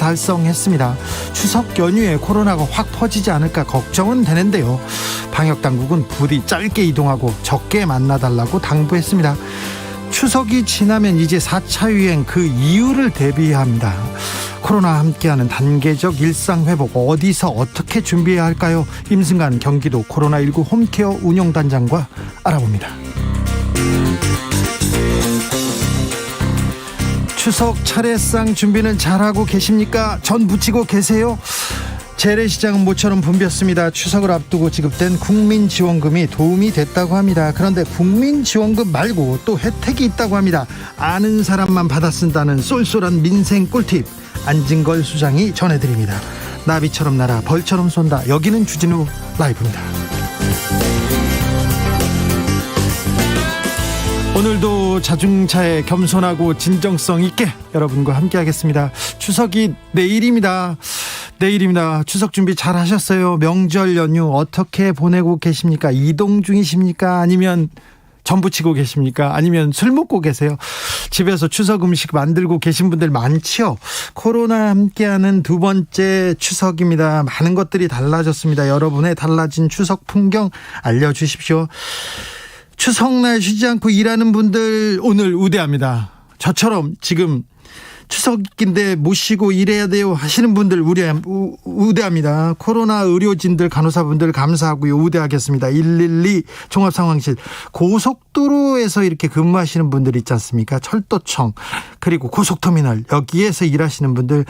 달성했습니다. 추석 연휴에 코로나가 확 퍼지지 않을까 걱정은 되는데요. 방역당국은 부디 짧게 이동하고 적게 만나달라고 당부했습니다. 추석이 지나면 이제 4차 유행 그 이유를 대비합니다. 코로나와 함께하는 단계적 일상회복 어디서 어떻게 준비해야 할까요? 임승관 경기도 코로나19 홈케어 운영단장과 알아봅니다. 추석 차례상 준비는 잘하고 계십니까? 전 부치고 계세요? 재래시장은 모처럼 붐볐습니다. 추석을 앞두고 지급된 국민지원금이 도움이 됐다고 합니다. 그런데 국민지원금 말고 또 혜택이 있다고 합니다. 아는 사람만 받아 쓴다는 쏠쏠한 민생 꿀팁 안진걸 수장이 전해드립니다. 나비처럼 날아 벌처럼 쏜다. 여기는 주진우 라이브입니다. 오늘도 자중차에 겸손하고 진정성 있게 여러분과 함께 하겠습니다. 추석이 내일입니다. 추석 준비 잘 하셨어요? 명절 연휴 어떻게 보내고 계십니까? 이동 중이십니까? 아니면 전부치고 계십니까? 아니면 술 먹고 계세요? 집에서 추석 음식 만들고 계신 분들 많지요? 코로나 함께하는 두 번째 추석입니다. 많은 것들이 달라졌습니다. 여러분의 달라진 추석 풍경 알려주십시오. 추석날 쉬지 않고 일하는 분들 오늘 우대합니다. 저처럼 지금 추석인데 못 쉬고 일해야 돼요 하시는 분들 우대합니다. 코로나 의료진들 간호사분들 감사하고요. 우대하겠습니다. 112 종합상황실 고속도로에서 이렇게 근무하시는 분들 있지 않습니까? 철도청 그리고 고속터미널 여기에서 일하시는 분들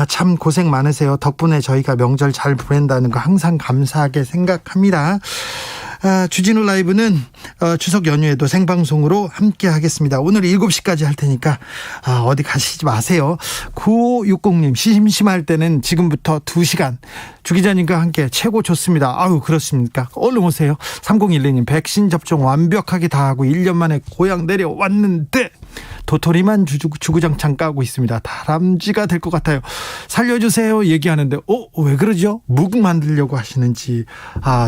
참 고생 많으세요. 덕분에 저희가 명절 잘 보낸다는 거 항상 감사하게 생각합니다. 주진우 라이브는 추석 연휴에도 생방송으로 함께 하겠습니다. 오늘 7시까지 할 테니까 어디 가시지 마세요. 9560님 심심할 때는 지금부터 2시간 주 기자님과 함께 최고 좋습니다. 아유 그렇습니까? 얼른 오세요. 3012님 백신 접종 완벽하게 다 하고 1년 만에 고향 내려왔는데 도토리만 주구장창 까고 있습니다. 다람쥐가 될 것 같아요. 살려주세요 얘기하는데 왜 그러죠? 묵 만들려고 하시는지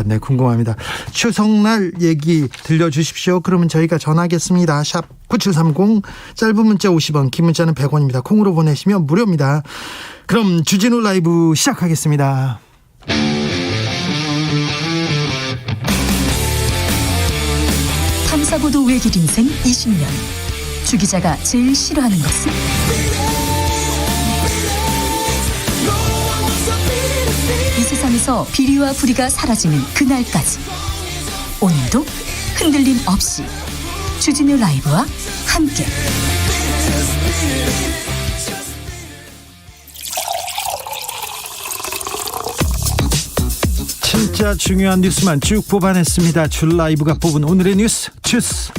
네 궁금합니다. 추석날 얘기 들려주십시오. 그러면 저희가 전하겠습니다. 샵 9730 짧은 문자 50원 긴 문자는 100원입니다. 콩으로 보내시면 무료입니다. 그럼 주진우 라이브 시작하겠습니다. 탐사보도 외길 인생 20년 주 기자가 제일 싫어하는 것은? 이 세상에서 비리와 부리가 사라지는 그날까지 오늘도 흔들림 없이 주진우 라이브와 함께 진짜 중요한 뉴스만 쭉 뽑아냈습니다. 주 라이브가 뽑은 오늘의 뉴스 주스.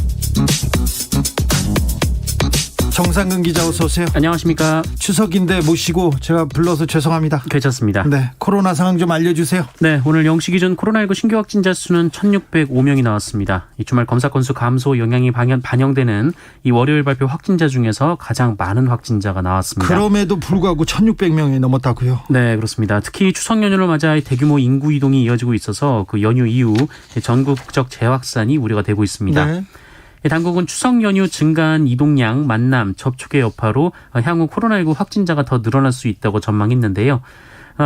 정상근 기자 어서 오세요. 안녕하십니까. 추석인데 모시고 제가 불러서 죄송합니다. 괜찮습니다. 네, 코로나 상황 좀 알려주세요. 네, 오늘 0시 기준 코로나19 신규 확진자 수는 1,605명이 나왔습니다. 이 주말 검사 건수 감소 영향이 반영되는 이 월요일 발표 확진자 중에서 가장 많은 확진자가 나왔습니다. 그럼에도 불구하고 1,600명이 넘었다고요? 네, 그렇습니다. 특히 추석 연휴를 맞아 대규모 인구 이동이 이어지고 있어서 그 연휴 이후 전국적 재확산이 우려가 되고 있습니다. 네. 당국은 추석 연휴 증가한 이동량, 만남, 접촉의 여파로 향후 코로나19 확진자가 더 늘어날 수 있다고 전망했는데요.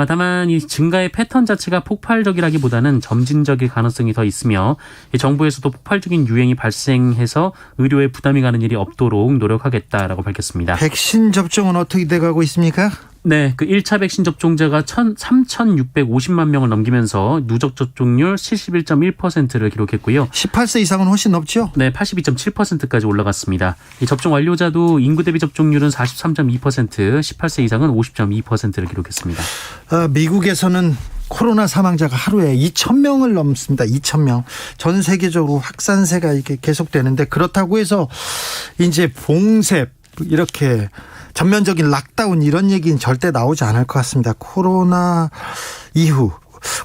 다만 이 증가의 패턴 자체가 폭발적이라기보다는 점진적일 가능성이 더 있으며 정부에서도 폭발적인 유행이 발생해서 의료에 부담이 가는 일이 없도록 노력하겠다라고 밝혔습니다. 백신 접종은 어떻게 돼가고 있습니까? 네, 그 1차 백신 접종자가 3,650만 명을 넘기면서 누적 접종률 71.1%를 기록했고요. 18세 이상은 훨씬 높죠? 네, 82.7%까지 올라갔습니다. 이 접종 완료자도 인구 대비 접종률은 43.2%, 18세 이상은 50.2%를 기록했습니다. 미국에서는 코로나 사망자가 하루에 2,000명을 넘습니다. 2,000명. 전 세계적으로 확산세가 이렇게 계속되는데 그렇다고 해서 이제 봉쇄 이렇게 전면적인 락다운 이런 얘기는 절대 나오지 않을 것 같습니다. 코로나 이후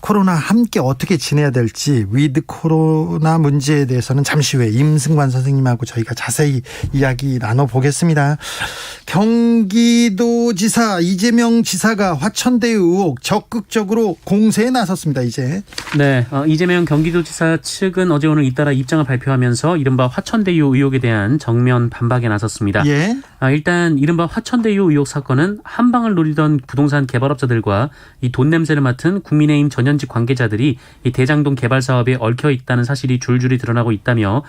코로나 함께 어떻게 지내야 될지 위드 코로나 문제에 대해서는 잠시 후에 임승관 선생님하고 저희가 자세히 이야기 나눠보겠습니다. 경기도지사 이재명 지사가 화천대유 의혹 적극적으로 공세에 나섰습니다. 이제 네, 이재명 경기도지사 측은 어제 오늘 잇따라 입장을 발표하면서 이른바 화천대유 의혹에 대한 정면 반박에 나섰습니다. 예. 일단 이른바 화천대유 의혹 사건은 한 방을 노리던 부동산 개발업자들과 이 돈 냄새를 맡은 국민의힘 전현직 관계자들이 이 대장동 개발 사업에 얽혀 있다는 사실이 줄줄이 드러나고 있다며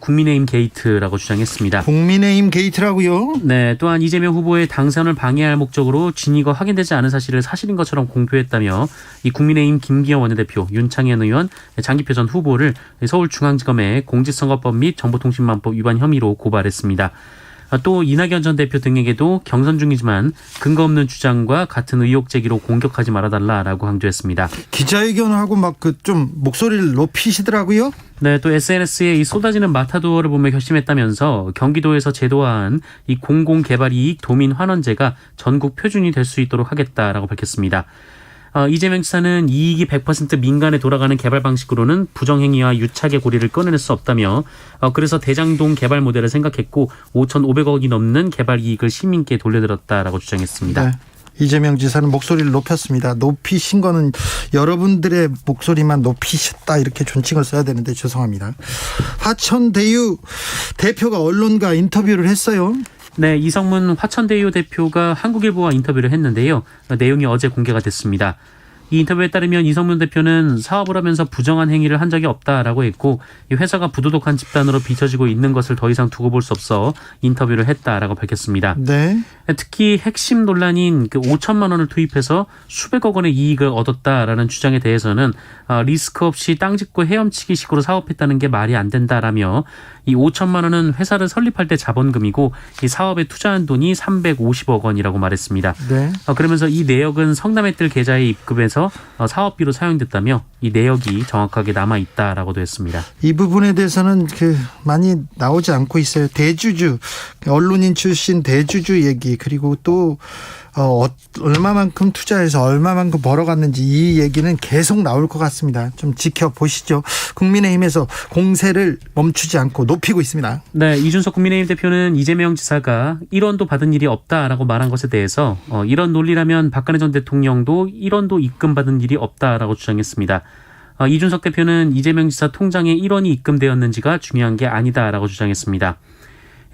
국민의힘 게이트라고 주장했습니다. 국민의힘 게이트라고요? 네, 또한 이재명 후보의 당선을 방해할 목적으로 진위가 확인되지 않은 사실을 사실인 것처럼 공표했다며 이 국민의힘 김기현 원내대표, 윤창현 의원, 장기표 전 후보를 서울중앙지검에 공직선거법 및 정보통신망법 위반 혐의로 고발했습니다. 또 이낙연 전 대표 등에게도 경선 중이지만 근거 없는 주장과 같은 의혹 제기로 공격하지 말아달라라고 강조했습니다. 기자회견하고 막 좀 목소리를 높이시더라고요. 네, 또 SNS에 이 쏟아지는 마타도어를 보며 결심했다면서 경기도에서 제도화한 이 공공개발이익 도민 환원제가 전국 표준이 될 수 있도록 하겠다라고 밝혔습니다. 이재명 지사는 이익이 100% 민간에 돌아가는 개발 방식으로는 부정행위와 유착의 고리를 끊어낼 수 없다며 그래서 대장동 개발 모델을 생각했고 5,500억이 넘는 개발 이익을 시민께 돌려드렸다라고 주장했습니다. 네. 이재명 지사는 목소리를 높였습니다. 높이신 거는 여러분들의 목소리만 높이셨다 이렇게 존칭을 써야 되는데 죄송합니다. 화천대유 대표가 언론과 인터뷰를 했어요. 네, 이성문 화천대유 대표가 한국일보와 인터뷰를 했는데요. 내용이 어제 공개가 됐습니다. 이 인터뷰에 따르면 이성문 대표는 사업을 하면서 부정한 행위를 한 적이 없다라고 했고 이 회사가 부도덕한 집단으로 비춰지고 있는 것을 더 이상 두고 볼 수 없어 인터뷰를 했다라고 밝혔습니다. 네. 특히 핵심 논란인 그 5천만 원을 투입해서 수백억 원의 이익을 얻었다라는 주장에 대해서는 리스크 없이 땅 짓고 헤엄치기식으로 사업했다는 게 말이 안 된다라며 이 5천만 원은 회사를 설립할 때 자본금이고 이 사업에 투자한 돈이 350억 원이라고 말했습니다. 네. 그러면서 이 내역은 성남의 뜰 계좌에 입금해서 사업비로 사용됐다며 이 내역이 정확하게 남아있다라고도 했습니다. 이 부분에 대해서는 많이 나오지 않고 있어요. 대주주, 언론인 출신 대주주 얘기 그리고 또 얼마만큼 투자해서 얼마만큼 벌어갔는지 이 얘기는 계속 나올 것 같습니다. 좀 지켜보시죠. 국민의힘에서 공세를 멈추지 않고 높이고 있습니다. 네, 이준석 국민의힘 대표는 이재명 지사가 1원도 받은 일이 없다라고 말한 것에 대해서 이런 논리라면 박근혜 전 대통령도 1원도 입금받은 일이 없다라고 주장했습니다. 이준석 대표는 이재명 지사 통장에 1원이 입금되었는지가 중요한 게 아니다라고 주장했습니다.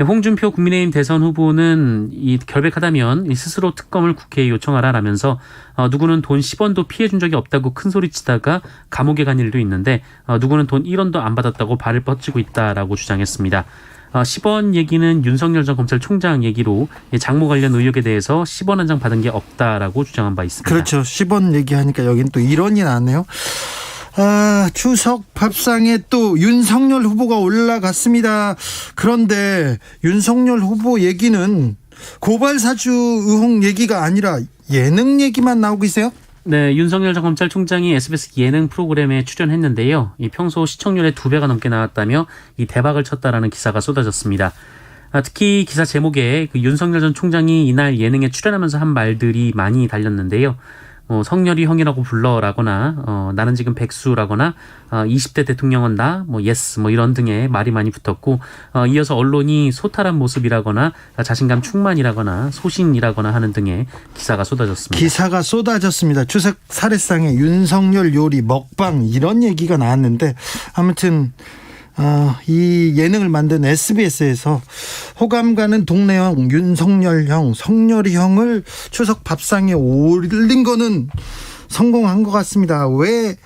홍준표 국민의힘 대선 후보는 결백하다면 스스로 특검을 국회에 요청하라라면서 누구는 돈 10원도 피해준 적이 없다고 큰소리치다가 감옥에 간 일도 있는데 누구는 돈 1원도 안 받았다고 발을 뻗치고 있다라고 주장했습니다. 10원 얘기는 윤석열 전 검찰총장 얘기로 장모 관련 의혹에 대해서 10원 한 장 받은 게 없다라고 주장한 바 있습니다. 그렇죠. 10원 얘기하니까 여긴 또 1원이 나왔네요. 추석 밥상에 또 윤석열 후보가 올라갔습니다. 그런데 윤석열 후보 얘기는 고발 사주 의혹 얘기가 아니라 예능 얘기만 나오고 있어요? 네, 윤석열 전 검찰총장이 SBS 예능 프로그램에 출연했는데요. 평소 시청률의 2배가 넘게 나왔다며 이 대박을 쳤다라는 기사가 쏟아졌습니다. 특히 기사 제목에 윤석열 전 총장이 이날 예능에 출연하면서 한 말들이 많이 달렸는데요. 성렬이 형이라고 불러라거나 나는 지금 백수라거나 20대 대통령은 나 예스 이런 등의 말이 많이 붙었고 이어서 언론이 소탈한 모습이라거나 자신감 충만이라거나 소신이라거나 하는 등의 기사가 쏟아졌습니다. 기사가 쏟아졌습니다. 추석 사례상에 윤석열 요리 먹방 이런 얘기가 나왔는데 아무튼 이 예능을 만든 SBS에서 호감 가는 동네형 윤석열 형, 성렬이 형을 추석 밥상에 올린 거는 성공한 것 같습니다. 왜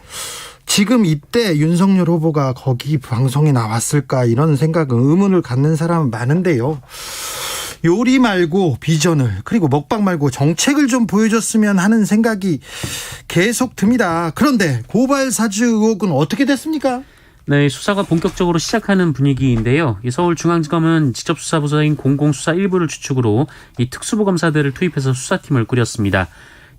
지금 이때 윤석열 후보가 거기 방송에 나왔을까 이런 생각은 의문을 갖는 사람은 많은데요. 요리 말고 비전을 그리고 먹방 말고 정책을 좀 보여줬으면 하는 생각이 계속 듭니다. 그런데 고발 사주 의혹은 어떻게 됐습니까? 네, 수사가 본격적으로 시작하는 분위기인데요. 서울중앙지검은 직접수사부서인 공공수사 1부를 주축으로 이 특수부 검사들을 투입해서 수사팀을 꾸렸습니다.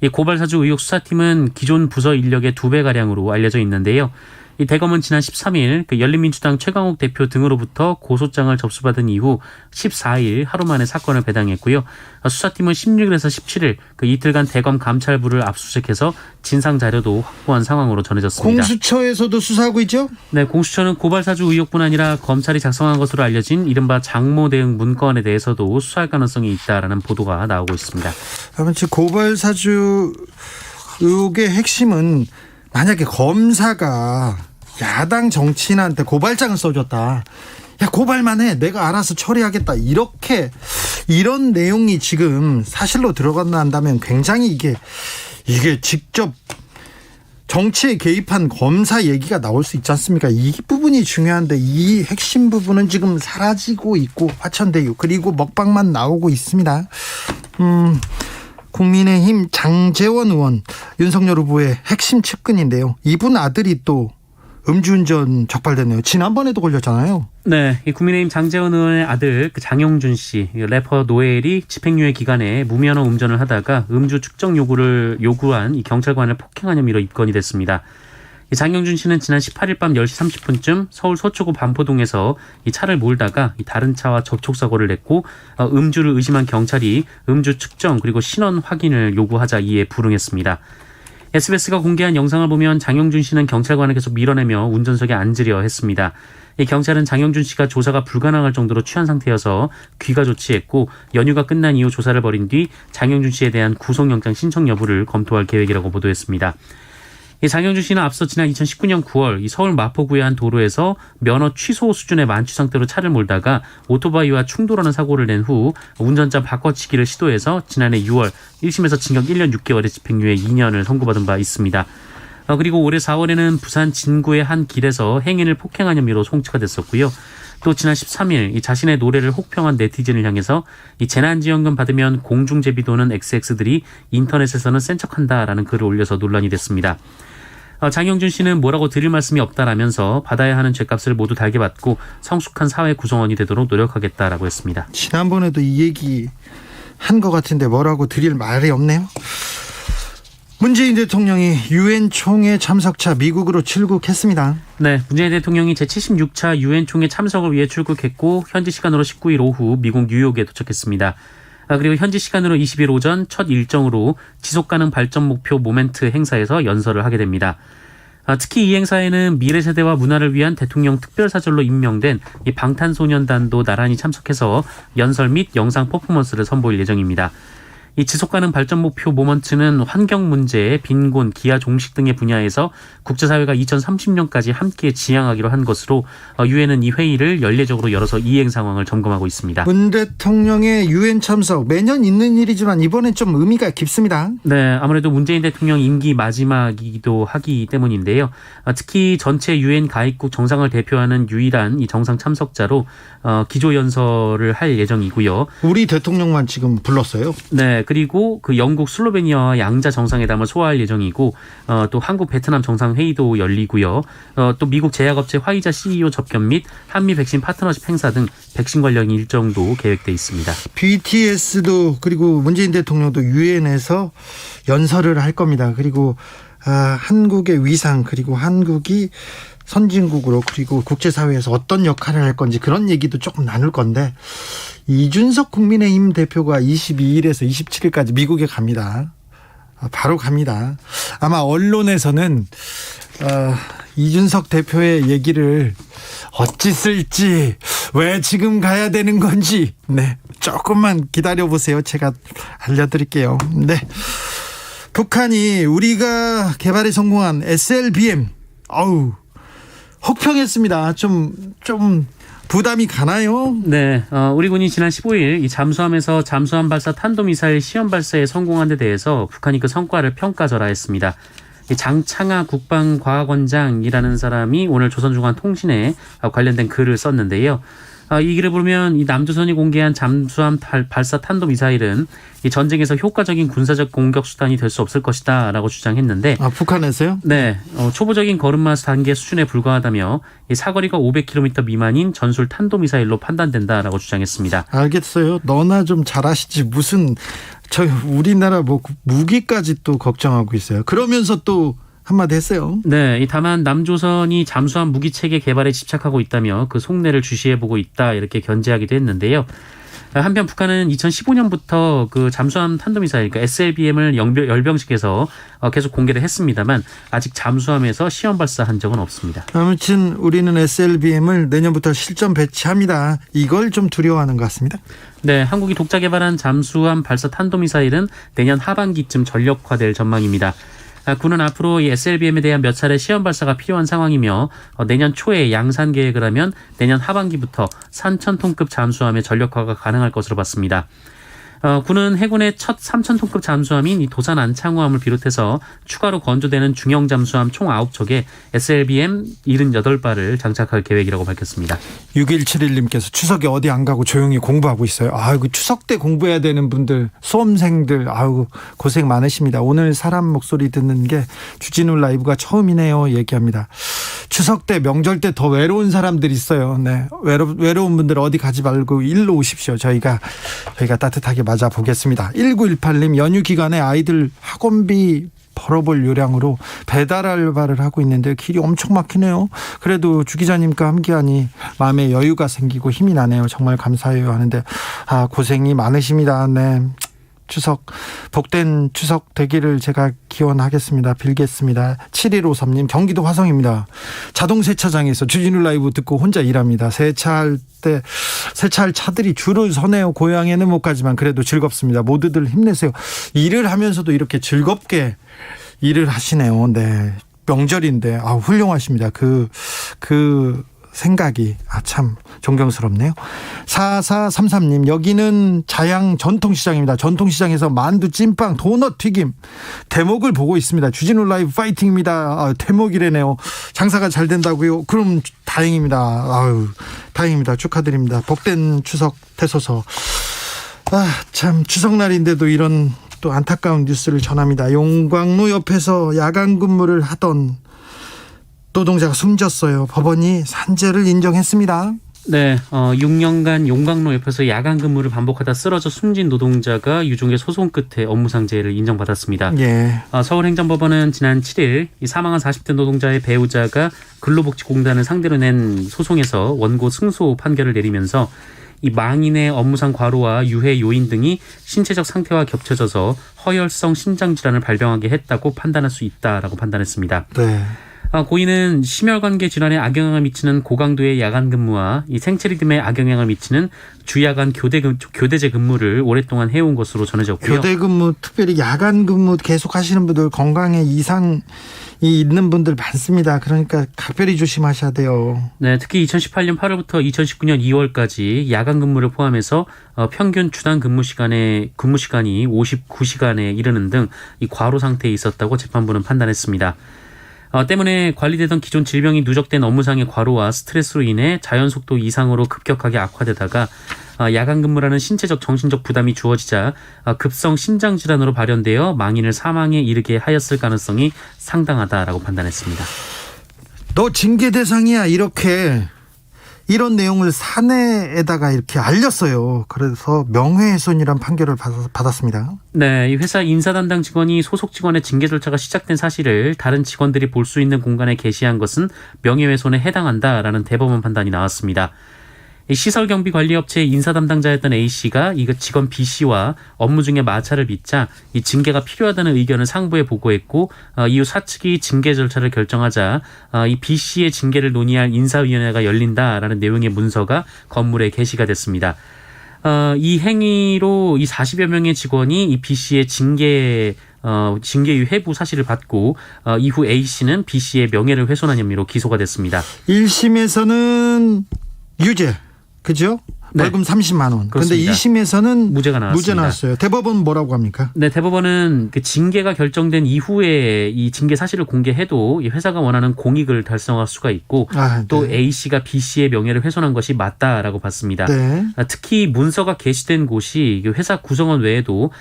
이 고발사주 의혹 수사팀은 기존 부서 인력의 2배가량으로 알려져 있는데요. 이 대검은 지난 13일 그 열린민주당 최강욱 대표 등으로부터 고소장을 접수받은 이후 14일 하루 만에 사건을 배당했고요. 수사팀은 16일에서 17일 그 이틀간 대검 감찰부를 압수수색해서 진상 자료도 확보한 상황으로 전해졌습니다. 공수처에서도 수사하고 있죠? 네, 공수처는 고발사주 의혹뿐 아니라 검찰이 작성한 것으로 알려진 이른바 장모 대응 문건에 대해서도 수사할 가능성이 있다라는 보도가 나오고 있습니다. 아무튼 고발사주 의혹의 핵심은 만약에 검사가 야당 정치인한테 고발장을 써줬다. 야, 고발만 해. 내가 알아서 처리하겠다. 이런 내용이 지금 사실로 들어간다면 굉장히 이게 직접 정치에 개입한 검사 얘기가 나올 수 있지 않습니까? 이 부분이 중요한데 이 핵심 부분은 지금 사라지고 있고 화천대유 그리고 먹방만 나오고 있습니다. 국민의힘 장제원 의원 윤석열 후보의 핵심 측근인데요. 이분 아들이 또 음주운전 적발됐네요. 지난번에도 걸렸잖아요. 네, 이 국민의힘 장제원 의원의 아들 그 장영준 씨, 래퍼 노엘이 집행유예 기간에 무면허 운전을 하다가 음주 측정 요구를 요구한 이 경찰관을 폭행한 혐의로 입건이 됐습니다. 이 장영준 씨는 지난 18일 밤 10시 30분쯤 서울 서초구 반포동에서 이 차를 몰다가 이 다른 차와 접촉사고를 냈고 음주를 의심한 경찰이 음주 측정 그리고 신원 확인을 요구하자 이에 불응했습니다. SBS가 공개한 영상을 보면 장영준 씨는 경찰관을 계속 밀어내며 운전석에 앉으려 했습니다. 이 경찰은 장영준 씨가 조사가 불가능할 정도로 취한 상태여서 귀가 조치했고 연휴가 끝난 이후 조사를 벌인 뒤 장영준 씨에 대한 구속영장 신청 여부를 검토할 계획이라고 보도했습니다. 이 장영준 씨는 앞서 지난 2019년 9월 이 서울 마포구의 한 도로에서 면허 취소 수준의 만취 상태로 차를 몰다가 오토바이와 충돌하는 사고를 낸 후 운전자 바꿔치기를 시도해서 지난해 6월 1심에서 징역 1년 6개월의 집행유예 2년을 선고받은 바 있습니다. 그리고 올해 4월에는 부산 진구의 한 길에서 행인을 폭행한 혐의로 송치가 됐었고요. 또 지난 13일 이 자신의 노래를 혹평한 네티즌을 향해서 이 재난지원금 받으면 공중제비도는 XX들이 인터넷에서는 센 척한다라는 글을 올려서 논란이 됐습니다. 장영준 씨는 뭐라고 드릴 말씀이 없다라면서 받아야 하는 죄값을 모두 달게 받고 성숙한 사회 구성원이 되도록 노력하겠다라고 했습니다. 지난번에도 이 얘기 한 것 같은데 뭐라고 드릴 말이 없네요. 문재인 대통령이 유엔 총회 참석차 미국으로 출국했습니다. 네, 문재인 대통령이 제76차 유엔 총회 참석을 위해 출국했고 현지 시간으로 19일 오후 미국 뉴욕에 도착했습니다. 그리고 현지 시간으로 20일 오전 첫 일정으로 지속가능 발전 목표 모멘트 행사에서 연설을 하게 됩니다. 특히 이 행사에는 미래 세대와 문화를 위한 대통령 특별사절로 임명된 이 방탄소년단도 나란히 참석해서 연설 및 영상 퍼포먼스를 선보일 예정입니다. 이 지속가능 발전 목표 모먼트는 환경 문제, 빈곤, 기아 종식 등의 분야에서 국제사회가 2030년까지 함께 지향하기로 한 것으로 유엔은 이 회의를 연례적으로 열어서 이행 상황을 점검하고 있습니다. 문 대통령의 유엔 참석 매년 있는 일이지만 이번엔 좀 의미가 깊습니다. 네, 아무래도 문재인 대통령 임기 마지막이기도 하기 때문인데요. 특히 전체 유엔 가입국 정상을 대표하는 유일한 이 정상 참석자로 기조연설을 할 예정이고요. 우리 대통령만 지금 불렀어요. 네, 그리고 그 영국 슬로베니아와 양자 정상회담을 소화할 예정이고 또 한국 베트남 정상회의도 열리고요. 또 미국 제약업체 화이자 CEO 접견 및 한미 백신 파트너십 행사 등 백신 관련 일정도 계획돼 있습니다. BTS도 그리고 문재인 대통령도 유엔에서 연설을 할 겁니다. 그리고 한국의 위상 그리고 한국이 선진국으로 그리고 국제사회에서 어떤 역할을 할 건지 그런 얘기도 조금 나눌 건데 이준석 국민의힘 대표가 22일에서 27일까지 미국에 갑니다. 바로 갑니다. 아마 언론에서는 이준석 대표의 얘기를 어찌 쓸지 왜 지금 가야 되는 건지 조금만 기다려보세요. 제가 알려드릴게요. 북한이 우리가 개발에 성공한 SLBM 혹평했습니다. 좀 부담이 가나요? 네, 우리 군이 지난 15일 이 잠수함에서 잠수함 발사 탄도미사일 시험 발사에 성공한 데 대해서 북한이 그 성과를 평가절하했습니다. 장창하 국방과학원장이라는 사람이 오늘 조선중앙통신에 관련된 글을 썼는데요. 이 글을 보면 이 남조선이 공개한 잠수함 발사 탄도미사일은 이 전쟁에서 효과적인 군사적 공격 수단이 될 수 없을 것이다라고 주장했는데 북한에서요? 네, 초보적인 걸음마 단계 수준에 불과하다며 이 사거리가 500km 미만인 전술 탄도미사일로 판단된다라고 주장했습니다. 알겠어요. 너나 좀 잘하시지 무슨 우리나라 무기까지 또 걱정하고 있어요. 그러면서 또 한마디 했어요. 네, 다만 남조선이 잠수함 무기 체계 개발에 집착하고 있다며 그 속내를 주시해보고 있다 이렇게 견제하기도 했는데요. 한편 북한은 2015년부터 그 잠수함 탄도미사일 그러니까 SLBM을 열병식에서 계속 공개를 했습니다만 아직 잠수함에서 시험 발사한 적은 없습니다. 아무튼 우리는 SLBM을 내년부터 실전 배치합니다. 이걸 좀 두려워하는 것 같습니다. 네, 한국이 독자 개발한 잠수함 발사 탄도미사일은 내년 하반기쯤 전력화될 전망입니다. 군은 앞으로 이 SLBM에 대한 몇 차례 시험 발사가 필요한 상황이며 내년 초에 양산 계획을 하면 내년 하반기부터 3,000톤급 잠수함의 전력화가 가능할 것으로 봤습니다. 군은 해군의 첫 3,000톤급 잠수함인 이 도산 안창호함을 비롯해서 추가로 건조되는 중형 잠수함 총 9척에 SLBM 78발을 장착할 계획이라고 밝혔습니다. 6171님께서 추석에 어디 안 가고 조용히 공부하고 있어요. 아이고 추석 때 공부해야 되는 분들 수험생들 아이고 고생 많으십니다. 오늘 사람 목소리 듣는 게 주진우 라이브가 처음이네요 얘기합니다. 추석 때 명절 때 더 외로운 사람들이 있어요. 네, 외로운 분들 어디 가지 말고 일로 오십시오. 저희가 따뜻하게 맞아 보겠습니다. 1918님 연휴 기간에 아이들 학원비 벌어볼 요량으로 배달 알바를 하고 있는데 길이 엄청 막히네요. 그래도 주 기자님과 함께하니 마음에 여유가 생기고 힘이 나네요. 정말 감사해요 하는데 고생이 많으십니다. 네. 추석 복된 추석 되기를 제가 기원하겠습니다. 빌겠습니다. 7153님 경기도 화성입니다. 자동 세차장에서 주진우 라이브 듣고 혼자 일합니다. 세차할 차들이 줄을 서네요. 고향에는 못 가지만 그래도 즐겁습니다. 모두들 힘내세요. 일을 하면서도 이렇게 즐겁게 일을 하시네요. 네. 명절인데 훌륭하십니다. 그 생각이 참 존경스럽네요. 4433님 여기는 자양 전통시장입니다. 전통시장에서 만두, 찐빵, 도넛, 튀김 대목을 보고 있습니다. 주진우 라이브 파이팅입니다. 대목이래네요. 장사가 잘 된다고요? 그럼 다행입니다. 다행입니다. 축하드립니다. 복된 추석 되소서. 참 추석날인데도 이런 또 안타까운 뉴스를 전합니다. 용광로 옆에서 야간 근무를 하던 노동자가 숨졌어요. 법원이 산재를 인정했습니다. 네, 6년간 용광로 옆에서 야간 근무를 반복하다 쓰러져 숨진 노동자가 유족의 소송 끝에 업무상재를 인정받았습니다. 예. 서울행정법원은 지난 7일 이 사망한 40대 노동자의 배우자가 근로복지공단을 상대로 낸 소송에서 원고 승소 판결을 내리면서 이 망인의 업무상 과로와 유해 요인 등이 신체적 상태와 겹쳐져서 허혈성 심장 질환을 발병하게 했다고 판단할 수 있다라고 판단했습니다. 네. 고인은 심혈관계 질환에 악영향을 미치는 고강도의 야간 근무와 이 생체 리듬에 악영향을 미치는 주야간 교대제 근무를 오랫동안 해온 것으로 전해졌고요. 교대 근무, 특별히 야간 근무 계속 하시는 분들 건강에 이상이 있는 분들 많습니다. 그러니까 각별히 조심하셔야 돼요. 네, 특히 2018년 8월부터 2019년 2월까지 야간 근무를 포함해서 평균 주당 근무 시간이 59시간에 이르는 등 이 과로 상태에 있었다고 재판부는 판단했습니다. 때문에 관리되던 기존 질병이 누적된 업무상의 과로와 스트레스로 인해 자연 속도 이상으로 급격하게 악화되다가 야간 근무라는 신체적 정신적 부담이 주어지자 급성 심장 질환으로 발현되어 망인을 사망에 이르게 하였을 가능성이 상당하다라고 판단했습니다. 너 징계 대상이야 이런 내용을 사내에다가 이렇게 알렸어요. 그래서 명예훼손이란 판결을 받았습니다. 네, 이 회사 인사 담당 직원이 소속 직원의 징계 절차가 시작된 사실을 다른 직원들이 볼 수 있는 공간에 게시한 것은 명예훼손에 해당한다라는 대법원 판단이 나왔습니다. 시설경비관리업체 인사 담당자였던 A씨가 이 직원 B씨와 업무 중에 마찰을 빚자 이 징계가 필요하다는 의견을 상부에 보고했고 이후 사측이 징계 절차를 결정하자 이 B씨의 징계를 논의할 인사위원회가 열린다라는 내용의 문서가 건물에 게시가 됐습니다. 이 행위로 이 40여 명의 직원이 이 B씨의 징계유 회부 사실을 받고 이후 A씨는 B씨의 명예를 훼손한 혐의로 기소가 됐습니다. 1심에서는 유죄. 그죠? 네. 벌금 30만 원. 그런데 그렇습니다. 2심에서는 무죄가 나왔습니다. 무죄 나왔어요. 대법원은 뭐라고 합니까? 네, 대법원은 그 징계가 결정된 이후에 이 징계 사실을 공개해도 이 회사가 원하는 공익을 달성할 수가 있고 또 네. A씨가 B씨의 명예를 훼손한 것이 맞다라고 봤습니다. 네. 특히 문서가 게시된 곳이 회사 구성원 외에도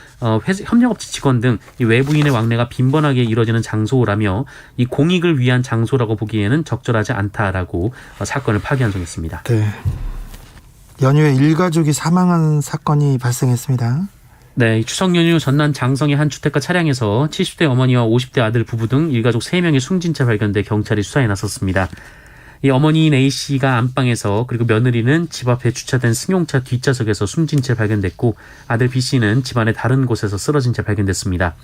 협력업체 직원 등 외부인의 왕래가 빈번하게 이뤄지는 장소라며 이 공익을 위한 장소라고 보기에는 적절하지 않다라고 사건을 파기환송했습니다. 네. 연휴에 일가족이 사망한 사건이 발생했습니다. 네, 추석 연휴 전남 장성의 한 주택가 차량에서 70대 어머니와 50대 아들 부부 등 일가족 3명이 숨진 채 발견돼 경찰이 수사에 나섰습니다. 이 어머니인 A씨가 안방에서 그리고 며느리는 집 앞에 주차된 승용차 뒷좌석에서 숨진 채 발견됐고 아들 B씨는 집안의 다른 곳에서 쓰러진 채 발견됐습니다.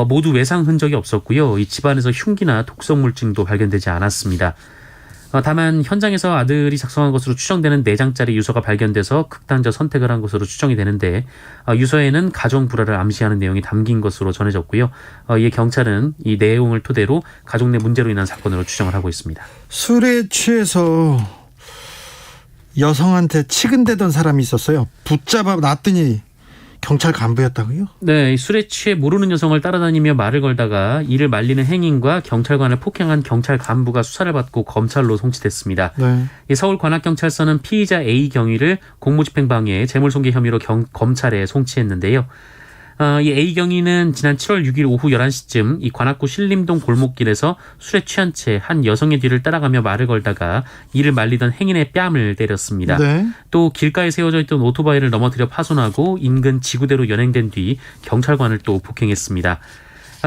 모두 외상 흔적이 없었고요. 이 집안에서 흉기나 독성물증도 발견되지 않았습니다. 다만 현장에서 아들이 작성한 것으로 추정되는 4장짜리 유서가 발견돼서 극단적 선택을 한 것으로 추정이 되는데 유서에는 가정 불화를 암시하는 내용이 담긴 것으로 전해졌고요. 이에 경찰은 이 내용을 토대로 가족 내 문제로 인한 사건으로 추정을 하고 있습니다. 술에 취해서 여성한테 치근대던 사람이 있었어요. 붙잡아 놨더니 경찰 간부였다고요? 네, 술에 취해 모르는 여성을 따라다니며 말을 걸다가 이를 말리는 행인과 경찰관을 폭행한 경찰 간부가 수사를 받고 검찰로 송치됐습니다. 네. 이 서울관악경찰서는 피의자 A 경위를 공무집행방해, 재물손괴 혐의로 검찰에 송치했는데요. 이 A 경위는 지난 7월 6일 오후 11시쯤 이 관악구 신림동 골목길에서 술에 취한 채 한 여성의 뒤를 따라가며 말을 걸다가 이를 말리던 행인의 뺨을 때렸습니다. 네. 또 길가에 세워져 있던 오토바이를 넘어뜨려 파손하고 인근 지구대로 연행된 뒤 경찰관을 또 폭행했습니다.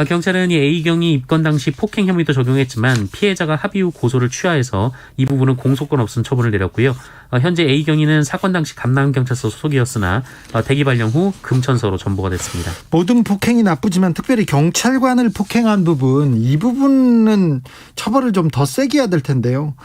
경찰은 이 A경이 입건 당시 폭행 혐의도 적용했지만 피해자가 합의 후 고소를 취하해서 이 부분은 공소권 없음 처분을 내렸고요. 현재 A경위는 사건 당시 감남경찰서 소속이었으나 대기 발령 후 금천서로 전보가 됐습니다. 모든 폭행이 나쁘지만 특별히 경찰관을 폭행한 부분, 이 부분은 처벌을 좀 더 세게 해야 될 텐데요.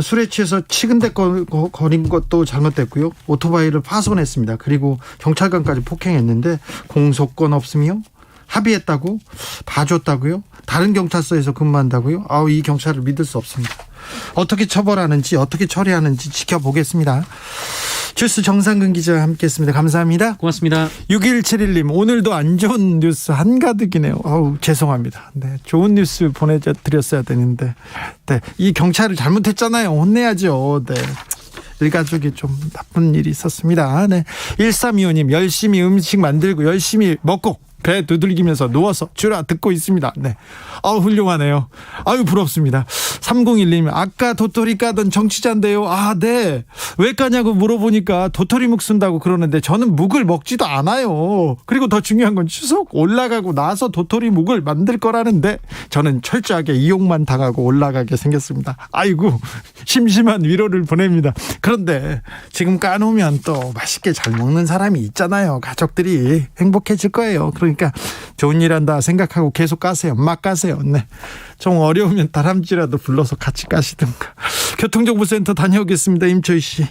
술에 취해서 치근대거린 것도 잘못됐고요. 오토바이를 파손했습니다. 그리고 경찰관까지 폭행했는데 공소권 없으며 합의했다고? 봐줬다고요? 다른 경찰서에서 근무한다고요? 이 경찰을 믿을 수 없습니다. 어떻게 처벌하는지 어떻게 처리하는지 지켜보겠습니다. 주스 정상근 기자와 함께했습니다. 감사합니다. 고맙습니다. 6171님 오늘도 안 좋은 뉴스 한가득이네요. 죄송합니다. 네, 좋은 뉴스 보내드렸어야 되는데 이 경찰을 잘못했잖아요. 혼내야죠. 네. 일가족이 좀 나쁜 일이 있었습니다. 네. 1325님 열심히 음식 만들고 열심히 먹고 배 두들기면서 누워서 주라 듣고 있습니다. 네. 훌륭하네요. 부럽습니다. 3011님 아까 도토리 까던 정치자인데요. 네. 왜 까냐고 물어보니까 도토리 묵 쓴다고 그러는데 저는 묵을 먹지도 않아요. 그리고 더 중요한 건 추석 올라가고 나서 도토리 묵을 만들 거라는데 저는 철저하게 이용만 당하고 올라가게 생겼습니다. 아이고 심심한 위로를 보냅니다. 그런데 지금 까놓으면 또 맛있게 잘 먹는 사람이 있잖아요. 가족들이 행복해질 거예요. 그러니까 좋은 일 한다 생각하고 계속 까세요. 막 까세요. 네. 좀 어려우면 다람쥐라도 불러서 같이 까시든가. 교통정보센터 다녀오겠습니다. 임초희 씨.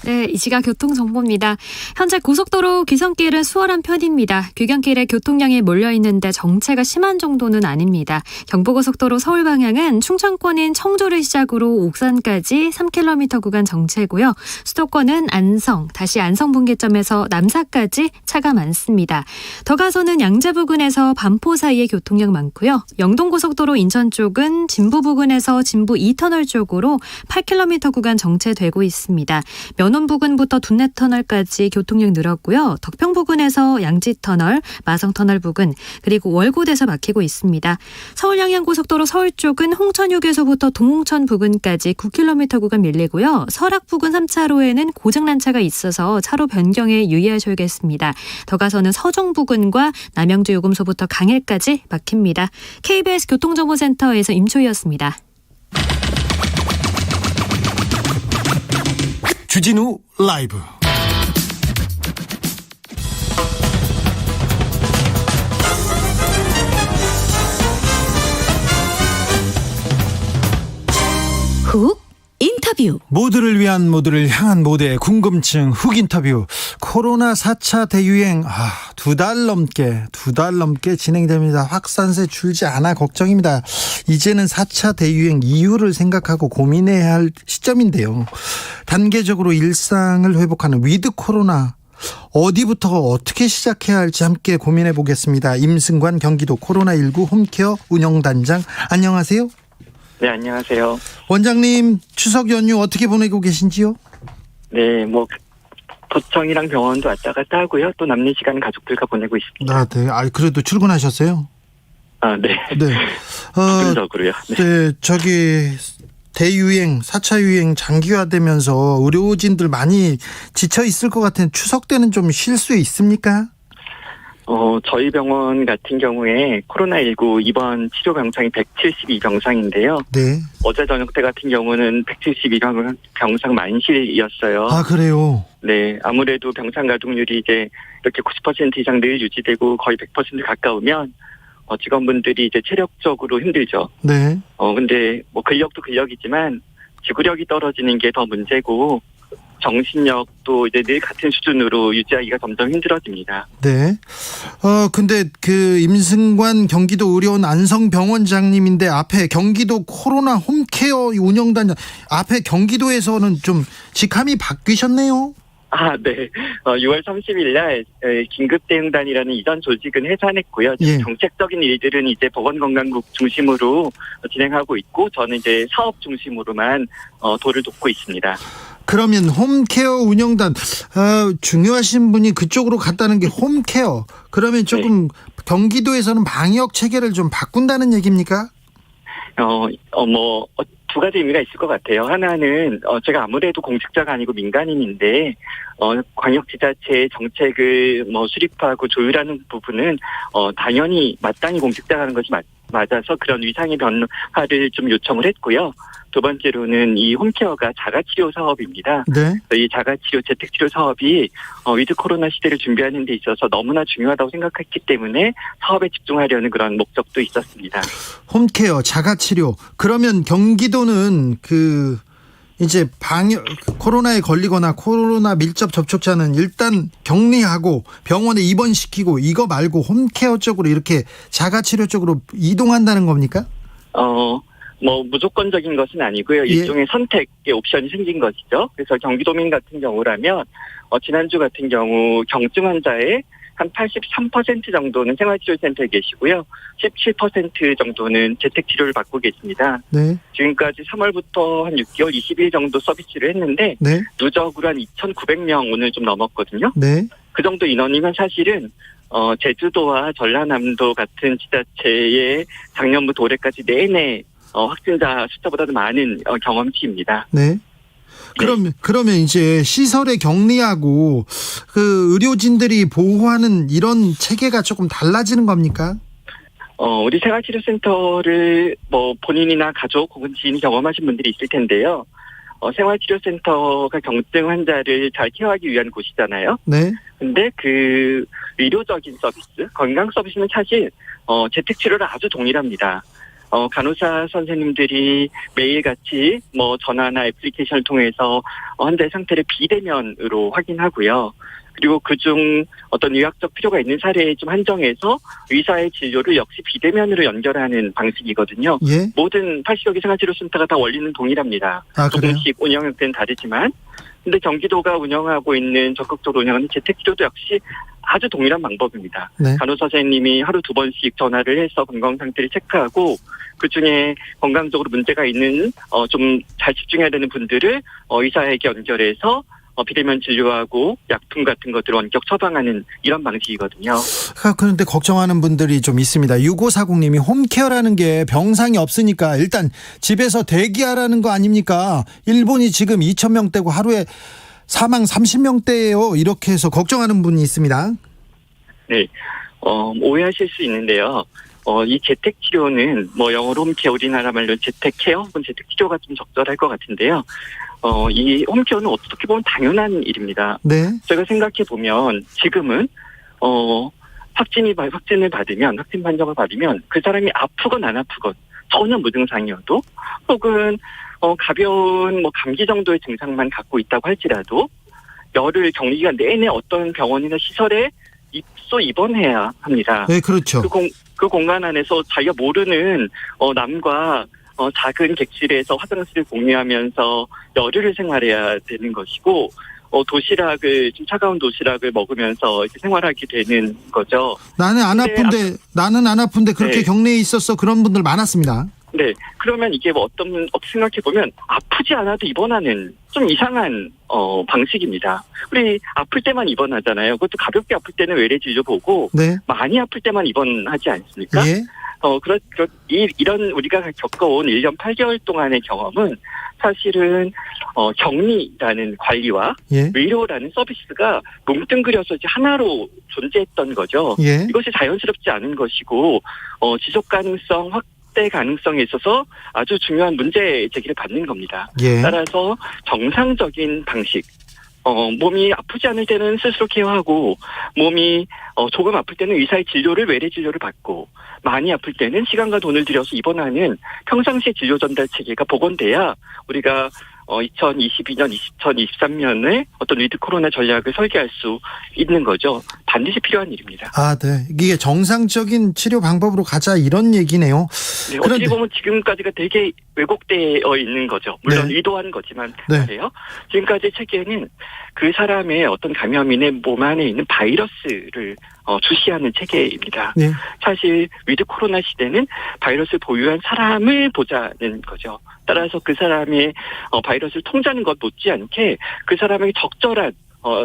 네, 이 시각 교통정보입니다. 현재 고속도로 귀성길은 수월한 편입니다. 귀경길에 교통량이 몰려있는데 정체가 심한 정도는 아닙니다. 경부고속도로 서울 방향은 충청권인 청주를 시작으로 옥산까지 3km 구간 정체고요. 수도권은 안성, 다시 안성 분기점에서 남사까지 차가 많습니다. 더 가서는 양재 부근에서 반포 사이에 교통량 많고요. 영동고속도로 인천 쪽은 진부 부근에서 진부 2터널 쪽으로 8km 구간 정체되고 있습니다. 연원 부근부터 둔내터널까지 교통량 늘었고요. 덕평 부근에서 양지터널, 마성터널 부근, 그리고 월곶에서 막히고 있습니다. 서울 양양고속도로 서울 쪽은 홍천휴게소부터 동홍천 부근까지 9km 구간 밀리고요. 설악 부근 3차로에는 고장난 차가 있어서 차로 변경에 유의하셔야겠습니다. 더 가서는 서종 부근과 남양주 요금소부터 강일까지 막힙니다. KBS 교통정보센터에서 임초희였습니다. 주진우 라이브. 훅 인터뷰. 모두를 위한 모두를 향한 모두의 궁금증 훅 인터뷰. 코로나 4차 대유행 2달 넘게 진행됩니다. 확산세 줄지 않아 걱정입니다. 이제는 4차 대유행 이유를 생각하고 고민해야 할 시점인데요. 단계적으로 일상을 회복하는 위드 코로나 어디부터 어떻게 시작해야 할지 함께 고민해 보겠습니다. 임승관 경기도 코로나19 홈케어 운영단장, 안녕하세요. 네, 안녕하세요. 원장님, 추석 연휴 어떻게 보내고 계신지요? 네, 도청이랑 병원도 왔다 갔다 하고요. 또 남는 시간 가족들과 보내고 있습니다. 네. 그래도 출근하셨어요? 네. 네. 부분적으로요. 네. 대유행, 4차 유행 장기화되면서 의료진들 많이 지쳐 있을 것 같은 추석 때는 좀 쉴 수 있습니까? 저희 병원 같은 경우에 코로나19 입원 치료 병상이 172병상인데요. 네. 어제 저녁 때 같은 경우는 172병상 만실이었어요. 아, 그래요? 네, 아무래도 병상 가동률이 이제 이렇게 90% 이상 늘 유지되고 거의 100% 가까우면 직원분들이 이제 체력적으로 힘들죠. 네. 근데 뭐 근력도 근력이지만 지구력이 떨어지는 게 더 문제고 정신력도 이제 늘 같은 수준으로 유지하기가 점점 힘들어집니다. 네. 근데 그 임승관 경기도 의료원 안성병원장님인데 앞에 경기도 코로나 홈케어 운영단 앞에 경기도에서는 좀 직함이 바뀌셨네요. 아, 네. 6월 30일 날 긴급대응단이라는 이전 조직은 해산했고요. 지금 예. 정책적인 일들은 이제 보건건강국 중심으로 진행하고 있고 저는 이제 사업 중심으로만 도를 돕고 있습니다. 그러면 홈케어 운영단 중요하신 분이 그쪽으로 갔다는 게 홈케어. 그러면 조금 경기도에서는 방역 체계를 좀 바꾼다는 얘기입니까? 두 가지 의미가 있을 것 같아요. 하나는 제가 아무래도 공직자가 아니고 민간인인데 광역지자체의 정책을 수립하고 조율하는 부분은 당연히 마땅히 공직자가 하는 것이 맞아서 그런 위상의 변화를 좀 요청을 했고요. 두 번째로는 이 홈케어가 자가치료 사업입니다. 네. 이 자가치료, 재택치료 사업이 위드 코로나 시대를 준비하는 데 있어서 너무나 중요하다고 생각했기 때문에 사업에 집중하려는 그런 목적도 있었습니다. 홈케어, 자가치료. 그러면 경기도는 이제 코로나에 걸리거나 코로나 밀접 접촉자는 일단 격리하고 병원에 입원시키고 이거 말고 홈케어 쪽으로 이렇게 자가치료 쪽으로 이동한다는 겁니까? 무조건적인 것은 아니고요. 일종의 선택의 옵션이 생긴 것이죠. 그래서 경기도민 같은 경우라면, 지난주 같은 경우 경증 환자의 한 83% 정도는 생활치료센터에 계시고요. 17% 정도는 재택치료를 받고 계십니다. 네. 지금까지 3월부터 한 6개월, 20일 정도 서비스를 했는데, 네. 누적으로 한 2,900명 오늘 좀 넘었거든요. 네. 그 정도 인원이면 사실은 제주도와 전라남도 같은 지자체의 작년부터 올해까지 내내 확진자 숫자보다도 많은 경험치입니다. 네. 그러면 이제 시설에 격리하고 의료진들이 보호하는 이런 체계가 조금 달라지는 겁니까? 우리 생활치료센터를 본인이나 가족 혹은 지인이 경험하신 분들이 있을 텐데요. 생활치료센터가 경증 환자를 잘 케어하기 위한 곳이잖아요. 네. 근데 그 의료적인 서비스, 건강 서비스는 사실 재택치료를 아주 동일합니다. 간호사 선생님들이 매일같이 전화나 애플리케이션을 통해서 환자의 상태를 비대면으로 확인하고요. 그리고 그중 어떤 의학적 필요가 있는 사례에 좀 한정해서 의사의 진료를 역시 비대면으로 연결하는 방식이거든요. 예. 모든 80여 개 생활치료센터가 다 원리는 동일합니다. 아, 그래요? 조금씩 운영 형태는 다르지만. 근데 경기도가 운영하고 있는 적극적으로 운영하는 재택치료도 역시 아주 동일한 방법입니다. 네. 간호사 선생님이 하루 2번씩 전화를 해서 건강 상태를 체크하고 그중에 건강적으로 문제가 있는 좀 잘 집중해야 되는 분들을 의사에게 연결해서 비대면 진료하고 약품 같은 것들을 원격 처방하는 이런 방식이거든요. 그런데 걱정하는 분들이 좀 있습니다. 6540님이 홈케어라는 게 병상이 없으니까 일단 집에서 대기하라는 거 아닙니까? 일본이 지금 2,000명대고 하루에 사망 30명대예요. 이렇게 해서 걱정하는 분이 있습니다. 네, 오해하실 수 있는데요. 이 재택치료는 영어로 홈케어, 우리나라 말로 재택케어 혹은 재택치료가 좀 적절할 것 같은데요. 이 홈케어는 어떻게 보면 당연한 일입니다. 네. 제가 생각해 보면 지금은 확진을 받으면 확진 판정을 받으면 그 사람이 아프건 안 아프건 전혀 무증상이어도 혹은 가벼운 감기 정도의 증상만 갖고 있다고 할지라도 열흘 격리기간 내내 어떤 병원이나 시설에 입원해야 합니다. 네, 그렇죠. 그 공간 안에서 자기가 모르는 남과 작은 객실에서 화장실을 공유하면서 열흘을 생활해야 되는 것이고 좀 차가운 도시락을 먹으면서 이렇게 생활하게 되는 거죠. 나는 안 아픈데 그렇게 네. 격리에 있었어. 그런 분들 많았습니다. 네. 그러면 이게 생각해보면 아프지 않아도 입원하는 좀 이상한 방식입니다. 우리 아플 때만 입원하잖아요. 그것도 가볍게 아플 때는 외래 진료 보고 네. 많이 아플 때만 입원하지 않습니까? 예. 이런 우리가 겪어온 1년 8개월 동안의 경험은 사실은 격리라는 관리와 예. 의료라는 서비스가 뭉뚱그려서 이제 하나로 존재했던 거죠. 예. 이것이 자연스럽지 않은 것이고 지속 가능성 확대 가능성에 있어서 아주 중요한 문제 제기를 받는 겁니다. 예. 따라서 정상적인 방식, 몸이 아프지 않을 때는 스스로 케어하고 몸이 조금 아플 때는 의사의 진료를 외래 진료를 받고 많이 아플 때는 시간과 돈을 들여서 입원하는 평상시 진료 전달 체계가 복원돼야 우리가 2022년, 2023년에 어떤 위드 코로나 전략을 설계할 수 있는 거죠. 반드시 필요한 일입니다. 아, 네. 이게 정상적인 치료 방법으로 가자 이런 얘기네요. 네, 어떻게 보면 지금까지가 되게 왜곡되어 있는 거죠. 물론 네. 의도한 거지만 네. 말이에요. 지금까지 체계는 그 사람의 어떤 감염인의 몸 안에 있는 바이러스를 주시하는 체계입니다. 네. 사실 위드 코로나 시대는 바이러스를 보유한 사람을 보자는 거죠. 따라서 그 사람의 바이러스를 통제하는 것 못지않게 그 사람에게 적절한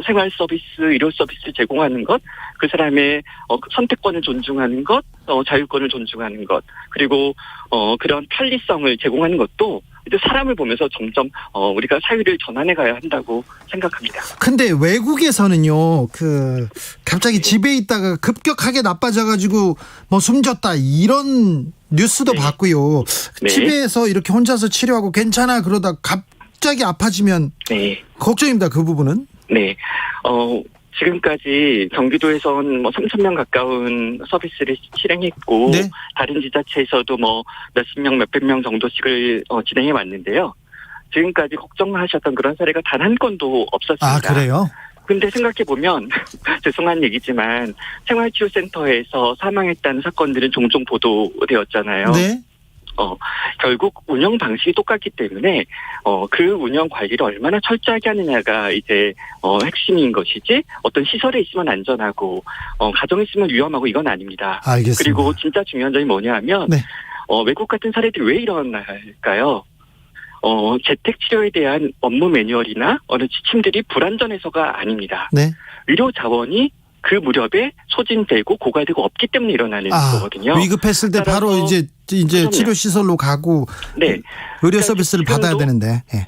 생활 서비스, 의료 서비스를 제공하는 것, 그 사람의 선택권을 존중하는 것, 자율권을 존중하는 것, 그리고 그런 편리성을 제공하는 것도 이제 사람을 보면서 점점 우리가 사유를 전환해 가야 한다고 생각합니다. 근데 외국에서는요, 갑자기 집에 있다가 급격하게 나빠져가지고 뭐 숨졌다 이런 뉴스도 네. 봤고요. 네. 집에서 이렇게 혼자서 치료하고 괜찮아 그러다 갑자기 아파지면 네. 걱정입니다. 그 부분은. 네. 지금까지 경기도에선 3,000명 가까운 서비스를 실행했고, 네. 다른 지자체에서도 몇십 명, 몇백 명 정도씩을 진행해 왔는데요. 지금까지 걱정하셨던 그런 사례가 단 한 건도 없었습니다. 아, 그래요? 근데 생각해보면, 죄송한 얘기지만, 생활치료센터에서 사망했다는 사건들은 종종 보도되었잖아요. 네. 결국 운영 방식이 똑같기 때문에 그 운영 관리를 얼마나 철저하게 하느냐가 이제 핵심인 것이지 어떤 시설에 있으면 안전하고 가정에 있으면 위험하고 이건 아닙니다. 알겠습니다. 그리고 진짜 중요한 점이 뭐냐면 네. 외국 같은 사례들이 왜 일어날까요? 재택 치료에 대한 업무 매뉴얼이나 어느 지침들이 불완전해서가 아닙니다. 네. 의료 자원이 그 무렵에 소진되고 고갈되고 없기 때문에 일어나는 거거든요. 위급했을 때 바로 따라서 이제 그럼요. 치료 시설로 가고 네. 의료 서비스를 받아야 지금도 되는데. 예.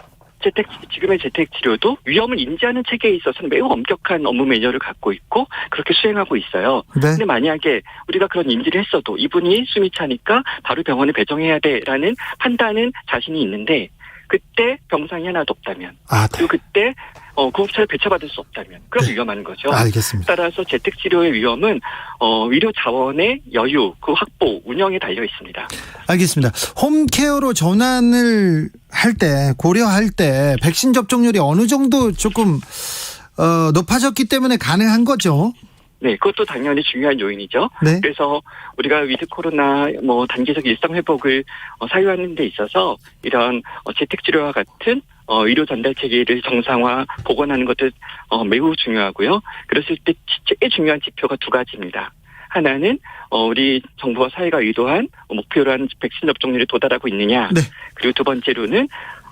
지금의 재택 치료도 위험을 인지하는 체계에 있어서는 매우 엄격한 업무 매뉴얼을 갖고 있고 그렇게 수행하고 있어요. 네. 근데 만약에 우리가 그런 인지를 했어도 이분이 숨이 차니까 바로 병원에 배정해야 돼라는 판단은 자신이 있는데 그때 병상이 하나도 없다면 아, 네. 그리고 그때 구급차를 배차받을 수 없다면 그럼 위험한 거죠. 알겠습니다. 따라서 재택치료의 위험은 의료 자원의 여유, 그 확보, 운영에 달려 있습니다. 알겠습니다. 홈케어로 전환을 할 때, 고려할 때 백신 접종률이 어느 정도 조금 높아졌기 때문에 가능한 거죠? 네, 그것도 당연히 중요한 요인이죠. 네. 그래서 우리가 위드 코로나 단계적 일상 회복을 사유하는 데 있어서 이런 재택치료와 같은 의료 전달 체계를 정상화 복원하는 것도 매우 중요하고요. 그랬을 때 제일 중요한 지표가 두 가지입니다. 하나는 우리 정부와 사회가 의도한 목표로 한 백신 접종률에 도달하고 있느냐. 네. 그리고 두 번째로는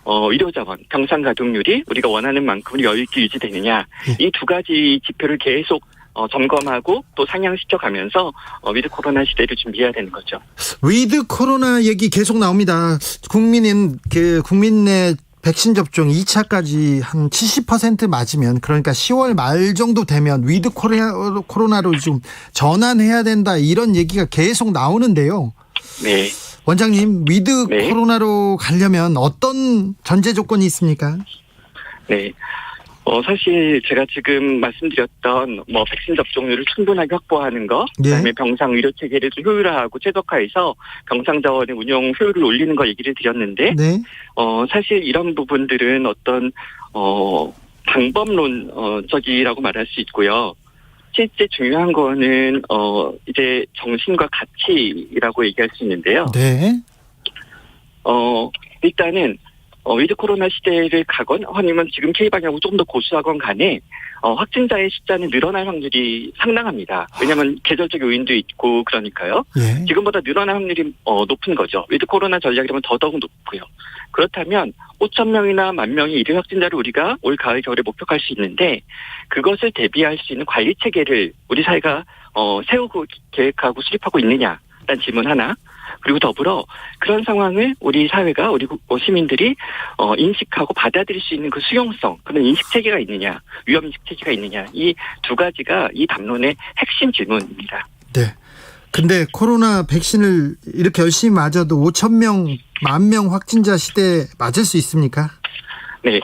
의료 자원, 병상 가동률이 우리가 원하는 만큼 여유 있게 유지되느냐. 이 두 가지 지표를 계속 점검하고 또 상향시켜가면서 위드 코로나 시대를 준비해야 되는 거죠. 위드 코로나 얘기 계속 나옵니다. 국민 내 백신 접종 2차까지 한 70% 맞으면 그러니까 10월 말 정도 되면 위드 코로나로 좀 전환해야 된다 이런 얘기가 계속 나오는데요. 네. 원장님, 위드 네. 코로나로 가려면 어떤 전제 조건이 있습니까? 네. 사실 제가 지금 말씀드렸던 백신 접종률을 충분하게 확보하는 거, 그다음에 병상 의료 체계를 좀 효율화하고 최적화해서 병상 자원의 운영 효율을 올리는 거 얘기를 드렸는데, 네. 사실 이런 부분들은 어떤 방법론적이라고 말할 수 있고요. 실제 중요한 거는 이제 정신과 가치라고 얘기할 수 있는데요. 네. 일단은 위드 코로나 시대를 가건 아니면 지금 K방향으로 조금 더 고수하건 간에 확진자의 숫자는 늘어날 확률이 상당합니다. 왜냐하면 계절적 요인도 있고 그러니까요. 예. 지금보다 늘어날 확률이 높은 거죠. 위드 코로나 전략이라면 더더욱 높고요. 그렇다면 5,000명이나 10,000명의 일일 확진자를 우리가 올 가을 겨울에 목표할 수 있는데 그것을 대비할 수 있는 관리 체계를 우리 사회가 세우고 계획하고 수립하고 있느냐. 일단 질문 하나. 그리고 더불어 그런 상황을 우리 사회가 우리 시민들이 인식하고 받아들일 수 있는 그 수용성, 그런 인식 체계가 있느냐, 위험 인식 체계가 있느냐, 이 두 가지가 이 담론의 핵심 질문입니다. 네. 근데 코로나 백신을 이렇게 열심히 맞아도 5,000명, 10,000명 확진자 시대에 맞을 수 있습니까? 네.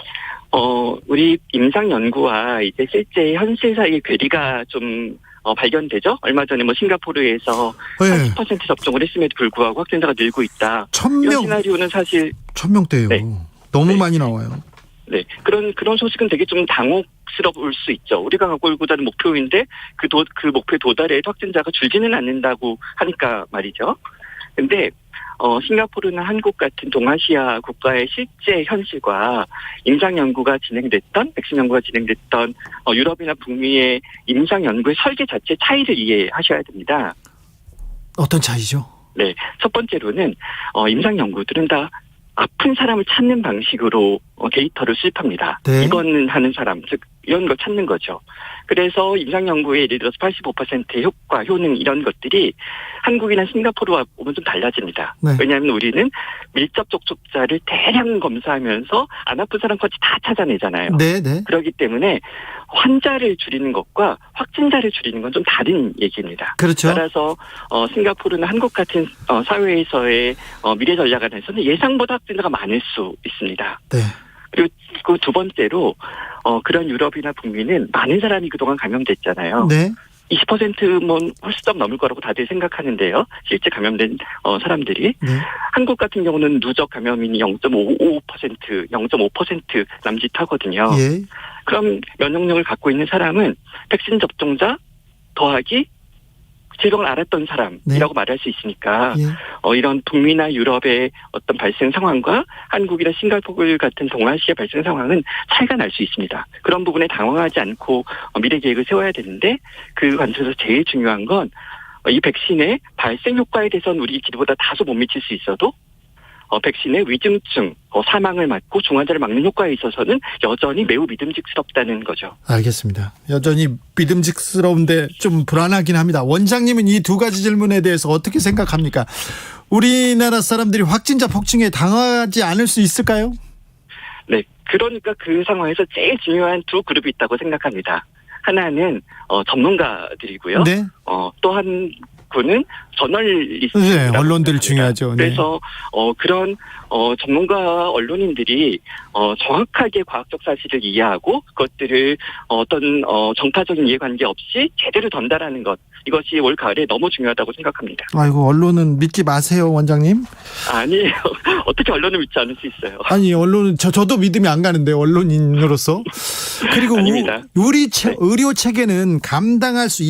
우리 임상 연구와 이제 실제 현실 사이의 괴리가 좀 발견되죠. 얼마 전에 뭐 싱가포르에서 네. 80% 접종을 했음에도 불구하고 확진자가 늘고 있다. 1,000명. 이런 시나리오는 사실 1,000명대예요. 네. 너무 네. 많이 나와요. 네, 그런 소식은 되게 좀 당혹스러울 수 있죠. 우리가 갖고 있는 목표인데 그 목표에 도달해 확진자가 줄지는 않는다고 하니까 말이죠. 근데 싱가포르나 한국 같은 동아시아 국가의 실제 현실과 임상 연구가 진행됐던 백신 연구가 진행됐던 유럽이나 북미의 임상 연구의 설계 자체 차이를 이해하셔야 됩니다. 어떤 차이죠? 네, 첫 번째로는 임상 연구들은 다 아픈 사람을 찾는 방식으로 데이터를 수집합니다. 네. 입원하는 사람, 즉 이런 걸 찾는 거죠. 그래서 임상 연구의 예를 들어서 85%의 효과, 효능 이런 것들이 한국이나 싱가포르와 보면 좀 달라집니다. 네. 왜냐하면 우리는 밀접 접촉자를 대량 검사하면서 안 아픈 사람까지 다 찾아내잖아요. 네, 네. 그렇기 때문에 환자를 줄이는 것과 확진자를 줄이는 건 좀 다른 얘기입니다. 그렇죠. 따라서 싱가포르나 한국 같은 사회에서의 미래 전략 안에서는 예상보다 확진자가 많을 수 있습니다. 네. 그리고 그 두 번째로 그런 유럽이나 북미는 많은 사람이 그동안 감염됐잖아요. 네. 20%뭐 훌쩍 넘을 거라고 다들 생각하는데요. 실제 감염된 사람들이. 네. 한국 같은 경우는 누적 감염인이 0.5% 남짓하거든요. 예. 그럼 면역력을 갖고 있는 사람은 백신 접종자 더하기 질병을 앓았던 사람이라고 네. 말할 수 있으니까 예. 이런 북미나 유럽의 어떤 발생 상황과 한국이나 싱가포르 같은 동아시아 발생 상황은 차이가 날 수 있습니다. 그런 부분에 당황하지 않고 미래 계획을 세워야 되는데 그 관점에서 제일 중요한 건 이 백신의 발생 효과에 대해서는 우리 기대보다 다소 못 미칠 수 있어도 백신의 위중증, 사망을 막고 중환자를 막는 효과에 있어서는 여전히 매우 믿음직스럽다는 거죠. 알겠습니다. 여전히 믿음직스러운데 좀 불안하긴 합니다. 원장님은 이 두 가지 질문에 대해서 어떻게 생각합니까? 우리나라 사람들이 확진자 폭증에 당하지 않을 수 있을까요? 네, 그러니까 그 상황에서 제일 중요한 두 그룹이 있다고 생각합니다. 하나는 전문가들이고요. 네. 또 한 군은 저널리스트. 네, 언론들 중요하죠. 네. 그래서 그런 전문가 언론인들이 정확하게 과학적 사실을 이해하고 그것들을 어떤 정파적인 이해관계 없이 제대로 전달하는 것, 이것이 올 가을에 너무 중요하다고 생각합니다. 아이고, 언론은 믿지 마세요, 원장님. 아니에요. 어떻게 언론을 믿지 않을 수 있어요? 아니, 언론은 저도 믿음이 안 가는데, 언론인으로서. 그리고 아닙니다. 의료 체계는 감당할 수,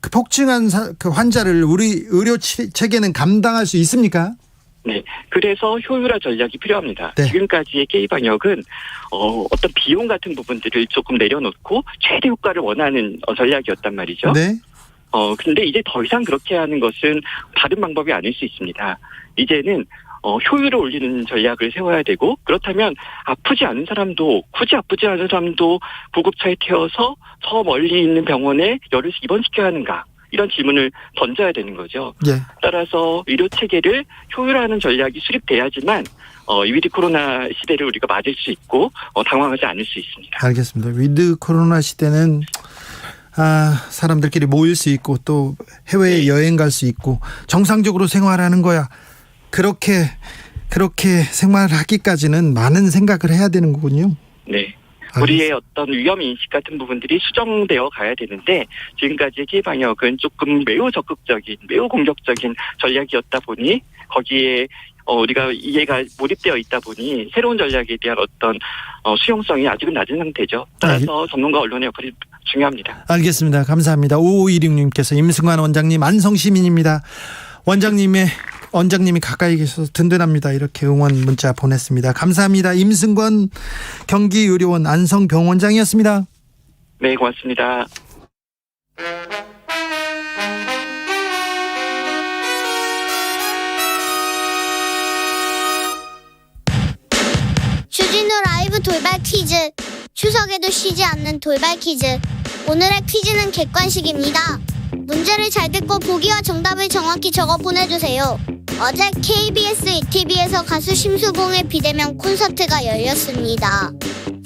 그 폭증한 그 환자를 우리 의료 체계는 감당할 수 있습니까? 네. 그래서 효율화 전략이 필요합니다. 네. 지금까지의 K 방역은 어떤 비용 같은 부분들을 조금 내려놓고 최대 효과를 원하는 전략이었단 말이죠. 네. 근데 이제 더 이상 그렇게 하는 것은 다른 방법이 아닐 수 있습니다. 이제는 효율을 올리는 전략을 세워야 되고, 그렇다면 아프지 않은 사람도, 굳이 아프지 않은 사람도 구급차에 태워서 저 멀리 있는 병원에 열을 입원시켜야 하는가, 이런 질문을 던져야 되는 거죠. 예. 따라서 의료 체계를 효율화하는 전략이 수립돼야지만 위드 코로나 시대를 우리가 맞을 수 있고 당황하지 않을 수 있습니다. 알겠습니다. 위드 코로나 시대는 사람들끼리 모일 수 있고 또 해외에 여행 갈 수 있고 정상적으로 생활하는 거야. 그렇게 생활하기까지는 많은 생각을 해야 되는 거군요. 네. 우리의 어떤 위험 인식 같은 부분들이 수정되어 가야 되는데, 지금까지의 K방역은 조금 매우 적극적인, 매우 공격적인 전략이었다 보니 거기에 우리가 이해가 몰입되어 있다 보니 새로운 전략에 대한 어떤 수용성이 아직은 낮은 상태죠. 따라서 전문가 언론의 역할이 중요합니다. 알겠습니다. 감사합니다. 5526님께서 임승환 원장님 안성시민입니다. 원장님이 가까이 계셔서 든든합니다. 이렇게 응원 문자 보냈습니다. 감사합니다. 임승관 경기의료원 안성병원장이었습니다. 네, 고맙습니다. 주진우 라이브 돌발 퀴즈. 추석에도 쉬지 않는 돌발 퀴즈. 오늘의 퀴즈는 객관식입니다. 문제를 잘 듣고 보기와 정답을 정확히 적어 보내주세요. 어제 KBS ETV에서 가수 심수봉의 비대면 콘서트가 열렸습니다.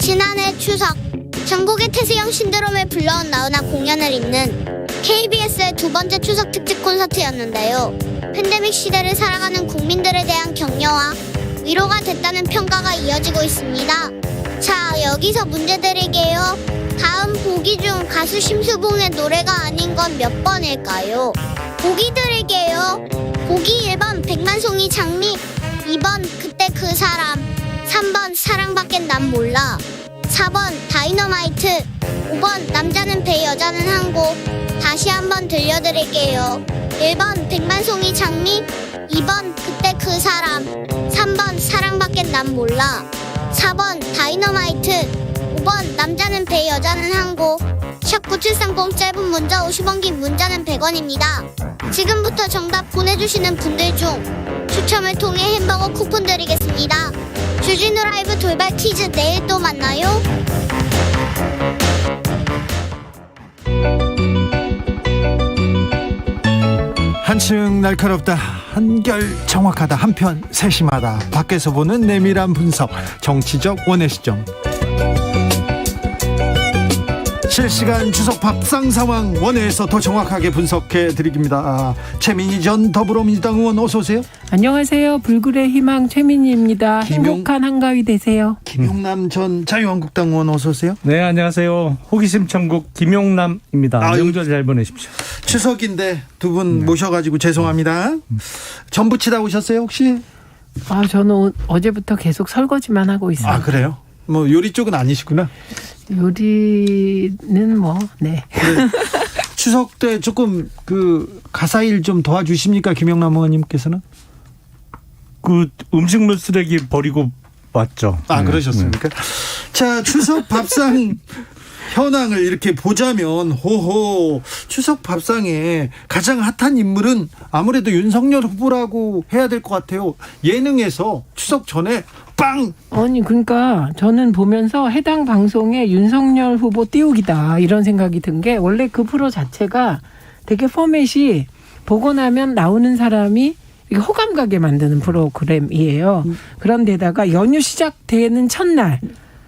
지난해 추석 전국의 태세형 신드롬을 불러온 나훈아 공연을 잇는 KBS의 두 번째 추석 특집 콘서트였는데요. 팬데믹 시대를 살아가는 국민들에 대한 격려와 위로가 됐다는 평가가 이어지고 있습니다. 자, 여기서 문제 드릴게요. 다음 보기 중 가수 심수봉의 노래가 아닌 건 몇 번일까요? 보기 드릴게요. 보기 1번 백만송이 장미, 2번 그때 그 사람, 3번 사랑밖엔 난 몰라, 4번 다이너마이트, 5번 남자는 배 여자는 항고. 다시 한번 들려드릴게요. 1번 백만송이 장미, 2번 그때 그 사람, 3번 사랑밖엔 난 몰라, 4번 다이너마이트, 5번 남자는 배 여자는 항고. 샵9730 짧은 문자 50원, 긴 문자는 100원입니다. 지금부터 정답 보내주시는 분들 중 추첨을 통해 햄버거 쿠폰 드리겠습니다. 주진우 라이브 돌발 퀴즈 내일 또 만나요. 한층 날카롭다, 한결 정확하다, 한편 세심하다. 밖에서 보는 내밀한 분석, 정치적 원의 시점. 실시간 추석 밥상 상황 원회에서 더 정확하게 분석해 드립니다. 최민희 전 더불어민주당 의원 어서 오세요. 안녕하세요. 불굴의 희망 최민희입니다. 행복한 한가위 되세요. 김용남 전 자유한국당 의원 어서 오세요. 네, 안녕하세요. 호기심 천국 김용남입니다. 명절 잘 보내십시오. 추석인데 두 분 모셔가지고 죄송합니다. 전부 치다 오셨어요 혹시? 저는 어제부터 계속 설거지만 하고 있어요. 아, 그래요? 뭐 요리 쪽은 아니시구나. 요리는 네. 네. 추석 때 조금 그 가사일 좀 도와주십니까, 김영남 의원님께서는? 그 음식물 쓰레기 버리고 왔죠. 아, 그러셨습니까? 자, 추석 밥상 현황을 이렇게 보자면, 호호, 추석 밥상에 가장 핫한 인물은 아무래도 윤석열 후보라고 해야 될 것 같아요. 예능에서 추석 전에 빵! 아니, 그러니까 저는 보면서 해당 방송에 윤석열 후보 띄우기다 이런 생각이 든 게, 원래 그 프로 자체가 되게 포맷이 보고 나면 나오는 사람이 호감 가게 만드는 프로그램이에요. 그런데다가 연휴 시작되는 첫날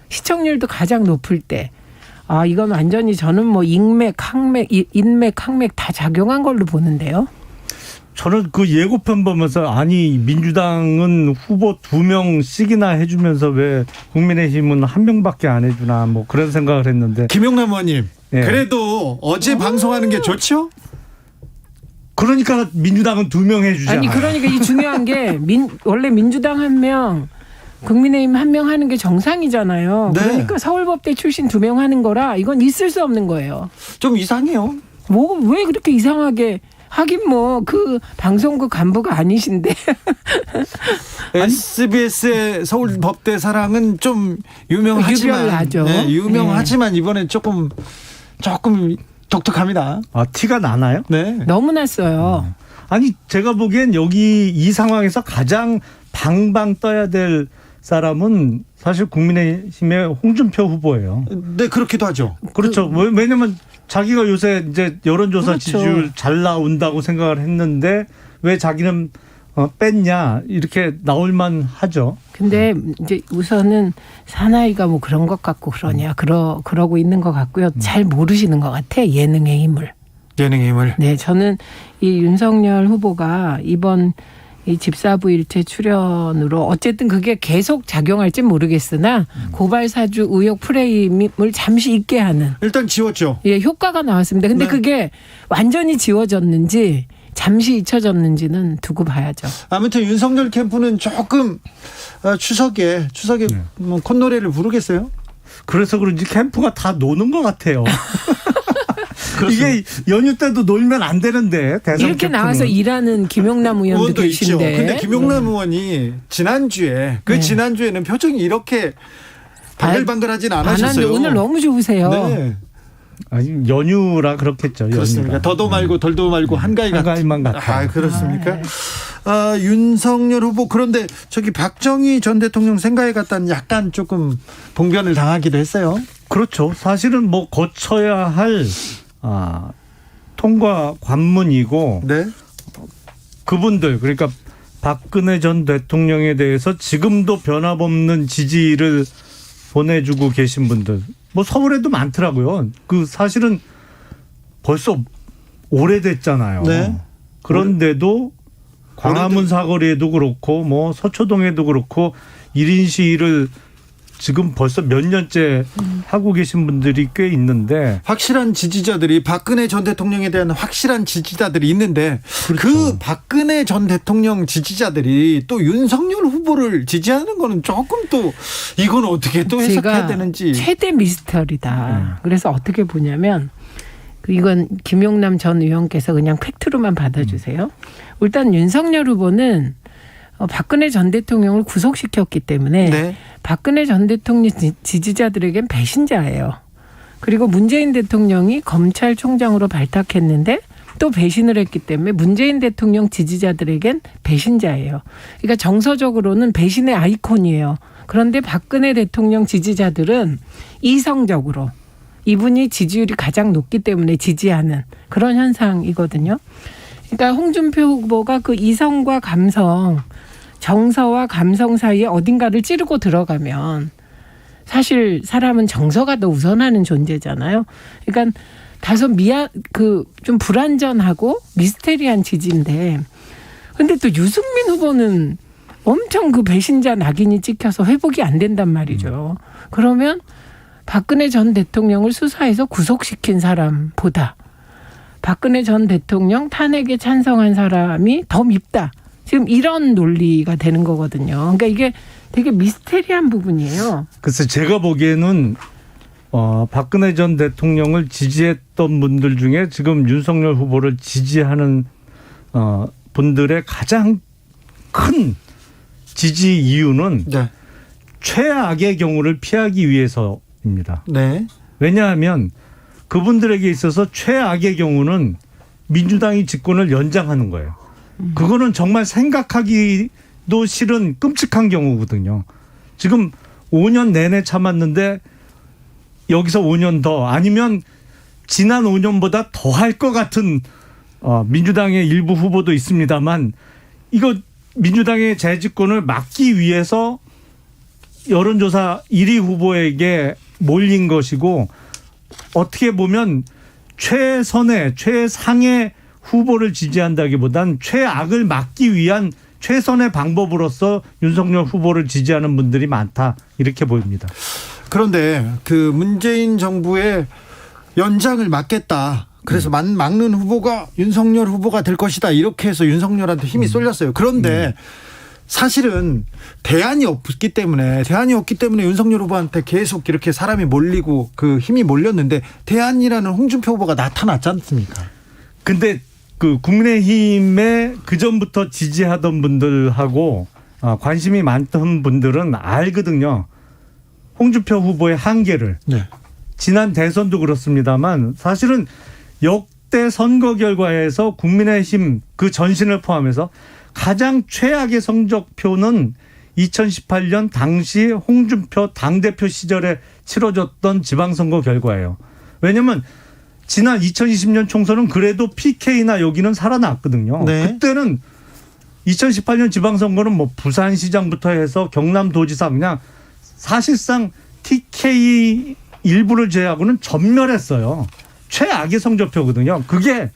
시청률도 가장 높을 때, 이건 완전히 저는 인맥, 항맥 다 작용한 걸로 보는데요. 저는 그 예고편 보면서 민주당은 후보 2명씩이나 해주면서 왜 국민의힘은 1명밖에 안 해주나 그런 생각을 했는데. 김용남 의원님, 예. 그래도 어제 방송하는 게 좋죠? 그러니까 민주당은 2명 해주잖아요. 아니, 그러니까 이 중요한 게 원래 민주당 1명, 국민의힘 1명 하는 게 정상이잖아요. 네. 그러니까 서울법대 출신 2명 하는 거라 이건 있을 수 없는 거예요. 좀 이상해요. 왜 그렇게 이상하게. 하긴 그 방송국 간부가 아니신데. SBS의 서울법대 사랑은 좀 유명하지만, 유별나죠. 네, 유명하지만 이번엔 조금 독특합니다. 티가 나나요? 네. 너무 났어요. 아니, 제가 보기엔 여기 이 상황에서 가장 방방 떠야 될 사람은 사실 국민의힘의 홍준표 후보예요. 네, 그렇기도 하죠. 그렇죠. 왜냐면 자기가 요새 이제 여론조사 그렇죠. 지지율 잘 나온다고 생각을 했는데 왜 자기는 뺐냐 이렇게 나올만 하죠. 근데 이제 우선은 사나이가 그런 것 같고 그러냐 그러고 있는 것 같고요. 잘 모르시는 것 같아, 예능의 힘을. 예능의 힘을. 네, 저는 이 윤석열 후보가 이번 이 집사부 일체 출연으로 어쨌든 그게 계속 작용할진 모르겠으나 고발 사주 의혹 프레임을 잠시 잊게 하는, 일단 지웠죠. 효과가 나왔습니다. 근데 네. 그게 완전히 지워졌는지 잠시 잊혀졌는지는 두고 봐야죠. 아무튼 윤석열 캠프는 조금 추석에 콧노래를 부르겠어요. 그래서 그런지 캠프가 다 노는 것 같아요. 이게 연휴 때도 놀면 안 되는데, 대선 이렇게 캠프는. 나와서 일하는 김용남 의원도 있죠. 계신데. 근데 김용남 의원이 지난주에 지난주에는 표정이 이렇게 바글바글하진 않으셨어요. 안 하는데 오늘 너무 좋으세요. 네. 연휴라 그렇겠죠. 그렇습니까? 연휴라. 더도 말고 덜도 말고 한가위만 같아요. 그렇습니까? 윤석열 후보, 그런데 박정희 전 대통령 생가에 갔다는 약간 조금 봉변을 당하기도 했어요. 그렇죠. 사실은 거쳐야 할 통과 관문이고 네. 그분들 그러니까 박근혜 전 대통령에 대해서 지금도 변함없는 지지를 보내주고 계신 분들 뭐 서울에도 많더라고요. 그 사실은 벌써 오래됐잖아요. 네. 그런데도 광화문 사거리에도 그렇고 뭐 서초동에도 그렇고 1인 시위를 지금 벌써 몇 년째 하고 계신 분들이 꽤 있는데 확실한 지지자들이 박근혜 전 대통령에 대한 확실한 지지자들이 있는데 그렇죠. 그 박근혜 전 대통령 지지자들이 또 윤석열 후보를 지지하는 거는 조금 또 이건 어떻게 또 해석해야 되는지. 최대 미스터리다. 그래서 어떻게 보냐면 이건 김용남 전 의원께서 그냥 팩트로만 받아주세요. 일단 윤석열 후보는 박근혜 전 대통령을 구속시켰기 때문에 네. 박근혜 전 대통령 지지자들에겐 배신자예요. 그리고 문재인 대통령이 검찰총장으로 발탁했는데 또 배신을 했기 때문에 문재인 대통령 지지자들에겐 배신자예요. 그러니까 정서적으로는 배신의 아이콘이에요. 그런데 박근혜 대통령 지지자들은 이성적으로 이분이 지지율이 가장 높기 때문에 지지하는 그런 현상이거든요. 그러니까 홍준표 후보가 그 이성과 감성, 정서와 감성 사이에 어딘가를 찌르고 들어가면 사실 사람은 정서가 더 우선하는 존재잖아요. 그러니까 다소 좀 불안전하고 미스테리한 지지인데 근데 또 유승민 후보는 엄청 그 배신자 낙인이 찍혀서 회복이 안 된단 말이죠. 그러면 박근혜 전 대통령을 수사해서 구속시킨 사람보다 박근혜 전 대통령 탄핵에 찬성한 사람이 더 밉다. 지금 이런 논리가 되는 거거든요. 그러니까 이게 되게 미스테리한 부분이에요. 그래서 제가 보기에는 박근혜 전 대통령을 지지했던 분들 중에 지금 윤석열 후보를 지지하는 분들의 가장 큰 지지 이유는 네. 최악의 경우를 피하기 위해서입니다. 네. 왜냐하면 그분들에게 있어서 최악의 경우는 민주당이 집권을 연장하는 거예요. 그거는 정말 생각하기도 싫은 끔찍한 경우거든요. 지금 5년 내내 참았는데 여기서 5년 더 아니면 지난 5년보다 더 할 것 같은 민주당의 일부 후보도 있습니다만 이거 민주당의 재집권을 막기 위해서 여론조사 1위 후보에게 몰린 것이고 어떻게 보면 최상의 후보를 지지한다기보단 최악을 막기 위한 최선의 방법으로서 윤석열 후보를 지지하는 분들이 많다 이렇게 보입니다. 그런데 그 문재인 정부의 연장을 막겠다. 그래서 막는 후보가 윤석열 후보가 될 것이다. 이렇게 해서 윤석열한테 힘이 쏠렸어요. 그런데 사실은 대안이 없기 때문에 윤석열 후보한테 계속 이렇게 사람이 몰리고 그 힘이 몰렸는데 대안이라는 홍준표 후보가 나타났지 않습니까? 근데 그 국민의힘에 그전부터 지지하던 분들하고 관심이 많던 분들은 알거든요. 홍준표 후보의 한계를. 네. 지난 대선도 그렇습니다만 사실은 역대 선거 결과에서 국민의힘 그 전신을 포함해서 가장 최악의 성적표는 2018년 당시 홍준표 당대표 시절에 치러졌던 지방선거 결과예요. 왜냐하면 지난 2020년 총선은 그래도 PK나 여기는 살아났거든요. 네. 그때는 2018년 지방선거는 뭐 부산시장부터 해서 경남도지사 그냥 사실상 TK 일부를 제외하고는 전멸했어요. 최악의 성적표거든요. 그게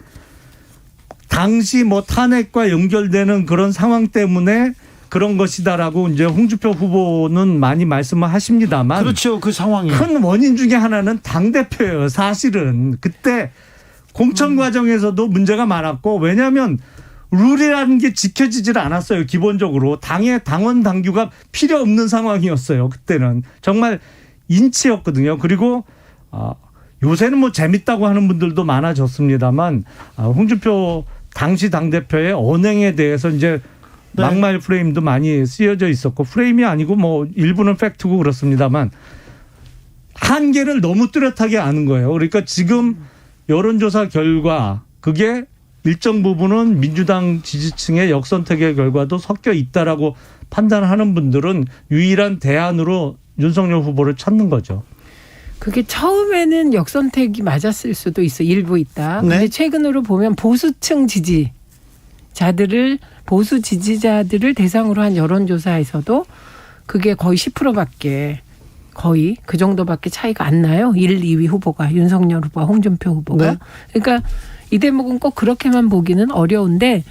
당시 뭐 탄핵과 연결되는 그런 상황 때문에 그런 것이다라고 이제 홍준표 후보는 많이 말씀을 하십니다만. 그렇죠. 그 상황이. 큰 원인 중에 하나는 당대표예요. 사실은. 그때 공천 과정에서도 문제가 많았고 왜냐하면 룰이라는 게 지켜지질 않았어요. 기본적으로. 당의 당원 당규가 필요 없는 상황이었어요. 그때는. 정말 인치였거든요. 그리고 요새는 뭐 재밌다고 하는 분들도 많아졌습니다만 홍준표 당시 당대표의 언행에 대해서 이제 네. 막말 프레임도 많이 쓰여져 있었고 프레임이 아니고 뭐 일부는 팩트고 그렇습니다만 한계를 너무 뚜렷하게 아는 거예요. 그러니까 지금 여론조사 결과 그게 일정 부분은 민주당 지지층의 역선택의 결과도 섞여 있다라고 판단하는 분들은 유일한 대안으로 윤석열 후보를 찾는 거죠. 그게 처음에는 역선택이 맞았을 수도 있어. 일부 있다. 네. 근데 최근으로 보면 보수층 보수 지지자들을 대상으로 한 여론조사에서도 그게 거의 10%밖에 거의 그 정도밖에 차이가 안 나요. 1, 2위 후보가 윤석열 후보와 홍준표 후보가. 네. 그러니까 이 대목은 꼭 그렇게만 보기는 어려운데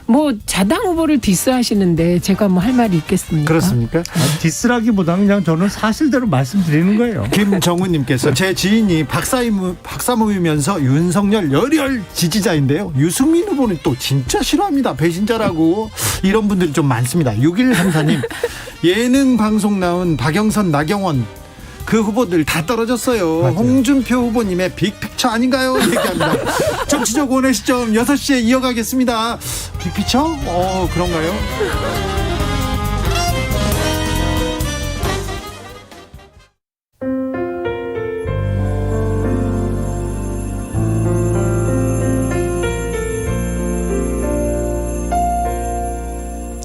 뭐 자당 후보를 디스하시는데 제가 뭐 할 말이 있겠습니까? 그렇습니까? 디스라기보다는 그냥 저는 사실대로 말씀드리는 거예요. 김정우님께서 제 지인이 박사모이면서 윤석열 열혈 지지자인데요. 유승민 후보는 또 진짜 싫어합니다. 배신자라고. 이런 분들이 좀 많습니다. 6134님 예능 방송 나온 박영선, 나경원 그 후보들 다 떨어졌어요. 맞아요. 홍준표 후보님의 빅픽처 아닌가요? 얘기합니다. 정치적 원의 시점 6시에 이어가겠습니다. 빅픽처? 그런가요?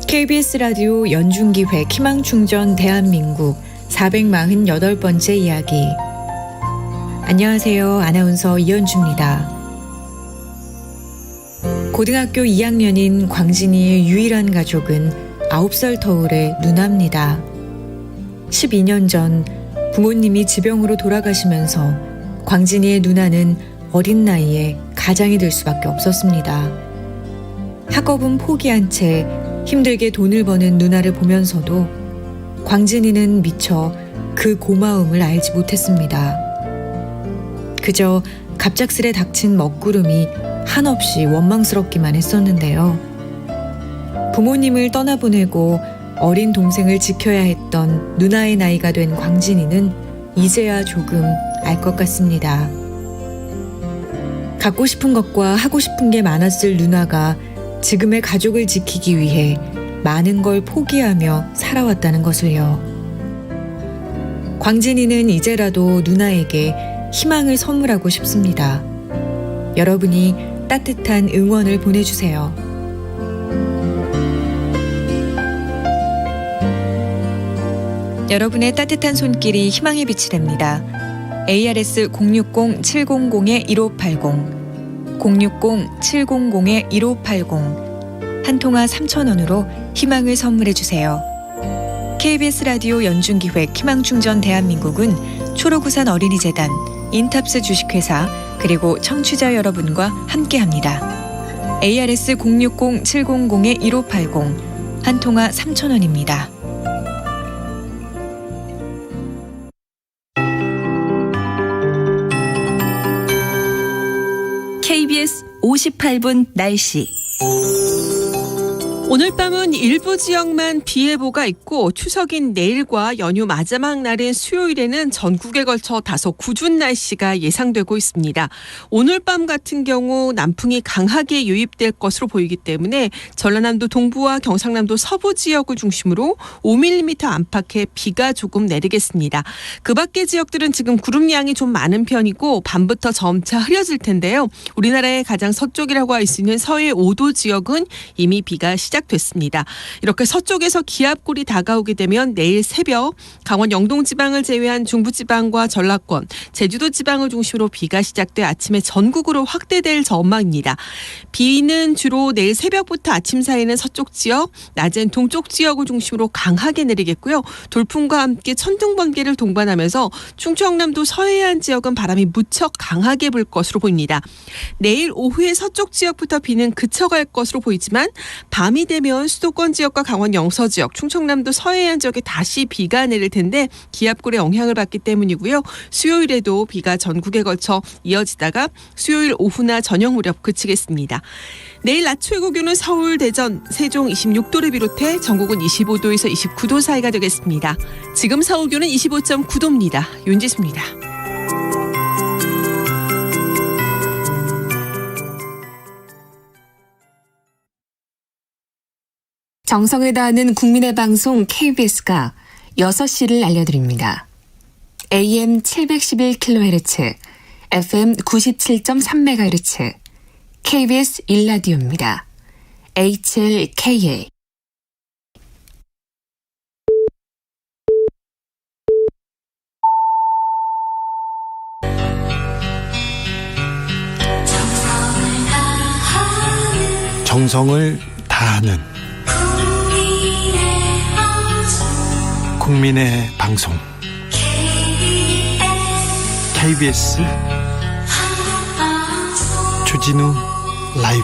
KBS 라디오 연중기획 희망충전 대한민국 448번째 이야기. 안녕하세요. 아나운서 이현주입니다. 고등학교 2학년인 광진이의 유일한 가족은 9살 터울의 누나입니다. 12년 전 부모님이 지병으로 돌아가시면서 광진이의 누나는 어린 나이에 가장이 될 수밖에 없었습니다. 학업은 포기한 채 힘들게 돈을 버는 누나를 보면서도 광진이는 미처 그 고마움을 알지 못했습니다. 그저 갑작스레 닥친 먹구름이 한없이 원망스럽기만 했었는데요. 부모님을 떠나보내고 어린 동생을 지켜야 했던 누나의 나이가 된 광진이는 이제야 조금 알 것 같습니다. 갖고 싶은 것과 하고 싶은 게 많았을 누나가 지금의 가족을 지키기 위해 많은 걸 포기하며 살아왔다는 것을요. 광진이는 이제라도 누나에게 희망을 선물하고 싶습니다. 여러분이 따뜻한 응원을 보내주세요. 여러분의 따뜻한 손길이 희망의 빛이 됩니다. ARS 060-700-1580 060-700-1580 한 통화 3,000원으로 희망을 선물해 주세요. KBS 라디오 연중기획 희망충전 대한민국은 초록우산 어린이재단, 인탑스 주식회사 그리고 청취자 여러분과 함께합니다. ARS 060-700-1580 한 통화 3,000원입니다. KBS 58분 날씨. 오늘 밤은 일부 지역만 비 예보가 있고 추석인 내일과 연휴 마지막 날인 수요일에는 전국에 걸쳐 다소 궂은 날씨가 예상되고 있습니다. 오늘 밤 같은 경우 남풍이 강하게 유입될 것으로 보이기 때문에 전라남도 동부와 경상남도 서부 지역을 중심으로 5mm 안팎의 비가 조금 내리겠습니다. 그 밖의 지역들은 지금 구름량이 좀 많은 편이고 밤부터 점차 흐려질 텐데요. 우리나라의 가장 서쪽이라고 할 수 있는 서해 5도 지역은 이미 비가 시작됐습니다. 이렇게 서쪽에서 기압골이 다가오게 되면 내일 새벽 강원 영동 지방을 제외한 중부 지방과 전라권, 제주도 지방을 중심으로 비가 시작돼 아침에 전국으로 확대될 전망입니다. 비는 주로 내일 새벽부터 아침 사이에는 서쪽 지역, 낮엔 동쪽 지역을 중심으로 강하게 내리겠고요. 돌풍과 함께 천둥 번개를 동반하면서 충청남도 서해안 지역은 바람이 무척 강하게 불 것으로 보입니다. 내일 오후에 서쪽 지역부터 비는 그쳐갈 것으로 보이지만 밤이 되면 수도권 지역과 강원 영서 지역, 충청남도 서해안 지역에 다시 비가 내릴 텐데 기압골의 영향을 받기 때문이고요. 수요일에도 비가 전국에 걸쳐 이어지다가 수요일 오후나 저녁 무렵 그치겠습니다. 내일 낮 최고 기온은 서울, 대전, 세종 26도를 비롯해 전국은 25도에서 29도 사이가 되겠습니다. 지금 서울 기온은 25.9도입니다. 윤지수입니다. 정성을 다하는 국민의 방송 KBS가 6시를 알려드립니다. AM 711kHz, FM 97.3MHz, KBS 1라디오입니다. HLKA. 정성을 다하는 국민의 방송 KBS 주진우 라이브.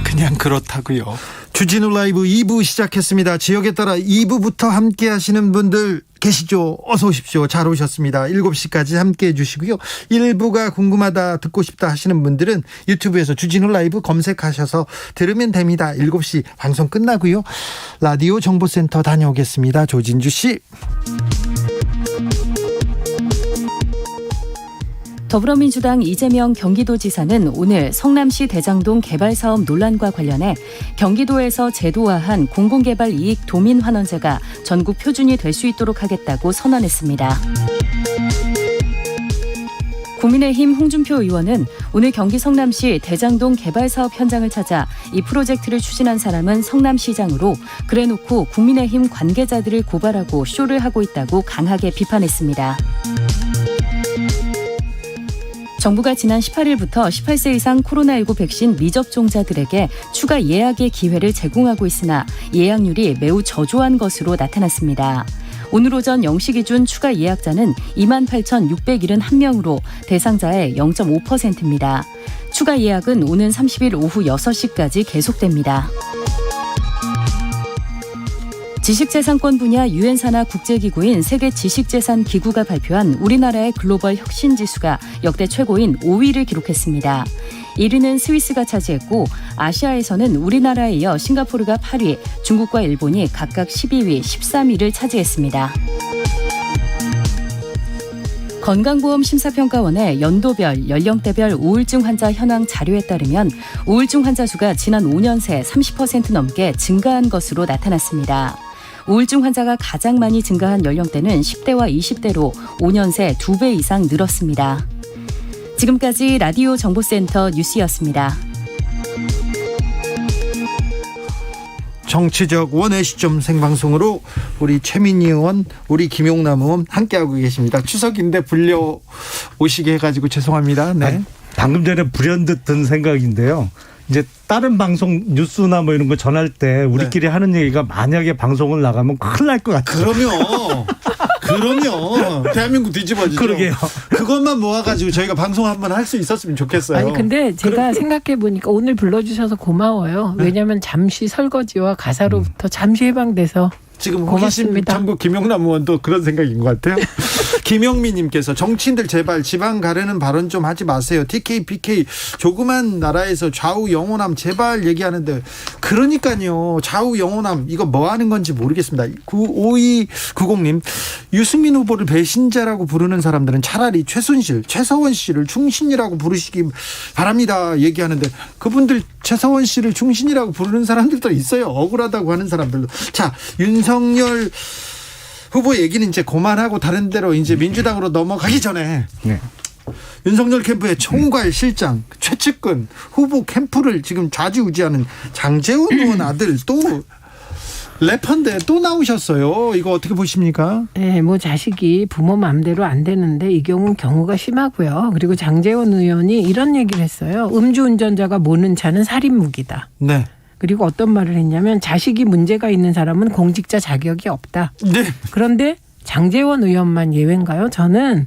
그냥 그렇다고요. 주진우 라이브 2부 시작했습니다. 지역에 따라 2부부터 함께 하시는 분들 계시죠? 어서 오십시오. 잘 오셨습니다. 7시까지 함께 해주시고요. 1부가 궁금하다, 듣고 싶다 하시는 분들은 유튜브에서 주진우 라이브 검색하셔서 들으면 됩니다. 7시 방송 끝나고요. 라디오 정보센터 다녀오겠습니다. 조진주 씨. 더불어민주당 이재명 경기도지사는 오늘 성남시 대장동 개발사업 논란과 관련해 경기도에서 제도화한 공공개발 이익 도민환원제가 전국 표준이 될 수 있도록 하겠다고 선언했습니다. 국민의힘 홍준표 의원은 오늘 경기 성남시 대장동 개발사업 현장을 찾아 이 프로젝트를 추진한 사람은 성남시장으로 그래놓고 국민의힘 관계자들을 고발하고 쇼를 하고 있다고 강하게 비판했습니다. 정부가 지난 18일부터 18세 이상 코로나19 백신 미접종자들에게 추가 예약의 기회를 제공하고 있으나 예약률이 매우 저조한 것으로 나타났습니다. 오늘 오전 0시 기준 추가 예약자는 28,671명으로 대상자의 0.5%입니다. 추가 예약은 오는 30일 오후 6시까지 계속됩니다. 지식재산권 분야 유엔 산하 국제기구인 세계지식재산기구가 발표한 우리나라의 글로벌 혁신지수가 역대 최고인 5위를 기록했습니다. 1위는 스위스가 차지했고 아시아에서는 우리나라에 이어 싱가포르가 8위, 중국과 일본이 각각 12위, 13위를 차지했습니다. 건강보험심사평가원의 연도별, 연령대별 우울증 환자 현황 자료에 따르면 우울증 환자 수가 지난 5년 새 30% 넘게 증가한 것으로 나타났습니다. 우울증 환자가 가장 많이 증가한 연령대는 10대와 20대로 5년 새 2배 이상 늘었습니다. 지금까지 라디오 정보센터 뉴스였습니다. 정치적 원의 시점 생방송으로 우리 최민희 의원, 우리 김용남 의원 함께하고 계십니다. 추석인데 불려 오시게 해가지고 죄송합니다. 네. 방금 전에 불현듯 든 생각인데요. 이제 다른 방송 뉴스나 뭐 이런 거 전할 때 우리끼리 하는 얘기가 만약에 방송을 나가면 큰일 날 것 같아요. 그럼요. 대한민국 뒤집어지죠. 그러게요. 그것만 모아가지고 저희가 방송 한번 할 수 있었으면 좋겠어요. 아니 근데 제가 생각해 보니까 오늘 불러주셔서 고마워요. 왜냐하면 잠시 설거지와 가사로부터 잠시 해방돼서 지금 고맙습니다. 전국 김용남 의원도 그런 생각인 것 같아요. 김영미님께서 정치인들 제발 지방 가려는 발언 좀 하지 마세요. TK, PK 조그만 나라에서 좌우 영호남 제발 얘기하는데 그러니까요. 좌우 영호남 이거 뭐 하는 건지 모르겠습니다. 5290님 유승민 후보를 배신자라고 부르는 사람들은 차라리 최서원 씨를 충신이라고 부르시기 바랍니다. 얘기하는데 그분들 최서원 씨를 충신이라고 부르는 사람들도 있어요. 억울하다고 하는 사람들도. 자, 윤석열 후보 얘기는 이제 그만하고 다른 데로 이제 민주당으로 넘어가기 전에 윤석열 캠프의 총괄 실장 최측근 후보 캠프를 지금 좌지우지하는 장제훈 의원 아들 또 래퍼인데 또 나오셨어요. 이거 어떻게 보십니까? 네, 뭐 자식이 부모 마음대로 안 되는데 이 경우는 경우가 심하고요. 그리고 장제원 의원이 이런 얘기를 했어요. 음주운전자가 모는 차는 살인무기다. 네. 그리고 어떤 말을 했냐면 자식이 문제가 있는 사람은 공직자 자격이 없다. 네. 그런데 장제원 의원만 예외인가요? 저는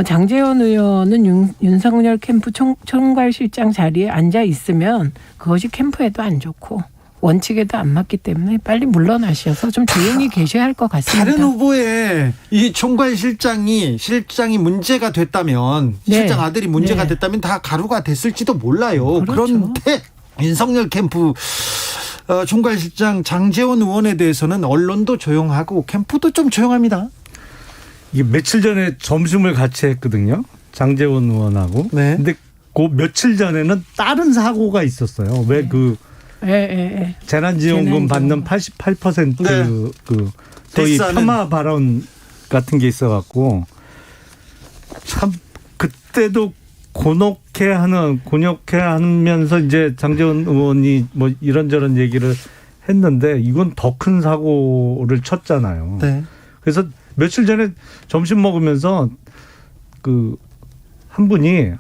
장제원 의원은 윤석열 캠프 총괄실장 자리에 앉아 있으면 그것이 캠프에도 안 좋고 원칙에도 안 맞기 때문에 빨리 물러나셔서 좀 조용히 계셔야 할 것 같습니다. 다른 후보의 이 총괄실장이 문제가 됐다면 실장 아들이 문제가 됐다면 다 가루가 됐을지도 몰라요. 그렇죠. 그런데 윤석열 캠프 총괄실장 장제원 의원에 대해서는 언론도 조용하고 캠프도 좀 조용합니다. 이게 며칠 전에 점심을 같이 했거든요. 장제원 의원하고. 네. 근데 그 며칠 전에는 다른 사고가 있었어요. 왜 그 재난지원금 받는 88% 그 소위 폄하 발언 같은 게 있어갖고 참 그때도 곤욕해 하면서 이제 장제원 의원이 뭐 이런저런 얘기를 했는데 이건 더 큰 사고를 쳤잖아요. 네. 그래서 며칠 전에 점심 먹으면서 그 한 분이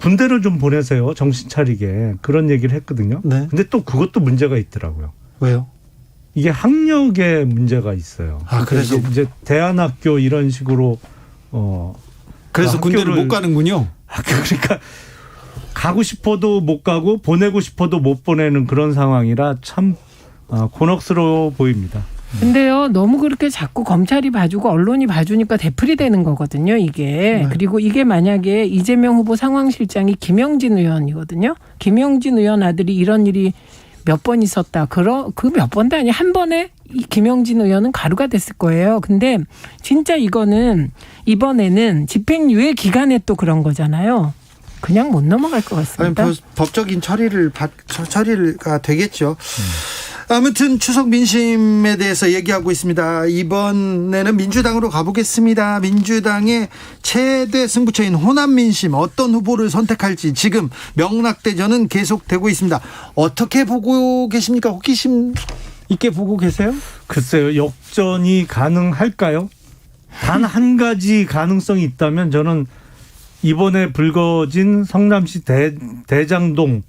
군대를 좀 보내세요. 정신 차리게. 그런 얘기를 했거든요. 네. 근데 또 그것도 문제가 있더라고요. 왜요? 이게 학력에 문제가 있어요. 아, 그래서 이제 대안학교 이런 식으로 그래서 학교를- 군대를 못 가는군요. 그러니까 가고 싶어도 못 가고 보내고 싶어도 못 보내는 그런 상황이라 참 곤혹스러워 보입니다. 근데요, 너무 그렇게 자꾸 검찰이 봐주고 언론이 봐주니까 되풀이 되는 거거든요, 이게. 네. 그리고 이게 만약에 이재명 후보 상황실장이 김영진 의원이거든요. 김영진 의원 아들이 이런 일이 몇 번 있었다. 그 몇 번도 아니, 한 번에 이 김영진 의원은 가루가 됐을 거예요. 근데 진짜 이거는 이번에는 집행유예 기간에 또 그런 거잖아요. 그냥 못 넘어갈 것 아니, 같습니다. 법적인 처리가 되겠죠. 아무튼 추석 민심에 대해서 얘기하고 있습니다. 이번에는 민주당으로 가보겠습니다. 민주당의 최대 승부처인 호남 민심 어떤 후보를 선택할지 지금 명락대전은 계속되고 있습니다. 어떻게 보고 계십니까? 호기심 있게 보고 계세요? 글쎄요. 역전이 가능할까요? 단 한 가지 가능성이 있다면 저는 이번에 불거진 성남시 대장동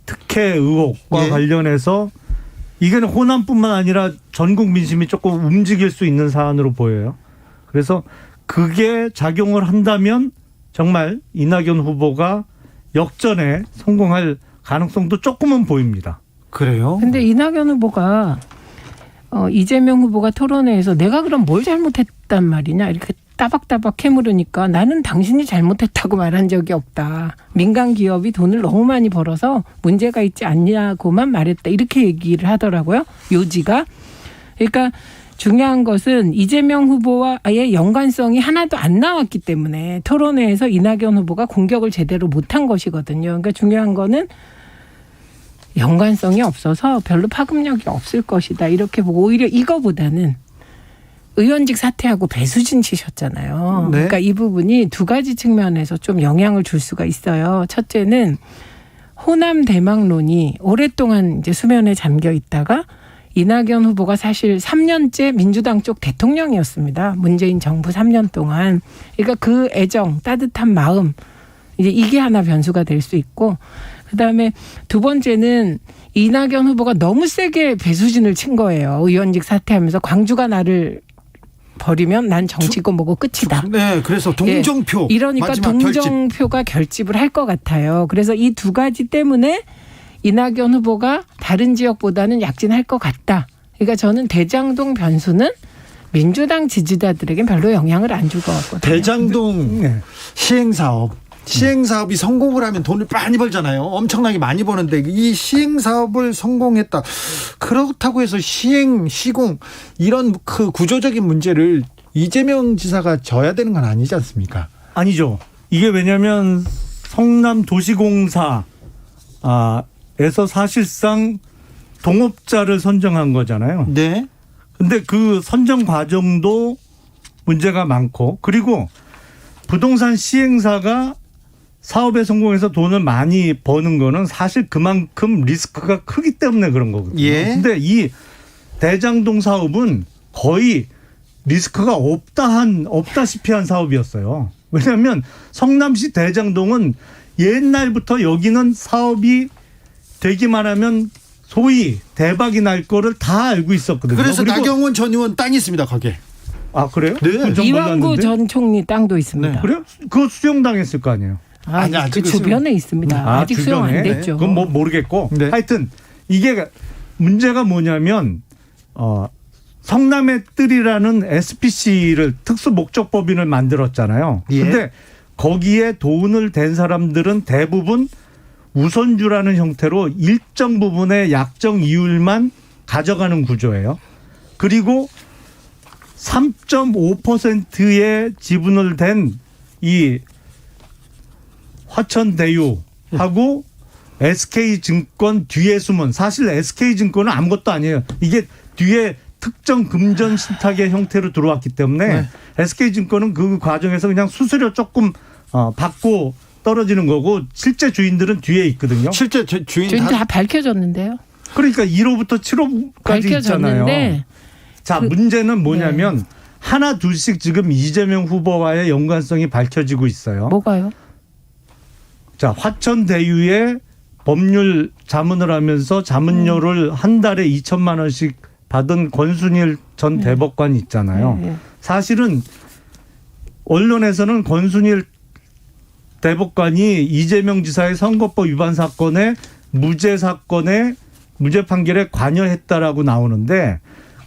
특혜 의혹과 예. 관련해서 이게는 호남뿐만 아니라 전국 민심이 조금 움직일 수 있는 사안으로 보여요. 그래서 그게 작용을 한다면 정말 이낙연 후보가 역전에 성공할 가능성도 조금은 보입니다. 그래요? 근데 이낙연 후보가 이재명 후보가 토론회에서 내가 그럼 뭘 잘못했단 말이냐 이렇게 따박따박 캐물으니까 나는 당신이 잘못했다고 말한 적이 없다. 민간 기업이 돈을 너무 많이 벌어서 문제가 있지 않냐고만 말했다. 이렇게 얘기를 하더라고요. 요지가. 그러니까 중요한 것은 이재명 후보와의 연관성이 하나도 안 나왔기 때문에 토론회에서 이낙연 후보가 공격을 제대로 못한 것이거든요. 그러니까 중요한 거는 연관성이 없어서 별로 파급력이 없을 것이다. 이렇게 보고 오히려 이거보다는 의원직 사퇴하고 배수진 치셨잖아요. 네. 그러니까 이 부분이 두 가지 측면에서 좀 영향을 줄 수가 있어요. 첫째는 호남 대망론이 오랫동안 이제 수면에 잠겨 있다가 이낙연 후보가 사실 3년째 민주당 쪽 대통령이었습니다. 문재인 정부 3년 동안. 그러니까 그 애정, 따뜻한 마음, 이제 이게 하나 변수가 될 수 있고, 그다음에 두 번째는 이낙연 후보가 너무 세게 배수진을 친 거예요. 의원직 사퇴하면서 광주가 나를 버리면 난 정치고 뭐고 끝이다. 네, 그래서 동정표. 예, 이러니까 마지막 결집. 동정표가 결집을 할 것 같아요. 그래서 이 두 가지 때문에 이낙연 후보가 다른 지역보다는 약진할 것 같다. 그러니까 저는 대장동 변수는 민주당 지지자들에겐 별로 영향을 안 줄 것 같거든요. 대장동 네. 시행사업이 성공을 하면 돈을 많이 벌잖아요. 엄청나게 많이 버는데 이 시행사업을 성공했다. 그렇다고 해서 시공 이런 그 구조적인 문제를 이재명 지사가 져야 되는 건 아니지 않습니까? 아니죠. 이게 왜냐하면 성남도시공사에서 사실상 동업자를 선정한 거잖아요. 네. 근데 그 선정 과정도 문제가 많고, 그리고 부동산 시행사가 사업에 성공해서 돈을 많이 버는 거는 사실 그만큼 리스크가 크기 때문에 그런 거거든요. 예. 근데 이 대장동 사업은 거의 리스크가 없다시피 한 사업이었어요. 왜냐하면 성남시 대장동은 옛날부터 여기는 사업이 되기만 하면 소위 대박이 날 거를 다 알고 있었거든요. 그래서 그리고 나경원 전 의원 땅이 있습니다. 거기에. 아, 그래요? 네. 그건 전 이완구 몰랐는데. 전 총리 땅도 있습니다. 네. 그래요? 그거 수용당했을 거 아니에요. 아니, 그 아직은 주변에 있습니다. 아직 수용 안 주변에? 됐죠. 그건 뭐 모르겠고. 네. 하여튼 이게 문제가 뭐냐면 성남의 뜰이라는 SPC를 특수목적법인을 만들었잖아요. 예. 근데 거기에 돈을 댄 사람들은 대부분 우선주라는 형태로 일정 부분의 약정 이율만 가져가는 구조예요. 그리고 3.5%의 지분을 댄 이 화천대유하고 SK증권 뒤에 숨은, 사실 SK증권은 아무것도 아니에요. 이게 뒤에 특정 금전 신탁의 형태로 들어왔기 때문에 네. SK증권은 그 과정에서 그냥 수수료 조금 받고 떨어지는 거고, 실제 주인들은 뒤에 있거든요. 실제 주인 저희 다 밝혀졌는데요. 그러니까 1호부터 7호까지 있잖아요. 밝혀졌는데 자, 문제는 뭐냐면 하나 둘씩 지금 이재명 후보와의 연관성이 밝혀지고 있어요. 뭐가요? 자, 화천대유에 법률 자문을 하면서 자문료를 한 달에 2천만 원씩 받은 권순일 전 대법관이 있잖아요. 사실은 언론에서는 권순일 대법관이 이재명 지사의 선거법 위반 사건에 무죄 판결에 관여했다라고 나오는데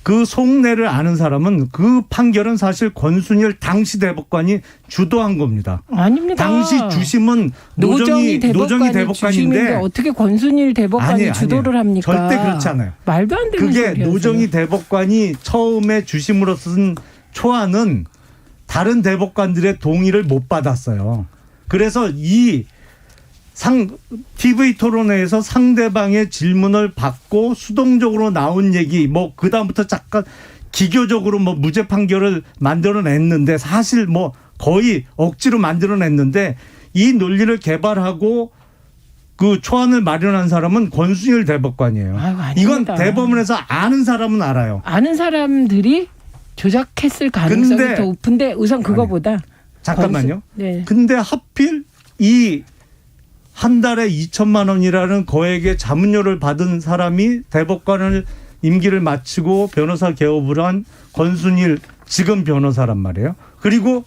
그 속내를 아는 사람은 그 판결은 사실 권순일 당시 대법관이 주도한 겁니다. 아닙니다. 당시 주심은 노정희 대법관인데 주심인데 어떻게 권순일 대법관이 주도를 합니까? 절대 그렇지 않아요. 말도 안 되는 그게 소리 노정희 대법관이 처음에 주심으로 쓴 초안은 다른 대법관들의 동의를 못 받았어요. 그래서 TV 토론회에서 상대방의 질문을 받고 수동적으로 나온 얘기, 뭐, 그다음부터 잠깐 기교적으로 뭐 무죄 판결을 만들어냈는데 사실 뭐 거의 억지로 만들어냈는데 이 논리를 개발하고 그 초안을 마련한 사람은 권순일 대법관이에요. 이건 대법원에서 아는 사람은 알아요. 아는 사람들이 조작했을 가능성이 더 높은데 우선 그거보다. 잠깐만요. 네. 근데 하필 이 한 달에 2천만 원이라는 거액의 자문료를 받은 사람이 대법관을 임기를 마치고 변호사 개업을 한 권순일 지금 변호사란 말이에요. 그리고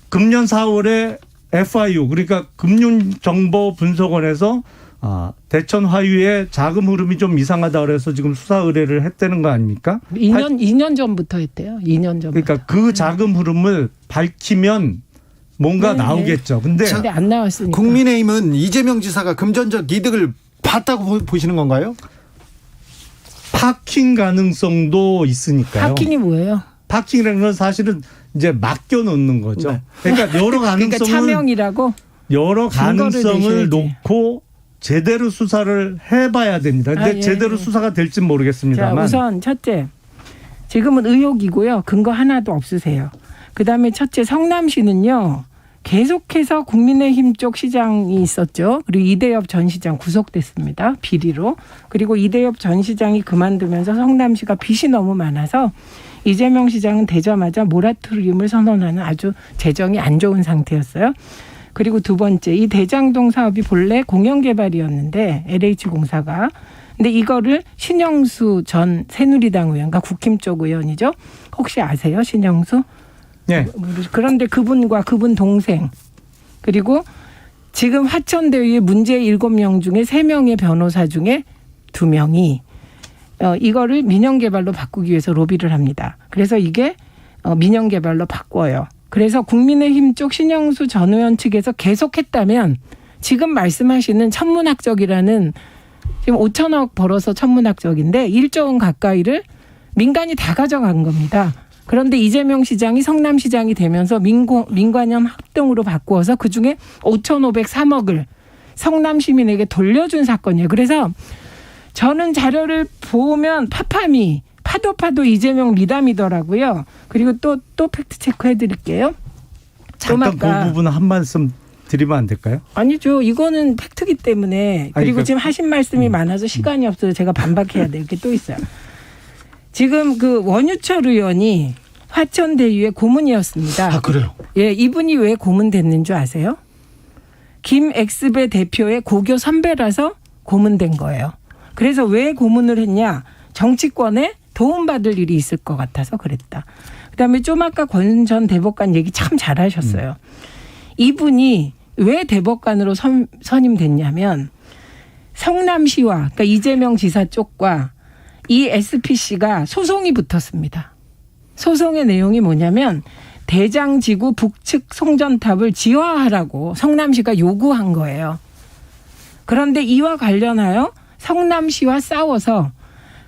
금년 4월에 FIU 그러니까 금융정보분석원에서 대천 화유의 자금 흐름이 좀 이상하다 그래서 지금 수사 의뢰를 했다는 거 아닙니까? 2년 전부터 했대요. 2년 전부터. 그러니까 그 자금 흐름을 밝히면 뭔가 나오겠죠. 근데 안 나왔으니까. 국민의힘은 이재명 지사가 금전적 이득을 봤다고 보시는 건가요? 파킹 가능성도 있으니까요. 파킹이 뭐예요? 파킹이라는 건 사실은 이제 맡겨놓는 거죠. 네. 그러니까 여러 가능성을 그러니까 차명이라고 여러 가능성을 놓고 제대로 수사를 해봐야 됩니다. 근데 제대로 수사가 될지는 모르겠습니다만. 자, 우선 첫째, 지금은 의혹이고요. 근거 하나도 없으세요. 그다음에 첫째, 성남시는요. 계속해서 국민의힘 쪽 시장이 있었죠. 그리고 이대엽 전 시장 구속됐습니다. 비리로. 그리고 이대엽 전 시장이 그만두면서 성남시가 빚이 너무 많아서 이재명 시장은 되자마자 모라토리움을 선언하는 아주 재정이 안 좋은 상태였어요. 그리고 두 번째, 이 대장동 사업이 본래 공영개발이었는데 LH공사가. 근데 이거를 신영수 전 새누리당 의원, 그러니까 국힘 쪽 의원이죠. 혹시 아세요? 신영수? 네. 그런데 그분과 그분 동생 그리고 지금 화천대유의 문제 7명 중에 3명의 변호사 중에 2명이 이거를 민영개발로 바꾸기 위해서 로비를 합니다. 그래서 이게 민영개발로 바꿔요. 그래서 국민의힘 쪽 신영수 전 의원 측에서 계속했다면 지금 말씀하시는 천문학적이라는 지금 5천억 벌어서 천문학적인데 1조 원 가까이를 민간이 다 가져간 겁니다. 그런데 이재명 시장이 성남시장이 되면서 민관연 합동으로 바꾸어서 그중에 5,503억을 성남 시민에게 돌려준 사건이에요. 그래서 저는 자료를 보면 파도 이재명 미담이더라고요. 그리고 또 팩트 체크 해드릴게요. 잠깐 그 부분 한 말씀 드리면 안 될까요? 아니죠. 이거는 팩트기 때문에. 그리고 지금 하신 말씀이 많아서 시간이 없어서 제가 반박해야 될 게 또 있어요. 지금 그 원유철 의원이 화천대유의 고문이었습니다. 아, 그래요? 예, 이분이 왜 고문 됐는 줄 아세요? 김엑스배 대표의 고교 선배라서 고문된 거예요. 그래서 왜 고문을 했냐? 정치권에 도움받을 일이 있을 것 같아서 그랬다. 그다음에 좀 아까 권 전 대법관 얘기 참 잘하셨어요. 이분이 왜 대법관으로 선임됐냐면 성남시와 그러니까 이재명 지사 쪽과 이 SPC가 소송이 붙었습니다. 소송의 내용이 뭐냐면 대장지구 북측 송전탑을 지화하라고 성남시가 요구한 거예요. 그런데 이와 관련하여 성남시와 싸워서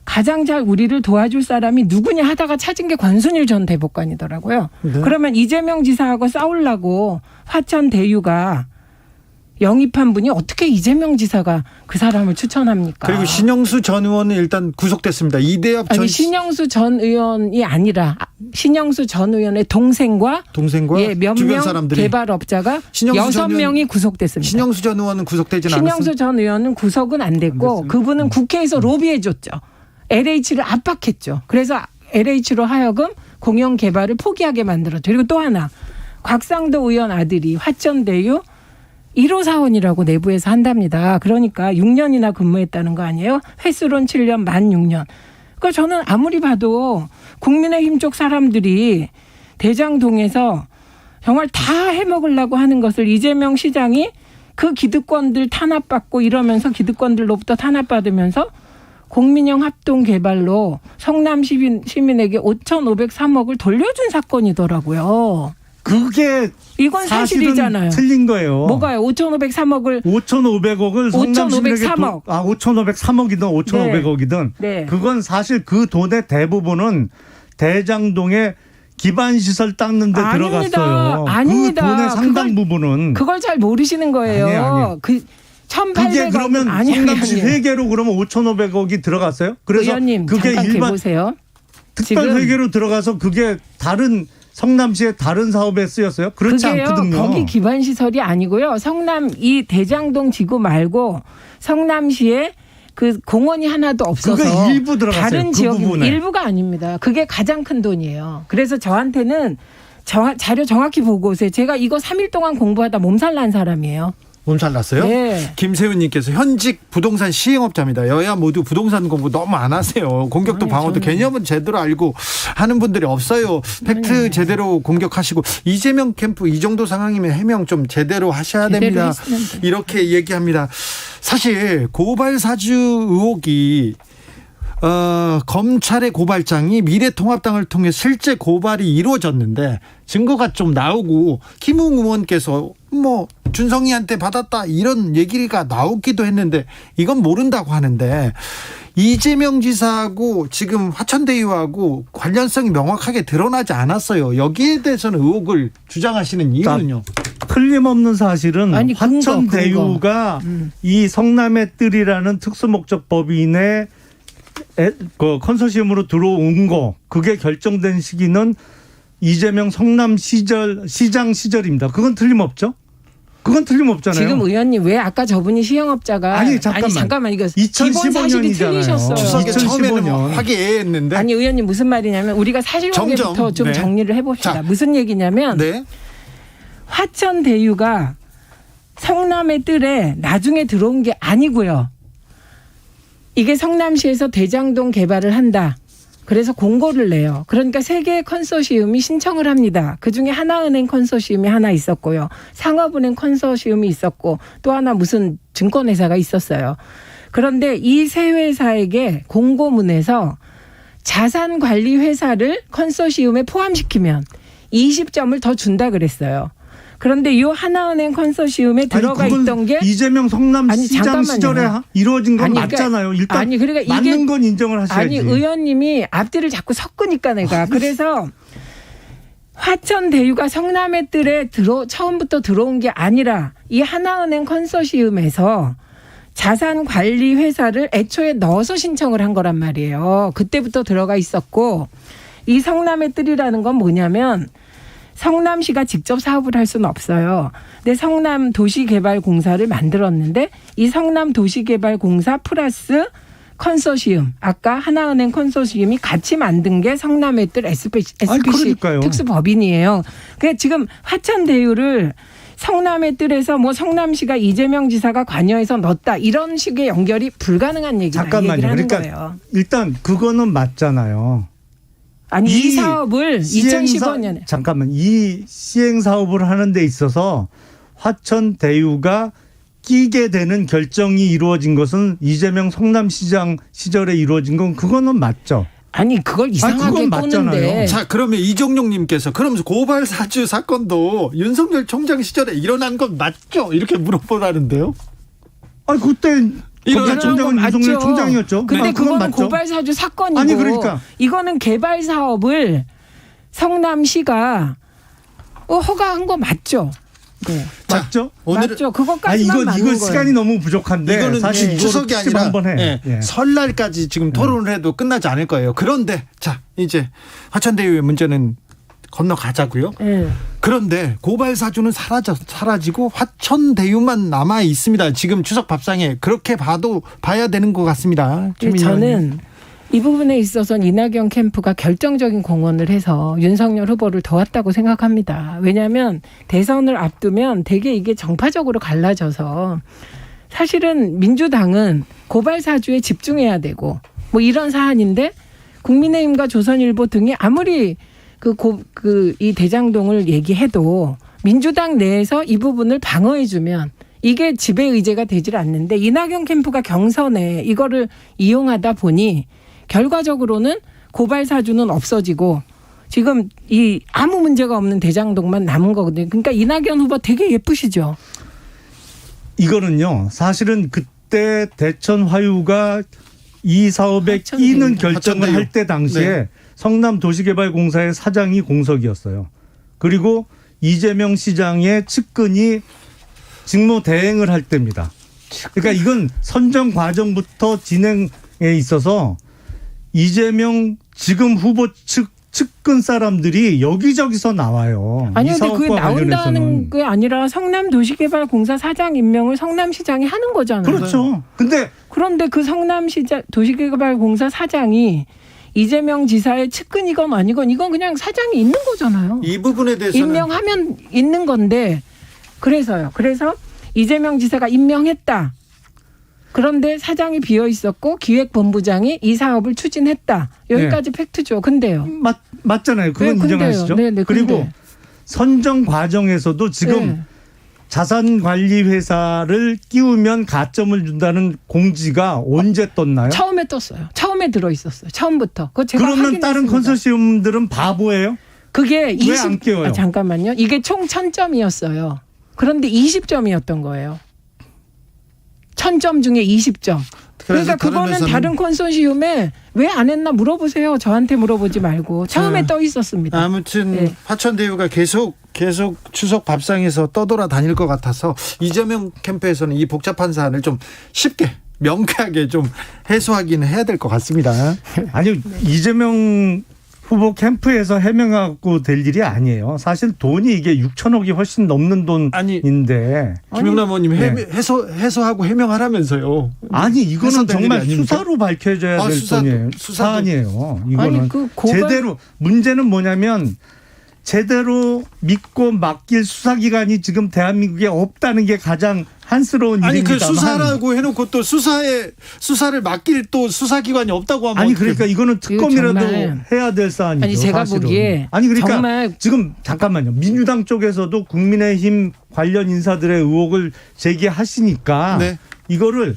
가장 잘 우리를 도와줄 사람이 누구냐 하다가 찾은 게 권순일 전 대법관이더라고요. 네. 그러면 이재명 지사하고 싸우려고 화천대유가 영입한 분이 어떻게 이재명 지사가 그 사람을 추천합니까? 그리고 신영수 전 의원은 일단 구속됐습니다. 이대엽 전 신영수 전 의원이 아니라 신영수 전 의원의 동생과 몇 주변 명 사람들이 개발업자가 6명이 구속됐습니다. 신영수 전 의원은 구속되진 않았습니다. 신영수 전 의원은 구속은 안 됐고 그분은 국회에서 로비해줬죠. LH를 압박했죠. 그래서 LH로 하여금 공영 개발을 포기하게 만들었죠. 그리고 또 하나 곽상도 의원 아들이 화천대유 1호 사원이라고 내부에서 한답니다. 그러니까 6년이나 근무했다는 거 아니에요? 횟수론 7년, 만 6년. 그러니까 저는 아무리 봐도 국민의힘 쪽 사람들이 대장동에서 정말 다 해먹으려고 하는 것을 이재명 시장이 그 기득권들 탄압받고 이러면서 기득권들로부터 탄압받으면서 공민형 합동 개발로 성남 시민에게 5,503억을 돌려준 사건이더라고요. 그게 이건 사실이잖아요. 틀린 거예요. 뭐가요? 5,500억을 성남 시민에게 5,503억. 5,503억이든 5,500억이든 네. 그건 사실 그 돈의 대부분은 대장동에 기반시설 닦는 데 들어갔어요. 아닙니다. 그 돈의 상당 부분은. 그걸 잘 모르시는 거예요. 아니에요. 그 1,800억. 그게 그러면 성남시 회계로 그러면 5,500억이 들어갔어요? 그래서 의원님 그게 잠깐 일반 보세요. 특별 회계로 들어가서 그게 다른 성남시의 다른 사업에 쓰였어요? 그렇지 그게요, 않거든요. 거기 기반 시설이 아니고요. 성남 이 대장동 지구 말고 성남시에 그 공원이 하나도 없어서 그거 일부 들어갔어요. 다른 그 지역 부분에. 일부가 아닙니다. 그게 가장 큰 돈이에요. 그래서 저한테는 자료 정확히 보고 오세요. 제가 이거 3일 동안 공부하다 몸살 난 사람이에요. 몸살 났어요? 네. 김세훈님께서 현직 부동산 시행업자입니다. 여야 모두 부동산 공부 너무 안 하세요. 공격도 아니, 방어도 저는- 개념은 제대로 알고 하는 분들이 없어요. 팩트 제대로 공격하시고 이재명 캠프 이 정도 상황이면 해명 좀 제대로 하셔야 제대로 됩니다. 했으면 돼. 이렇게 얘기합니다. 사실 고발 사주 의혹이 검찰의 고발장이 미래통합당을 통해 실제 고발이 이루어졌는데 증거가 좀 나오고 김웅 의원께서 뭐 준성이한테 받았다 이런 얘기가 나오기도 했는데 이건 모른다고 하는데 이재명 지사하고 지금 화천대유하고 관련성이 명확하게 드러나지 않았어요. 여기에 대해서는 의혹을 주장하시는 이유는요? 틀림없는 사실은 아니, 화천대유가 이 성남의 뜰이라는 특수목적법인의 그 컨소시엄으로 들어온 거 그게 결정된 시기는 이재명 성남 시장 시절입니다. 그건 틀림없죠? 그건 틀림없잖아요. 지금 의원님 왜 아까 저분이 시행업자가 아니, 잠깐만. 이거 2015 기본 사실이 년이잖아요. 틀리셨어요. 추석에 2015 처음에는 년. 화기애애했는데 아니 의원님 무슨 말이냐면 우리가 사실관계부터 점점, 좀 네. 정리를 해봅시다. 자. 무슨 얘기냐면 네. 화천대유가 성남의 뜰에 나중에 들어온 게 아니고요. 이게 성남시에서 대장동 개발을 한다. 그래서 공고를 내요. 그러니까 세 개의 컨소시엄이 신청을 합니다. 그중에 하나은행 컨소시엄이 하나 있었고요. 상업은행 컨소시엄이 있었고 또 하나 무슨 증권회사가 있었어요. 그런데 이 세 회사에게 공고문에서 자산관리회사를 컨소시엄에 포함시키면 20점을 더 준다 그랬어요. 그런데 이 하나은행 컨소시엄에 들어가 그건 있던 게 이재명 성남시장 잠깐만요. 시절에 이루어진 건 아니, 그러니까- 맞잖아요. 일단 아니, 그러니까 이게- 맞는 건 인정을 하셔야지. 아니 의원님이 앞뒤를 자꾸 섞으니까 내가 그래서 화천대유가 성남의 뜰에 처음부터 들어온 게 아니라 이 하나은행 컨소시엄에서 자산관리회사를 애초에 넣어서 신청을 한 거란 말이에요. 그때부터 들어가 있었고 이 성남의 뜰이라는 건 뭐냐면 성남시가 직접 사업을 할 수는 없어요. 근데 성남도시개발공사를 만들었는데 이 성남도시개발공사 플러스 컨소시엄, 아까 하나은행 컨소시엄이 같이 만든 게 성남의 뜰 SPC 그러니까요. 특수법인이에요. 그러니까 지금 화천대유를 성남의 뜰에서 뭐 성남시가 이재명 지사가 관여해서 넣었다 이런 식의 연결이 불가능한 얘기다. 잠깐만요. 얘기를 하는 그러니까 거예요. 일단 그거는 맞잖아요. 아니 이 이 사업을 2015년에 잠깐만 이 시행 사업을 하는 데 있어서 화천대유가 끼게 되는 결정이 이루어진 것은 이재명 성남시장 시절에 이루어진 건 그거는 맞죠. 아니 그걸 이상하게 그건 꼬는데 맞잖아요. 자, 그러면 이종용님께서 그러면서 고발 사주 사건도 윤석열 총장 시절에 일어난 건 맞죠? 이렇게 물어보라는데요. 아니 그때 검찰총장은 맞죠. 윤석열 총장이었죠. 근데 그건 그거는 맞죠. 고발 사주 사건이고 아니, 그러니까. 이거는 개발 사업을 성남시가 허가한 거 맞죠? 네. 맞죠? 맞죠. 그것까지만 맞는 이거 거예요. 시간이 너무 부족한데 이거는 사실 이거로 추석이 특집 아니라 한번 해. 예. 설날까지 지금 토론을 해도 끝나지 않을 거예요. 그런데 자 이제 화천대유의 문제는 건너가자고요. 네. 그런데 고발 사주는 사라지고 화천대유만 남아 있습니다. 지금 추석 밥상에 그렇게 봐야 되는 것 같습니다. 저는 이 부분에 있어서는 이낙연 캠프가 결정적인 공헌을 해서 윤석열 후보를 도왔다고 생각합니다. 왜냐하면 대선을 앞두면 되게 이게 정파적으로 갈라져서 사실은 민주당은 고발 사주에 집중해야 되고 뭐 이런 사안인데 국민의힘과 조선일보 등이 아무리 이 대장동을 얘기해도 민주당 내에서 이 부분을 방어해주면 이게 지배 의제가 되질 않는데 이낙연 캠프가 경선에 이거를 이용하다 보니 결과적으로는 고발 사주는 없어지고 지금 이 아무 문제가 없는 대장동만 남은 거거든요. 그러니까 이낙연 후보 되게 예쁘시죠? 이거는요. 사실은 그때 대천 화유가 이 사업에 끼는 결정을 할 때 당시에 네. 성남도시개발공사의 사장이 공석이었어요. 그리고 이재명 시장의 측근이 직무 대행을 할 때입니다. 그러니까 이건 선정 과정부터 진행에 있어서 이재명 지금 후보 측근 사람들이 여기저기서 나와요. 아니요, 이 근데 그게 사업과 나온다는 관련해서는. 게 아니라 성남도시개발공사 사장 임명을 성남시장이 하는 거잖아요. 그렇죠. 그런데 그 성남도시개발공사 사장이 이재명 지사의 측근이건 아니건 이건 그냥 사장이 있는 거잖아요. 이 부분에 대해서는 임명하면 있는 건데 그래서요. 그래서 이재명 지사가 임명했다. 그런데 사장이 비어 있었고 기획본부장이 이 사업을 추진했다. 여기까지 팩트죠. 근데요. 맞잖아요. 그건 인정하시죠. 그리고 선정 과정에서도 지금 자산관리회사를 끼우면 가점을 준다는 공지가 언제 떴나요? 처음에 떴어요. 처음에 들어있었어요. 처음부터. 그거 제가 그러면 다른 컨소시엄들은 바보예요? 그게 왜 안 끼워요? 잠깐만요. 이게 총 1000점이었어요. 그런데 20점이었던 거예요. 1000점 중에 20점. 그러니까 그거는 다른 컨소시엄에 왜 안 했나 물어보세요. 저한테 물어보지 말고. 처음에 떠 있었습니다. 아무튼 화천대유가 계속 추석 밥상에서 떠돌아 다닐 것 같아서 이재명 캠프에서는 이 복잡한 사안을 좀 쉽게 명쾌하게 좀 해소하기는 해야 될 것 같습니다. 아니 이재명 후보 캠프에서 해명하고 될 일이 아니에요. 사실 돈이 이게 6천억이 훨씬 넘는 돈인데. 김용남 의원님 해소하고 해명하라면서요. 아니 이거는 정말 수사로 밝혀져야 될 돈이에요. 사안이에요. 이거는 제대로 문제는 뭐냐면 제대로 믿고 맡길 수사기관이 지금 대한민국에 없다는 게 가장 한스러운 일입니다만. 아니 그 수사라고 해놓고 또 수사를 맡길 또 수사기관이 없다고 하면 아니 그러니까 이거는 특검이라도 해야 될 사안이죠. 아니 제가 사실은. 보기에 아니 그러니까 정말 지금 잠깐만요. 민주당 쪽에서도 국민의힘 관련 인사들의 의혹을 제기하시니까 이거를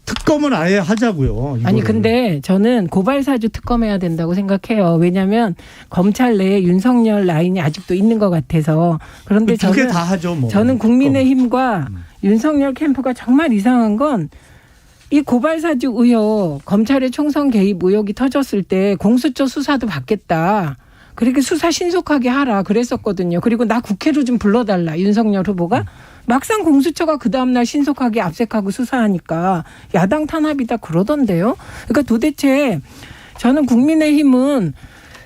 특검을 아예 하자고요. 이거를. 아니 근데 저는 고발사주 특검해야 된다고 생각해요. 왜냐하면 검찰 내에 윤석열 라인이 아직도 있는 것 같아서. 그런데 두 개 다 하죠. 뭐. 저는 국민의힘과 윤석열 캠프가 정말 이상한 건 이 고발사주 의혹, 검찰의 총선 개입 의혹이 터졌을 때 공수처 수사도 받겠다. 그렇게 수사 신속하게 하라 그랬었거든요. 그리고 나 국회로 좀 불러달라 윤석열 후보가. 막상 공수처가 그 다음날 신속하게 압색하고 수사하니까 야당 탄압이다 그러던데요. 그러니까 도대체 저는 국민의힘은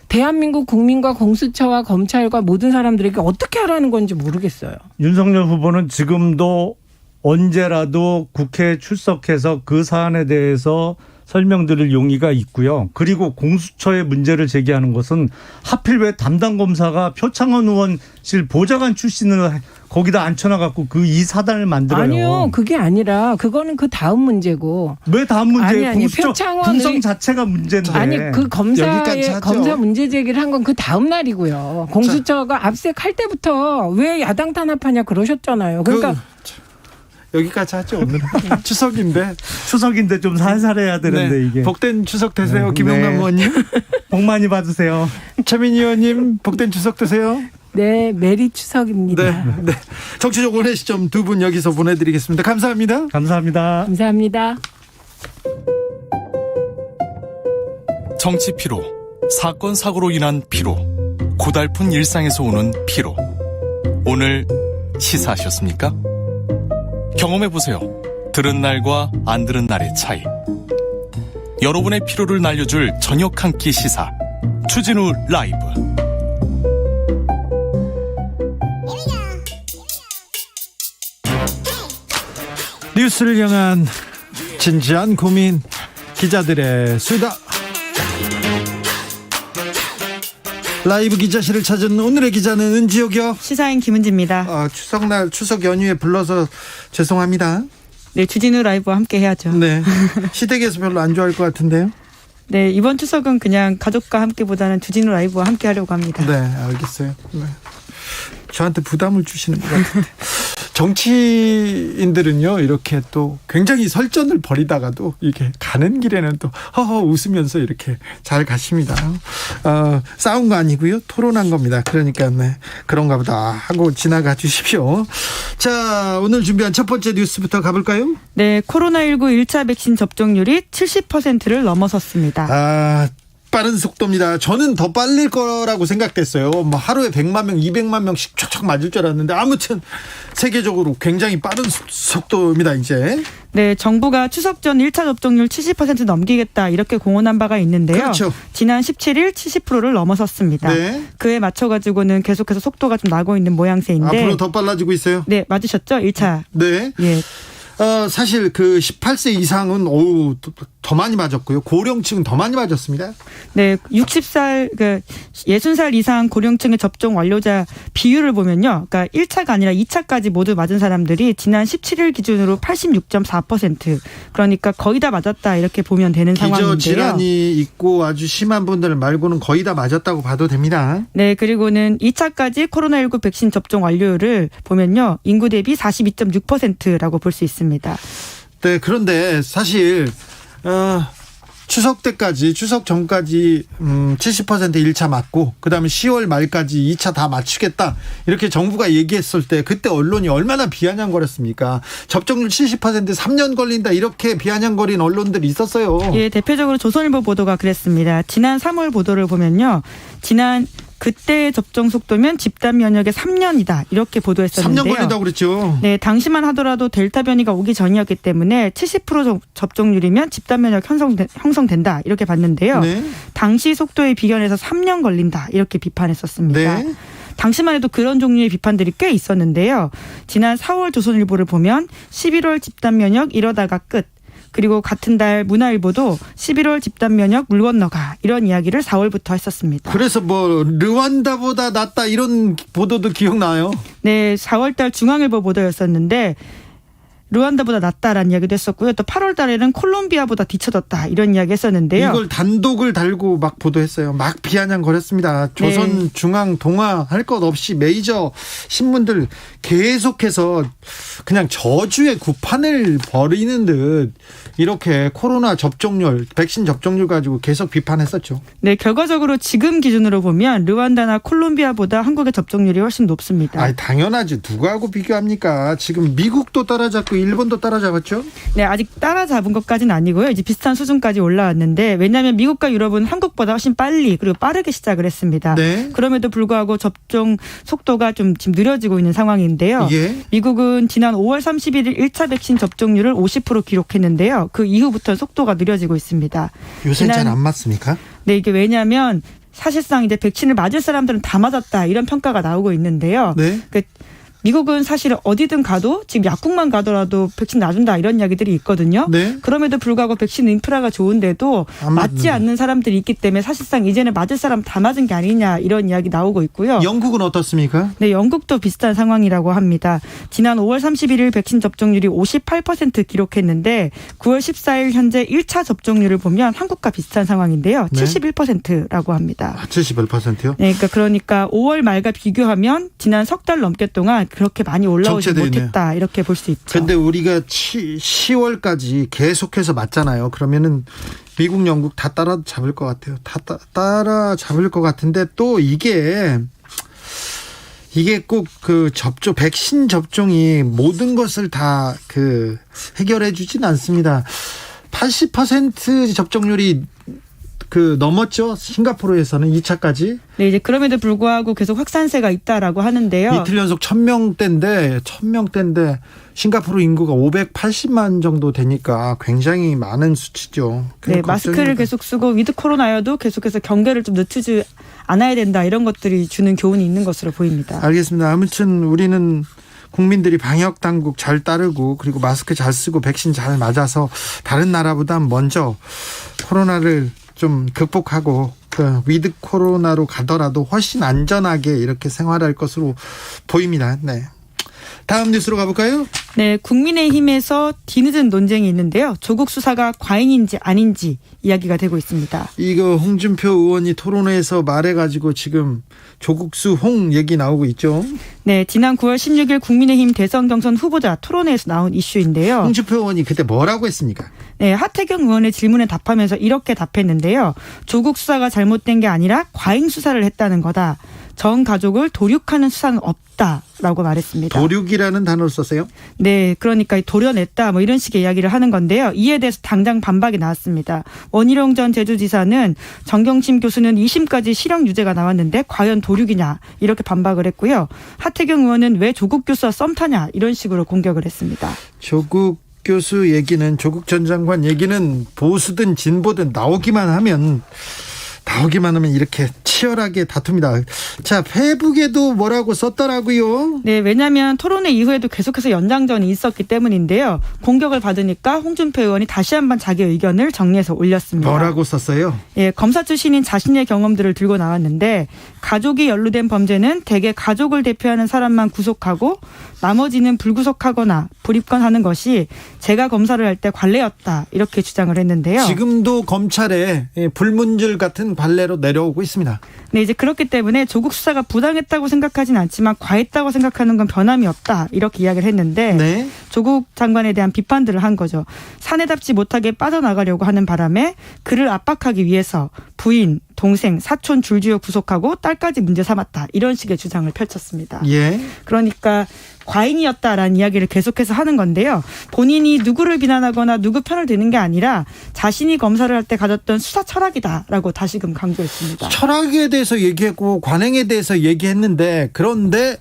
대한민국 국민과 공수처와 검찰과 모든 사람들에게 어떻게 하라는 건지 모르겠어요. 윤석열 후보는 지금도 언제라도 국회에 출석해서 그 사안에 대해서 설명드릴 용의가 있고요. 그리고 공수처의 문제를 제기하는 것은 하필 왜 담당 검사가 표창원 의원실 보좌관 출신을 거기다 앉혀놔갖고 그 이 사단을 만들어요. 아니요. 그게 아니라 그거는 그 다음 문제고. 왜 다음 문제예요? 아니, 공수처 구성 자체가 문제인데. 아니 그 검사 문제 제기를 한 건 그 다음 날이고요. 공수처가 압색할 때부터 왜 야당 탄압하냐 그러셨잖아요. 그러니까 여기까지 하죠. 오늘 추석인데 좀 살살해야 되는데 이게. 복된 추석 되세요. 김용남 의원님. 복 많이 받으세요. 최민희 의원님 복된 추석 되세요. 네, 메리 추석입니다. 네. 정치적 원의 시점 두 분 여기서 보내드리겠습니다. 감사합니다. 감사합니다. 정치 피로, 사건 사고로 인한 피로, 고달픈 일상에서 오는 피로. 오늘 시사하셨습니까? 경험해보세요. 들은 날과 안 들은 날의 차이. 여러분의 피로를 날려줄 저녁 한 끼 시사 추진우 라이브. 뉴스를 향한 진지한 고민, 기자들의 수다. 라이브 기자실을 찾은 오늘의 기자는 은지옥이요. 시사인 김은지입니다. 추석날 추석 연휴에 불러서 죄송합니다. 네, 주진우 라이브와 함께 해야죠. 네, 시댁에서 별로 안 좋아할 것 같은데요. 네, 이번 추석은 그냥 가족과 함께보다는 주진우 라이브와 함께 하려고 합니다. 네, 알겠어요. 네. 저한테 부담을 주시는 것 같은데. 정치인들은요, 이렇게 또 굉장히 설전을 벌이다가도 이게 가는 길에는 또 허허 웃으면서 이렇게 잘 가십니다. 싸운 거 아니고요, 토론한 겁니다. 그러니까 네, 그런가 보다 하고 지나가 주십시오. 자, 오늘 준비한 첫 번째 뉴스부터 가볼까요? 네, 코로나19 1차 백신 접종률이 70%를 넘어섰습니다. 빠른 속도입니다. 저는 더 빨릴 거라고 생각됐어요. 뭐 하루에 100만 명, 200만 명씩 촥촥 맞을 줄 알았는데 아무튼 세계적으로 굉장히 빠른 속도입니다, 이제. 네, 정부가 추석 전 1차 접종률 70% 넘기겠다 이렇게 공언한 바가 있는데요. 그렇죠. 지난 17일 70%를 넘어섰습니다. 네. 그에 맞춰가지고는 계속해서 속도가 좀 나고 있는 모양새인데. 앞으로 더 빨라지고 있어요? 네, 맞으셨죠? 1차. 네. 예. 사실 그 18세 이상은 더 많이 맞았고요. 고령층은 더 많이 맞았습니다. 네, 60살 이상 고령층의 접종 완료자 비율을 보면요. 그러니까 1차가 아니라 2차까지 모두 맞은 사람들이 지난 17일 기준으로 86.4%. 그러니까 거의 다 맞았다 이렇게 보면 되는 상황인데요. 기저질환이 있고 아주 심한 분들 말고는 거의 다 맞았다고 봐도 됩니다. 네, 그리고는 2차까지 코로나19 백신 접종 완료율을 보면요. 인구 대비 42.6%라고 볼 수 있습니다. 네, 그런데 사실 추석 때까지, 추석 전까지 70% 1차 맞고 그다음에 10월 말까지 2차 다 맞추겠다 이렇게 정부가 얘기했을 때 그때 언론이 얼마나 비아냥거렸습니까? 접종률 70% 3년 걸린다 이렇게 비아냥거린 언론들이 있었어요. 예, 대표적으로 조선일보 보도가 그랬습니다. 지난 3월 보도를 보면요. 그때의 접종 속도면 집단 면역의 3년이다 이렇게 보도했었는데요. 3년 걸린다고 그랬죠. 네, 당시만 하더라도 델타 변이가 오기 전이었기 때문에 70% 접종률이면 집단 면역 형성된다 이렇게 봤는데요. 네. 당시 속도에 비견해서 3년 걸린다 이렇게 비판했었습니다. 네. 당시만 해도 그런 종류의 비판들이 꽤 있었는데요. 지난 4월 조선일보를 보면 11월 집단 면역 이러다가 끝. 그리고 같은 달 문화일보도 11월 집단 면역 물 건너가 이런 이야기를 4월부터 했었습니다. 그래서 뭐 르완다보다 낫다 이런 보도도 기억나요? 네, 4월 달 중앙일보 보도였었는데 르완다보다 낫다라는 이야기도 했었고요. 또 8월 달에는 콜롬비아보다 뒤쳐졌다 이런 이야기 했었는데요. 이걸 단독을 달고 막 보도했어요. 막 비아냥거렸습니다. 조선, 네. 중앙, 동아 할 것 없이 메이저 신문들 계속해서 그냥 저주의 구판을 벌이는 듯 이렇게 코로나 접종률, 백신 접종률 가지고 계속 비판했었죠. 네, 결과적으로 지금 기준으로 보면 르완다나 콜롬비아보다 한국의 접종률이 훨씬 높습니다. 당연하지. 누구하고 비교합니까? 지금 미국도 따라잡고 일본도 따라잡았죠? 네, 아직 따라잡은 것까지는 아니고요. 이제 비슷한 수준까지 올라왔는데 왜냐하면 미국과 유럽은 한국보다 훨씬 빨리 그리고 빠르게 시작을 했습니다. 네. 그럼에도 불구하고 접종 속도가 좀 지금 느려지고 있는 상황인데요. 예. 미국은 지난 5월 31일 1차 백신 접종률을 50% 기록했는데요. 그 이후부터 속도가 느려지고 있습니다. 요새 잘 안 맞습니까? 네, 이게 왜냐하면 사실상 이제 백신을 맞을 사람들은 다 맞았다 이런 평가가 나오고 있는데요. 네. 미국은 사실 어디든 가도 지금 약국만 가더라도 백신 놔준다 이런 이야기들이 있거든요. 네. 그럼에도 불구하고 백신 인프라가 좋은데도 맞지 않는 사람들이 있기 때문에 사실상 이제는 맞을 사람 다 맞은 게 아니냐 이런 이야기 나오고 있고요. 영국은 어떻습니까? 네, 영국도 비슷한 상황이라고 합니다. 지난 5월 31일 백신 접종률이 58% 기록했는데 9월 14일 현재 1차 접종률을 보면 한국과 비슷한 상황인데요. 네. 71%라고 합니다. 71%요? 네, 그러니까 5월 말과 비교하면 지난 석 달 넘게 동안 그렇게 많이 올라오지 못했다 이렇게 볼 수 있죠. 그런데 우리가 10월까지 계속해서 맞잖아요. 그러면은 미국, 영국 다 따라잡을 것 같아요. 다 따라잡을 것 같은데 또 이게 꼭 그 백신 접종이 모든 것을 다 해결해 주진 않습니다. 80% 접종률이 넘었죠. 싱가포르에서는 2차까지. 네, 이제 그럼에도 불구하고 계속 확산세가 있다라고 하는데요. 이틀 연속 1000명대인데 싱가포르 인구가 580만 정도 되니까 굉장히 많은 수치죠. 네, 마스크를 계속 쓰고 위드 코로나여도 계속해서 경계를 좀 늦추지 않아야 된다. 이런 것들이 주는 교훈이 있는 것으로 보입니다. 알겠습니다. 아무튼 우리는 국민들이 방역 당국 잘 따르고 그리고 마스크 잘 쓰고 백신 잘 맞아서 다른 나라보다 먼저 코로나를 좀 극복하고 그러니까 위드 코로나로 가더라도 훨씬 안전하게 이렇게 생활할 것으로 보입니다. 네. 다음 뉴스로 가볼까요? 네, 국민의힘에서 뒤늦은 논쟁이 있는데요. 조국 수사가 과잉인지 아닌지 이야기가 되고 있습니다. 이거 홍준표 의원이 토론회에서 말해가지고 지금 조국수 홍 얘기 나오고 있죠. 네, 지난 9월 16일 국민의힘 대선 경선 후보자 토론회에서 나온 이슈인데요. 홍준표 의원이 그때 뭐라고 했습니까? 네, 하태경 의원의 질문에 답하면서 이렇게 답했는데요. 조국 수사가 잘못된 게 아니라 과잉 수사를 했다는 거다. 전 가족을 도륙하는 수사는 없다라고 말했습니다. 도륙이라는 단어를 썼어요? 네, 그러니까 도려냈다 뭐 이런 식의 이야기를 하는 건데요. 이에 대해서 당장 반박이 나왔습니다. 원희룡 전 제주지사는 정경심 교수는 2심까지 실형 유죄가 나왔는데 과연 도륙이냐 이렇게 반박을 했고요. 하태경 의원은 왜 조국 교수와 썸 타냐 이런 식으로 공격을 했습니다. 조국 교수 얘기는, 조국 전 장관 얘기는 보수든 진보든 나오기만 하면 이렇게 치열하게 다툽니다. 자, 페이북에도 뭐라고 썼더라고요. 네, 왜냐하면 토론회 이후에도 계속해서 연장전이 있었기 때문인데요. 공격을 받으니까 홍준표 의원이 다시 한번 자기 의견을 정리해서 올렸습니다. 뭐라고 썼어요? 예, 검사 출신인 자신의 경험들을 들고 나왔는데, 가족이 연루된 범죄는 대개 가족을 대표하는 사람만 구속하고 나머지는 불구속하거나 불입건하는 것이 제가 검사를 할 때 관례였다 이렇게 주장을 했는데요. 지금도 검찰에 불문율 같은 관례로 내려오고 있습니다. 네, 이제 그렇기 때문에 조국 수사가 부당했다고 생각하진 않지만 과했다고 생각하는 건 변함이 없다 이렇게 이야기를 했는데 네. 조국 장관에 대한 비판들을 한 거죠. 사내답지 못하게 빠져나가려고 하는 바람에 그를 압박하기 위해서 부인, 동생, 사촌 줄지어 구속하고 딸까지 문제 삼았다 이런 식의 주장을 펼쳤습니다. 예. 그러니까 과잉이었다라는 이야기를 계속해서 하는 건데요. 본인이 누구를 비난하거나 누구 편을 드는 게 아니라 자신이 검사를 할 때 가졌던 수사 철학이다라고 다시금 강조했습니다. 철학에 대해서 얘기했고 관행에 대해서 얘기했는데, 그런데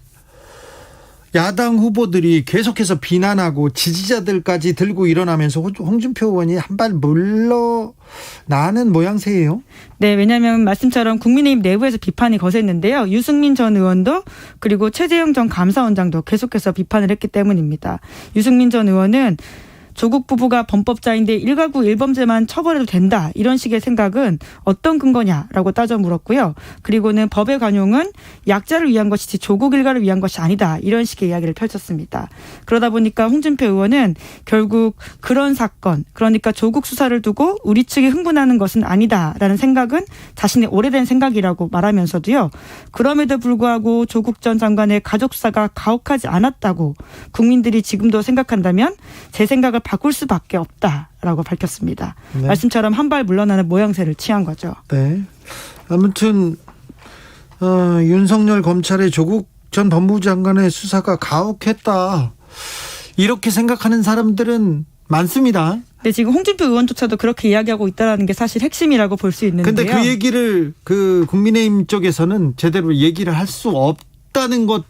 야당 후보들이 계속해서 비난하고 지지자들까지 들고 일어나면서 홍준표 의원이 한 발 물러나는 모양새예요. 네, 왜냐하면 말씀처럼 국민의힘 내부에서 비판이 거셌는데요. 유승민 전 의원도 그리고 최재형 전 감사원장도 계속해서 비판을 했기 때문입니다. 유승민 전 의원은 조국 부부가 범법자인데 일가구 일범죄만 처벌해도 된다 이런 식의 생각은 어떤 근거냐라고 따져 물었고요. 그리고는 법의 관용은 약자를 위한 것이지 조국 일가를 위한 것이 아니다 이런 식의 이야기를 펼쳤습니다. 그러다 보니까 홍준표 의원은 결국 그런 사건, 그러니까 조국 수사를 두고 우리 측이 흥분하는 것은 아니다라는 생각은 자신의 오래된 생각이라고 말하면서도요. 그럼에도 불구하고 조국 전 장관의 가족 수사가 가혹하지 않았다고 국민들이 지금도 생각한다면 제 생각을 바꿀 수밖에 없다라고 밝혔습니다. 네. 말씀처럼 한 발 물러나는 모양새를 취한 거죠. 네. 아무튼 윤석열 검찰의 조국 전 법무부 장관의 수사가 가혹했다 이렇게 생각하는 사람들은 많습니다. 네, 지금 홍준표 의원조차도 그렇게 이야기하고 있다는 게 사실 핵심이라고 볼 수 있는데요. 그런데 그 얘기를 국민의힘 쪽에서는 제대로 얘기를 할 수 없다는 것.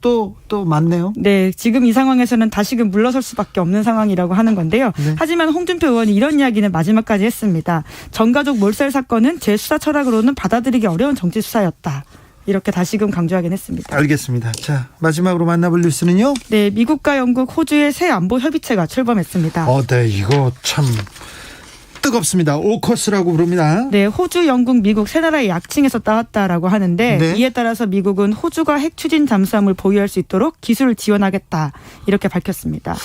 또 맞네요. 네, 지금 이 상황에서는 다시금 물러설 수밖에 없는 상황이라고 하는 건데요. 네. 하지만 홍준표 의원이 이런 이야기는 마지막까지 했습니다. 전가족 몰살 사건은 제 수사 철학으로는 받아들이기 어려운 정치 수사였다. 이렇게 다시금 강조하긴 했습니다. 알겠습니다. 자, 마지막으로 만나볼 뉴스는요. 네, 미국과 영국, 호주의 새 안보 협의체가 출범했습니다. 네, 이거 참 뜨겁습니다. 오커스라고 부릅니다. 네, 호주, 영국, 미국 세 나라의 약칭에서 따왔다라고 하는데 네. 이에 따라서 미국은 호주가 핵 추진 잠수함을 보유할 수 있도록 기술을 지원하겠다 이렇게 밝혔습니다.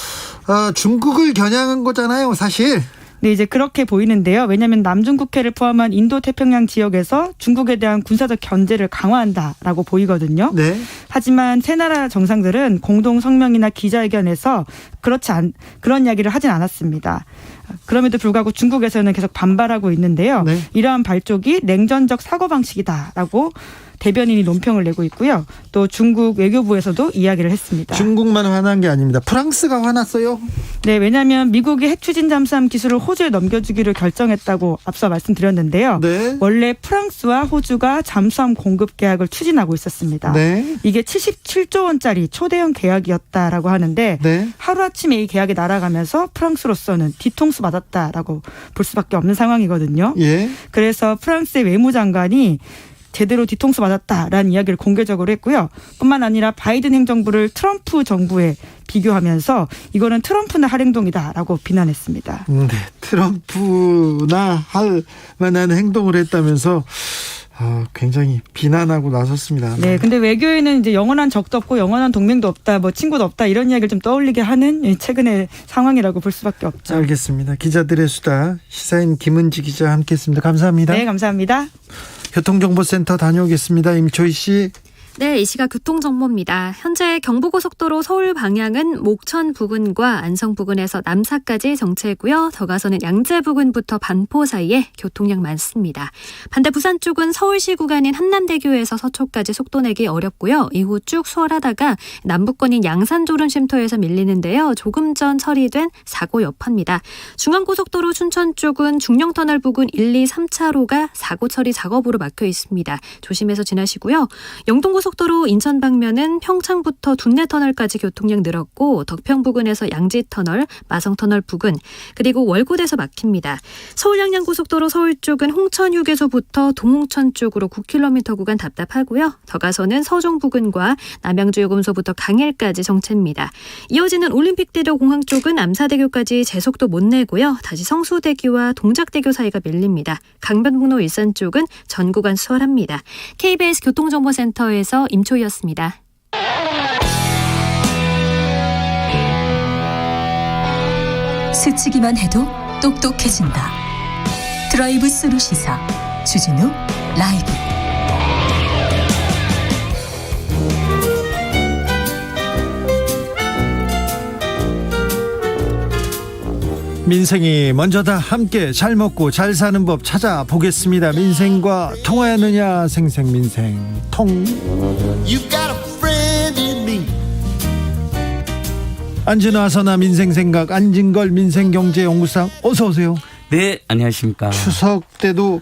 중국을 겨냥한 거잖아요, 사실. 네, 이제 그렇게 보이는데요. 왜냐하면 남중국해를 포함한 인도태평양 지역에서 중국에 대한 군사적 견제를 강화한다라고 보이거든요. 네. 하지만 세 나라 정상들은 공동 성명이나 기자회견에서 그런 이야기를 하진 않았습니다. 그럼에도 불구하고 중국에서는 계속 반발하고 있는데요. 네. 이러한 발족이 냉전적 사고방식이다라고 대변인이 논평을 내고 있고요. 또 중국 외교부에서도 이야기를 했습니다. 중국만 화난 게 아닙니다. 프랑스가 화났어요. 네, 왜냐하면 미국이 핵 추진 잠수함 기술을 호주에 넘겨주기로 결정했다고 앞서 말씀드렸는데요. 네. 원래 프랑스와 호주가 잠수함 공급 계약을 추진하고 있었습니다. 네. 이게 77조 원짜리 초대형 계약이었다라고 하는데 네. 하루아침에 이 계약이 날아가면서 프랑스로서는 뒤통수 맞았다라고 볼 수밖에 없는 상황이거든요. 예. 그래서 프랑스의 외무장관이 제대로 뒤통수 맞았다라는 이야기를 공개적으로 했고요. 뿐만 아니라 바이든 행정부를 트럼프 정부에 비교하면서 이거는 트럼프나 할 행동이다라고 비난했습니다. 네, 트럼프나 할 만한 행동을 했다면서 굉장히 비난하고 나섰습니다. 네, 근데 외교에는 이제 영원한 적도 없고 영원한 동맹도 없다, 뭐 친구도 없다 이런 이야기를 좀 떠올리게 하는 최근의 상황이라고 볼 수밖에 없죠. 알겠습니다. 기자들의 수다 시사인 김은지 기자 함께했습니다. 감사합니다. 네, 감사합니다. 교통정보센터 다녀오겠습니다. 임초희 씨. 네, 이 시각 교통정보입니다. 현재 경부고속도로 서울 방향은 목천 부근과 안성 부근에서 남사까지 정체고요. 더 가서는 양재 부근부터 반포 사이에 교통량 많습니다. 반대 부산 쪽은 서울시 구간인 한남대교에서 서초까지 속도 내기 어렵고요. 이후 쭉 수월하다가 남부권인 양산조름쉼터에서 밀리는데요. 조금 전 처리된 사고 여파입니다. 중앙고속도로 춘천 쪽은 중령터널 부근 1, 2, 3차로가 사고 처리 작업으로 막혀 있습니다. 조심해서 지나시고요. 영동고속도로 인천 방면은 평창부터 둔내터널까지 교통량 늘었고 덕평 부근에서 양지터널, 마성터널 부근 그리고 월곶에서 막힙니다. 서울 양양고속도로 서울 쪽은 홍천휴게소부터 동홍천 쪽으로 9km 구간 답답하고요. 더 가서는 서종 부근과 남양주요금소부터 강일까지 정체입니다. 이어지는 올림픽대로 공항 쪽은 암사대교까지 제속도 못 내고요. 다시 성수대교와 동작대교 사이가 밀립니다. 강변북로 일산 쪽은 전 구간 수월합니다. KBS 교통정보센터에서 임초희였습니다. 스치기만 해도 똑똑해진다. 드라이브 스루 시사 주진우 라이브. 민생이 먼저다. 함께 잘 먹고 잘 사는 법 찾아보겠습니다. 민생과 통하느냐. 생생민생 통. 안진화 선화 민생생각 안진걸 민생경제연구상 어서 오세요. 네, 안녕하십니까. 추석 때도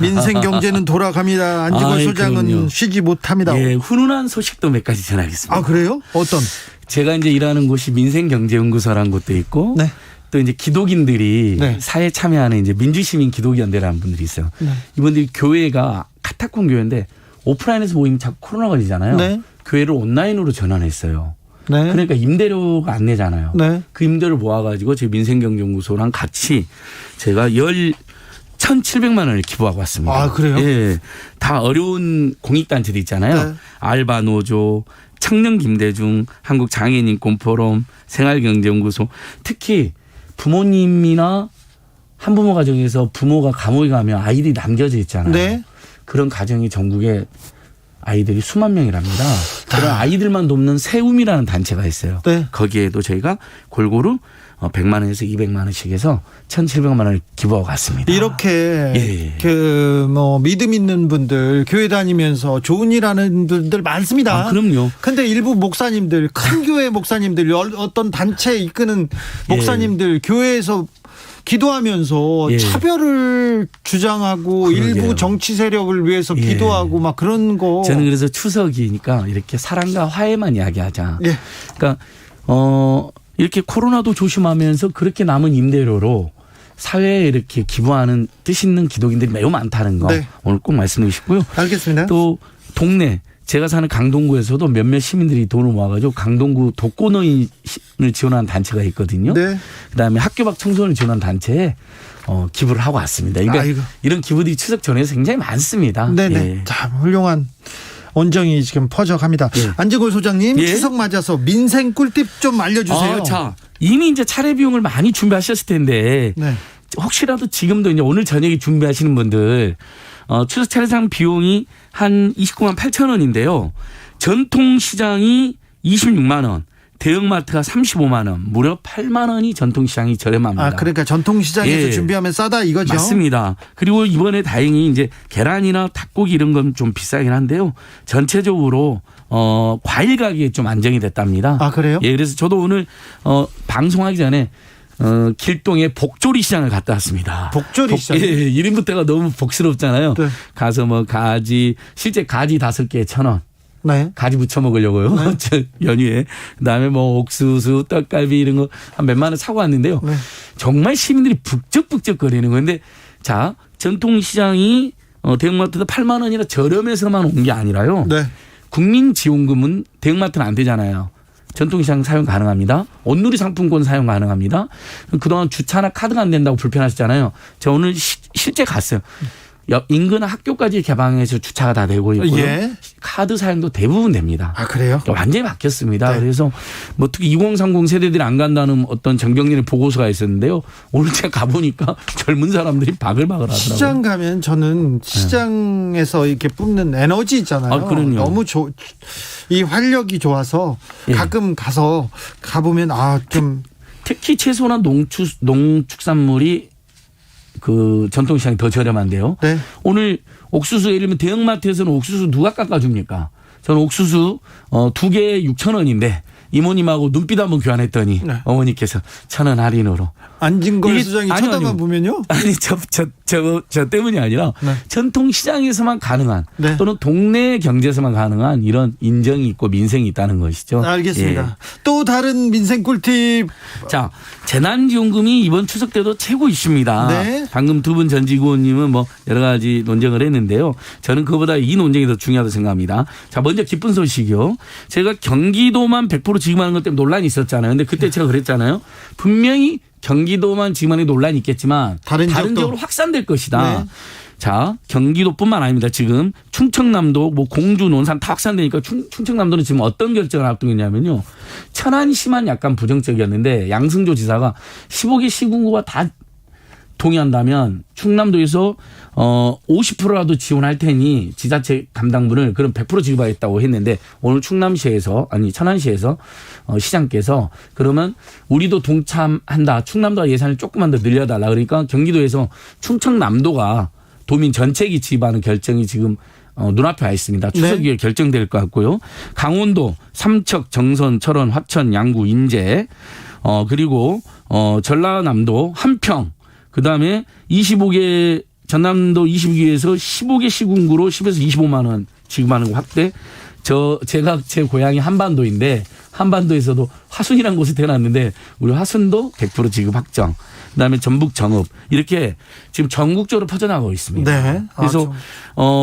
민생경제는 돌아갑니다. 안진걸 소장은 그럼요. 쉬지 못합니다. 예, 훈훈한 소식도 몇 가지 전하겠습니다. 아, 그래요? 어떤? 제가 이제 일하는 곳이 민생경제연구소라는 곳도 있고 네. 또 이제 기독인들이 네. 사회 참여하는 이제 민주시민 기독연대라는 분들이 있어요. 네. 이분들이 교회가 카타콤 교회인데 오프라인에서 모이면 자꾸 코로나 걸리잖아요. 네. 교회를 온라인으로 전환했어요. 네. 그러니까 임대료가 안 내잖아요. 네. 그 임대료를 모아가지고 저희 민생경제연구소랑 같이 제가 1,700만 원을 기부하고 왔습니다. 아, 그래요? 예. 다 어려운 공익단체들 있잖아요. 네. 알바노조, 청년김대중, 한국장애인인권포럼, 생활경제연구소. 특히 부모님이나 한부모 가정에서 부모가 감옥에 가면 아이들이 남겨져 있잖아요. 네. 그런 가정이 전국에 아이들이 수만 명이랍니다. 그런 아이들만 돕는 세움이라는 단체가 있어요. 네. 거기에도 저희가 골고루 100만 원에서 200만 원씩 해서 1,700만 원을 기부하고 갔습니다. 이렇게 예. 믿음 있는 분들 교회 다니면서 좋은 일 하는 분들 많습니다. 아, 그럼요. 근데 일부 목사님들 큰 교회 목사님들 어떤 단체 이끄는 목사님들 교회에서 기도하면서 예. 차별을 주장하고 그러게요. 일부 정치 세력을 위해서 예. 기도하고 막 그런 거. 저는 그래서 추석이니까 이렇게 사랑과 화해만 이야기하자. 예. 그러니까 이렇게 코로나도 조심하면서 그렇게 남은 임대료로 사회에 이렇게 기부하는 뜻 있는 기독인들이 매우 많다는 거 네. 오늘 꼭 말씀드리고 싶고요. 알겠습니다. 또 동네 제가 사는 강동구에서도 몇몇 시민들이 돈을 모아가지고 강동구 독거노인을 지원하는 단체가 있거든요. 네. 그다음에 학교 밖 청소년을 지원하는 단체에 기부를 하고 왔습니다. 그러니까 아이고. 이런 기부들이 추석 전에서 굉장히 많습니다. 네네. 예. 참 훌륭한 온정이 지금 퍼져갑니다. 예. 안진걸 소장님 예. 추석 맞아서 민생 꿀팁 좀 알려주세요. 자, 이미 이제 차례 비용을 많이 준비하셨을 텐데 네. 혹시라도 지금도 이제 오늘 저녁에 준비하시는 분들 추석 차례상 비용이 한 29만 8천 원인데요. 전통시장이 26만 원. 대형마트가 35만 원, 무려 8만 원이 전통시장이 저렴합니다. 아, 그러니까 전통시장에서 예. 준비하면 싸다 이거죠? 맞습니다. 그리고 이번에 다행히 이제 계란이나 닭고기 이런 건 좀 비싸긴 한데요. 전체적으로 과일 가격이 좀 안정이 됐답니다. 아, 그래요? 예, 그래서 저도 오늘 방송하기 전에 길동에 복조리 시장을 갔다 왔습니다. 복조리 시장? 예, 1인분대가 너무 복스럽잖아요. 네. 가서 가지, 실제 가지 5개에 1,000원. 네. 가지 부쳐 먹으려고요. 네. 저 연휴에. 그다음에 옥수수, 떡갈비 이런 거 한 몇만 원 사고 왔는데요. 네. 정말 시민들이 북적북적거리는 건데 자, 전통시장이 대형마트도 8만 원이라 저렴해서만 온 게 아니라요. 네. 국민지원금은 대형마트는 안 되잖아요. 전통시장 사용 가능합니다. 온누리 상품권 사용 가능합니다. 그동안 주차나 카드가 안 된다고 불편하셨잖아요. 저 오늘 실제 갔어요. 인근 학교까지 개방해서 주차가 다 되고 있고요. 예. 카드 사용도 대부분 됩니다. 아, 그래요? 완전히 바뀌었습니다. 네. 그래서 뭐 특히 2030 세대들이 안 간다는 어떤 정경련의 보고서가 있었는데요. 오늘 제가 가보니까 젊은 사람들이 바글바글 하더라고요. 시장 가면 저는 시장에서 이렇게 뿜는 에너지 있잖아요. 아, 그럼요. 너무 이 활력이 좋아서 예. 가끔 가보면 좀 특히 채소나 농축산물이 그 전통시장이 더 저렴한데요. 네. 오늘 옥수수 예를 들면 대형마트에서는 옥수수 누가 깎아줍니까? 저는 옥수수 2개에 6,000원인데 이모님하고 눈빛 한번 교환했더니 네. 어머니께서 1,000원 할인으로. 안진걸 수장이 쳐다만 보면요? 아니 저 때문이 아니라 네. 전통시장에서만 가능한 네. 또는 동네 경제에서만 가능한 이런 인정이 있고 민생이 있다는 것이죠. 알겠습니다. 예. 또 다른 민생 꿀팁. 자, 재난지원금이 이번 추석 때도 최고 이슈입니다. 네. 방금 두 분 전 지구원님은 뭐 여러 가지 논쟁을 했는데요. 저는 그보다 이 논쟁이 더 중요하다고 생각합니다. 자, 먼저 기쁜 소식이요. 제가 경기도만 100% 지급하는 것 때문에 논란이 있었잖아요. 근데 그때 제가 그랬잖아요. 분명히 경기도만 지급하는 논란이 있겠지만 다른 지역으로 확산될 것이다. 네. 자, 경기도뿐만 아닙니다. 지금 충청남도, 뭐 공주, 논산 다 확산되니까 충청남도는 지금 어떤 결정을 앞두고 있냐면요. 천안시만 약간 부정적이었는데 양승조 지사가 15개 시군구가 다 동의한다면 충남도에서 50%라도 지원할 테니 지자체 감당분을 그럼 100% 지급하겠다고 했는데 오늘 천안시에서 시장께서 그러면 우리도 동참한다. 충남도가 예산을 조금만 더 늘려달라. 그러니까 경기도에서 충청남도가 도민 전체기 지급하는 결정이 지금 눈앞에 와 있습니다. 추석 이후에 결정될 것 같고요. 강원도, 삼척, 정선, 철원, 화천, 양구, 인제 그리고 전라남도, 한평 그다음에 25개 전남도 22개에서 15개 시군구로 10에서 25만 원 지급하는 거 확대. 제가 제 고향이 한반도인데 한반도에서도 화순이라는 곳에 태어났는데 우리 화순도 100% 지급 확정. 그다음에 전북 정읍 이렇게 지금 전국적으로 퍼져나가고 있습니다. 네. 그래서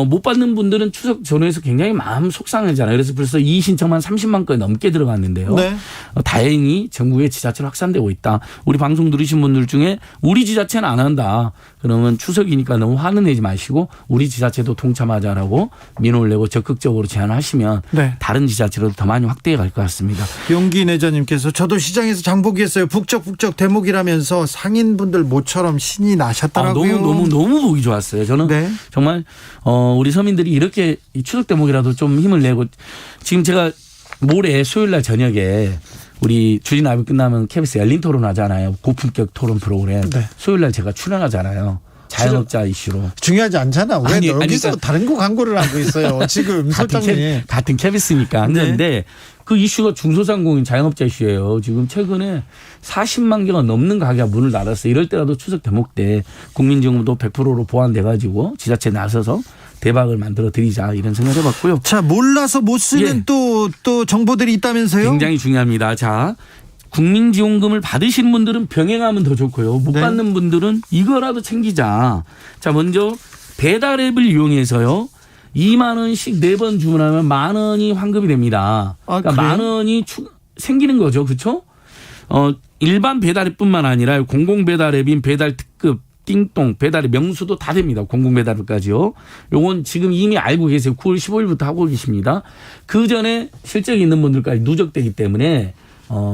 못 받는 분들은 추석 전후에서 굉장히 마음 속상하잖아요. 그래서 벌써 이의 신청만 30만 건이 넘게 들어갔는데요. 네. 다행히 전국의 지자체로 확산되고 있다. 우리 방송 들으신 분들 중에 우리 지자체는 안 한다. 그러면 추석이니까 너무 화는 내지 마시고 우리 지자체도 동참하자라고 민원을 내고 적극적으로 제안하시면 네. 다른 지자체로 더 많이 확대해 갈 것 같습니다. 용기 내자님께서 저도 시장에서 장보기했어요. 북적북적 대목이라면서 상인분들 모처럼 신이 나셨더라고요. 너무 보기 좋았어요. 저는 정말 우리 서민들이 이렇게 이 추석 대목이라도 좀 힘을 내고 지금 제가 모레 수요일 날 저녁에 우리 주진 라이브 끝나면 KBS 열린 토론 하잖아요. 고품격 토론 프로그램. 수요일 날 제가 출연하잖아요. 자영업자 이슈로. 중요하지 않잖아. 왜 여기서 그러니까 다른 거 광고를 하고 있어요. 지금 같은 KBS니까 한 건데 그 이슈가 중소상공인 자영업자 이슈예요. 지금 최근에 40만 개가 넘는 가게가 문을 닫았어요. 이럴 때라도 추석 대목 때 국민지원금도 100%로 보완돼 가지고 지자체 나서서 대박을 만들어 드리자 이런 생각을 해봤고요. 자, 몰라서 못 쓰는 또 정보들이 있다면서요? 굉장히 중요합니다. 자, 국민지원금을 받으시는 분들은 병행하면 더 좋고요. 못 받는 분들은 이거라도 챙기자. 자, 먼저 배달 앱을 이용해서요. 2만 원씩 4번 주문하면 만 원이 환급이 됩니다. 그러니까 만 원이 생기는 거죠. 그렇죠? 일반 배달 앱뿐만 아니라 공공 배달 앱인 배달 특급, 띵동, 배달의 명수도 다 됩니다. 공공 배달까지요. 요건 지금 이미 알고 계세요. 9월 15일부터 하고 계십니다. 그 전에 실적이 있는 분들까지 누적되기 때문에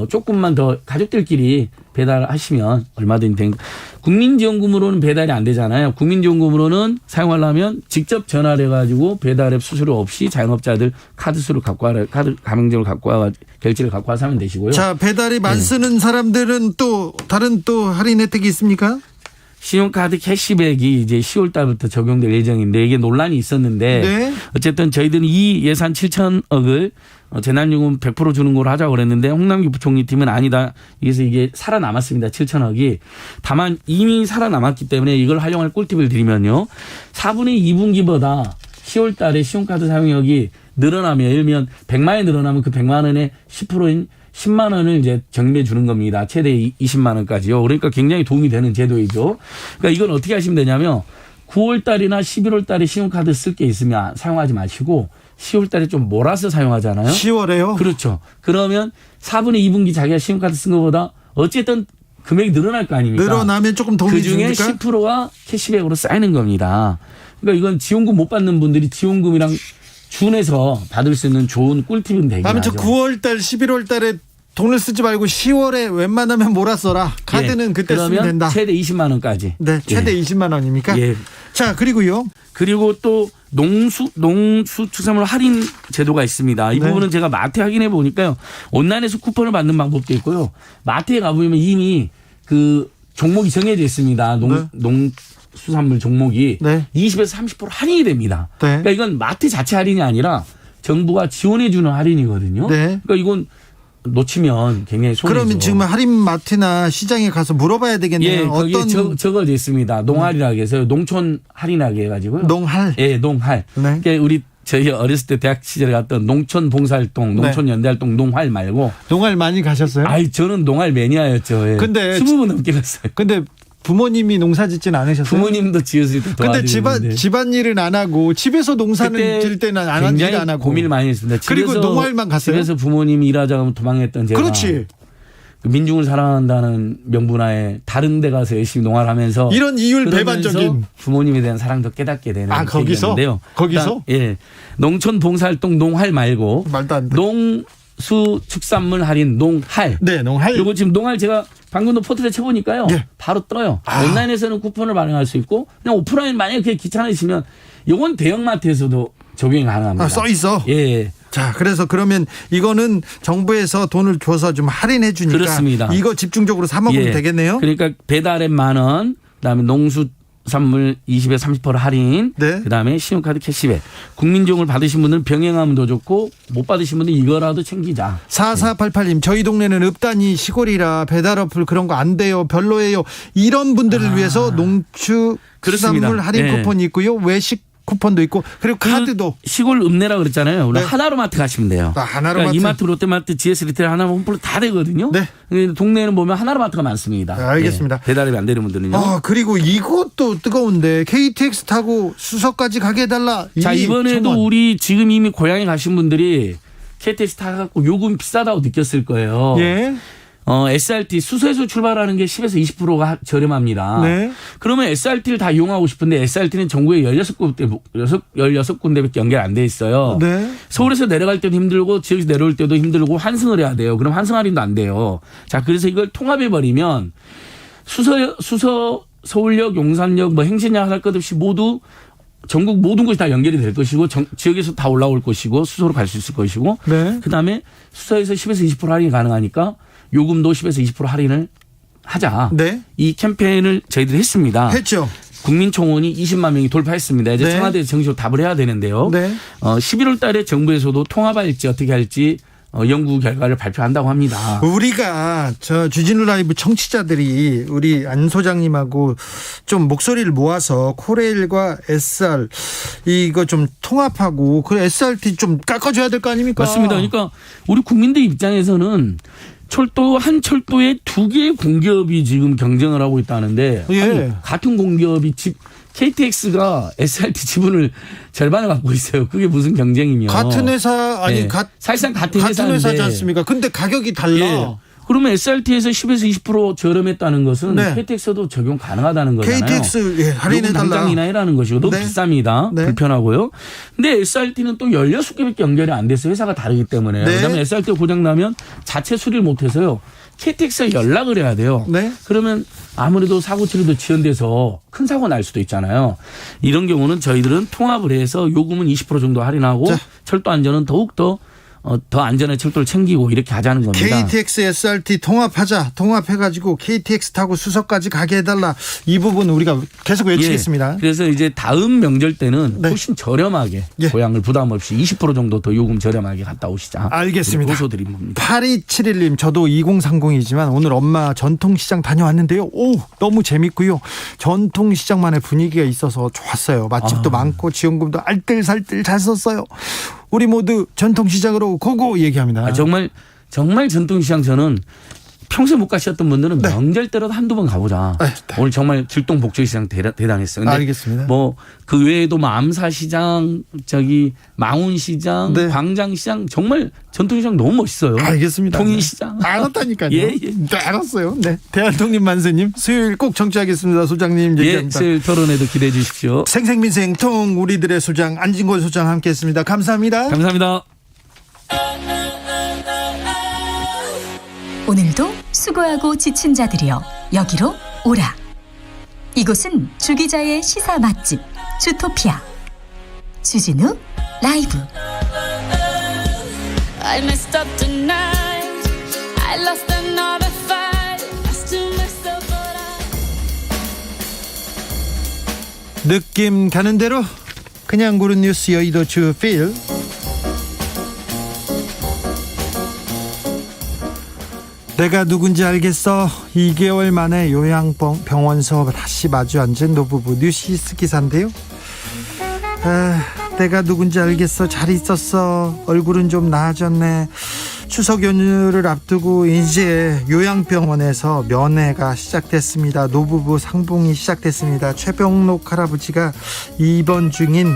조금만 더 가족들끼리 배달하시면 얼마든지 되는. 국민지원금으로는 배달이 안 되잖아요. 국민지원금으로는 사용하려면 직접 전화를 해가지고 배달앱 수수료 없이 자영업자들 카드수를 갖고 와라, 카드 가맹점을 갖고 와 결제를 갖고 와서 하면 되시고요. 자, 배달앱 안 쓰는 사람들은 또 다른 또 할인 혜택이 있습니까? 신용카드 캐시백이 이제 10월 달부터 적용될 예정인데 이게 논란이 있었는데 어쨌든 저희들은 이 예산 7천억을 재난지원금 100% 주는 걸로 하자고 그랬는데 홍남기 부총리 팀은 아니다. 그래서 이게 살아남았습니다. 7천억이. 다만 이미 살아남았기 때문에 이걸 활용할 꿀팁을 드리면요. 4분의 2분기보다 10월 달에 신용카드 사용력이 늘어나면 예를 들면 100만 원이 늘어나면 그 100만 원의 10%인 10만 원을 이제 적립해 주는 겁니다. 최대 20만 원까지요. 그러니까 굉장히 도움이 되는 제도이죠. 그러니까 이건 어떻게 하시면 되냐면 9월 달이나 11월 달에 신용카드 쓸 게 있으면 사용하지 마시고 10월 달에 좀 몰아서 사용하잖아요. 10월에요? 그렇죠. 그러면 4분의 2분기 자기가 신용카드 쓴 것보다 어쨌든 금액이 늘어날 거 아닙니까? 늘어나면 조금 도움이 그중에 줍니까? 10%가 캐시백으로 쌓이는 겁니다. 그러니까 이건 지원금 못 받는 분들이 지원금이랑 준해서 받을 수 있는 좋은 꿀팁은 되긴 하죠. 아무튼 9월 달, 11월 달에 돈을 쓰지 말고 10월에 웬만하면 몰아 써라. 카드는 예. 그때 쓰면 된다. 최대 20만 원까지. 네, 최대 예. 20만 원입니까? 예. 자, 그리고요. 그리고 또 농수축산물 할인 제도가 있습니다. 이 네. 부분은 제가 마트에 확인해 보니까요. 온라인에서 쿠폰을 받는 방법도 있고요. 마트에 가보면 이미 그 종목이 정해져 있습니다. 농수산물 종목이 20에서 30% 할인이 됩니다. 네. 그러니까 이건 마트 자체 할인이 아니라 정부가 지원해 주는 할인이거든요. 네. 그러니까 이건 놓치면 굉장히 손해죠. 그러면 지금 할인마트나 시장에 가서 물어봐야 되겠네요. 예, 거기에 어떤 적어져 있습니다. 농할이라고 해서 농촌 할인하게 해가지고요. 농할? 예, 농할. 네. 그러니까 저희 어렸을 때 대학 시절에 갔던 농촌 봉사활동, 농촌 연대활동 농활 말고. 농활 많이 가셨어요? 아이, 저는 농활 매니아였죠. 예. 근데 20분 넘게 갔어요. 근데 부모님이 농사 짓진 않으셨어요? 부모님도 지었을 때 도와드리는데. 근데 집안일은 안 하고 집에서 농사는 질 때는 굉장히 안 하고 고민을 많이 했습니다. 그리고 농활만 갔어요? 집에서 부모님이 일하자고 도망했던 제가. 그렇지. 민중을 사랑한다는 명분하에 다른 데 가서 열심히 농활하면서 이런 이율 배반적인 부모님에 대한 사랑도 깨닫게 되는 거기서? 계기였는데요. 거기서? 예. 농촌 봉사활동 농활 말고 말도 안 돼. 농수축산물 할인 농할. 네, 농할. 그리고 지금 농할 제가 방금도 포털에 쳐보니까요. 바로 떠요. 온라인에서는 쿠폰을 발행할 수 있고 그냥 오프라인 만약에 그게 귀찮으시면 이건 대형마트에서도 적용이 가능합니다. 써 있어. 예. 자, 그래서 그러면 이거는 정부에서 돈을 줘서 좀 할인해 주니까 그렇습니다. 이거 집중적으로 사 먹으면 되겠네요. 그러니까 배달앱 10,000원, 그다음에 농수산물 20에서 30% 할인, 그다음에 신용카드 캐시백. 국민종을 받으신 분들은 병행하면 더 좋고 못 받으신 분들은 이거라도 챙기자. 4488님 저희 동네는 읍단이 시골이라 배달 어플 그런 거 안 돼요. 별로예요. 이런 분들을 위해서 농축산물 할인 네. 쿠폰이 있고요. 외식 쿠폰도 있고 그리고 카드도 시골 읍내라 그랬잖아요. 하나로마트 가시면 돼요. 하나로마트. 그러니까 이마트, 롯데마트, GS 리테일 하나로 홈플로 다 되거든요. 네. 동네에는 보면 하나로마트가 많습니다. 알겠습니다. 예. 배달앱이 안 되는 분들은요. 그리고 이것도 뜨거운데 KTX 타고 수서까지 가게 해달라. 자, 이번에도 우리 지금 이미 고향에 가신 분들이 KTX 타갖고 요금이 비싸다고 느꼈을 거예요. 예. SRT 수서에서 출발하는 게 10에서 20%가 저렴합니다. 네. 그러면 SRT를 다 이용하고 싶은데 SRT는 전국에 16군데밖에 연결 안 돼 있어요. 네. 서울에서 내려갈 때도 힘들고 지역에서 내려올 때도 힘들고 환승을 해야 돼요. 그럼 환승 할인도 안 돼요. 자, 그래서 이걸 통합해버리면 수서, 서울역, 용산역, 행신역 할 것 없이 모두 전국 모든 곳이 다 연결이 될 것이고 지역에서 다 올라올 것이고 수서로 갈 수 있을 것이고 그다음에 수서에서 10에서 20% 할인이 가능하니까 요금도 10에서 20% 할인을 하자. 네. 이 캠페인을 저희들이 했습니다. 했죠. 국민총원이 20만 명이 돌파했습니다. 이제 청와대에 정식으로 답을 해야 되는데요. 11월 달에 정부에서도 통합할지 어떻게 할지 연구 결과를 발표한다고 합니다. 우리가 주진우 라이브 청취자들이 우리 안 소장님하고 좀 목소리를 모아서 코레일과 SR 이거 좀 통합하고 그 SRT 좀 깎아줘야 될 거 아닙니까? 맞습니다. 그러니까 우리 국민들 입장에서는 한 철도에 2개의 공기업이 지금 경쟁을 하고 있다는데 아니, 같은 공기업이 KTX가 SRT 지분을 절반을 갖고 있어요. 그게 무슨 경쟁이며. 같은 회사 사실상 같은 회사지 않습니까? 근데 가격이 달라. 예. 그러면 SRT에서 10에서 20% 저렴했다는 것은 KTX도 적용 가능하다는 거잖아요. KTX 할인해달라. 당장 인하해라는 것이고 너무 비쌉니다. 불편하고요. 근데 SRT는 또 16개밖에 연결이 안 돼서 회사가 다르기 때문에 그다음에 SRT가 고장나면 자체 수리를 못해서요. KTX에 연락을 해야 돼요. 그러면 아무래도 사고 치료도 지연돼서 큰 사고 날 수도 있잖아요. 이런 경우는 저희들은 통합을 해서 요금은 20% 정도 할인하고 철도 안전은 더욱더 더 안전한 철도를 챙기고 이렇게 하자는 겁니다. KTX, SRT 통합하자. 통합해가지고 KTX 타고 수서까지 가게 해달라. 이 부분 우리가 계속 외치겠습니다. 그래서 이제 다음 명절 때는 훨씬 저렴하게 고향을 부담 없이 20% 정도 더 요금 저렴하게 갔다 오시자. 알겠습니다. 고소드린 겁니다. 8271님 저도 2030이지만 오늘 엄마 전통시장 다녀왔는데요. 너무 재밌고요. 전통시장만의 분위기가 있어서 좋았어요. 맛집도 많고 지원금도 알뜰살뜰 잘 썼어요. 우리 모두 전통시장으로 고고 얘기합니다. 정말 전통시장 저는 평소에 못 가셨던 분들은 명절 때라도 한두 번 가보자. 오늘 정말 질동복조시장 대단했어요. 근데 알겠습니다. 뭐 그 외에도 뭐 암사시장, 망운시장, 광장시장 정말 전통시장 너무 멋있어요. 알겠습니다. 통인시장. 알았다니까요. 예. 네, 알았어요. 네. 대한독립 만세님 수요일 꼭 청취하겠습니다. 소장님 얘기합니다. 수요일 토론에도 기대해 주십시오. 생생민생통 우리들의 소장 안진걸 소장 함께했습니다. 감사합니다. 감사합니다. 오늘도 수고하고 지친 자들이여 여기로 오라. 이곳은 주기자의 시사 맛집 주토피아 주진우 라이브. I messed up tonight. I lost another fight. I still messed up, but 느낌 가는 대로 그냥 고른 뉴스 여의도 주필. 내가 누군지 알겠어. 2개월 만에 요양병원서 다시 마주 앉은 노부부. 뉴시스 기사인데요. 내가 누군지 알겠어. 잘 있었어. 얼굴은 좀 나아졌네. 추석 연휴를 앞두고 이제 요양병원에서 면회가 시작됐습니다. 노부부 상봉이 시작됐습니다. 최병록 할아버지가 입원 중인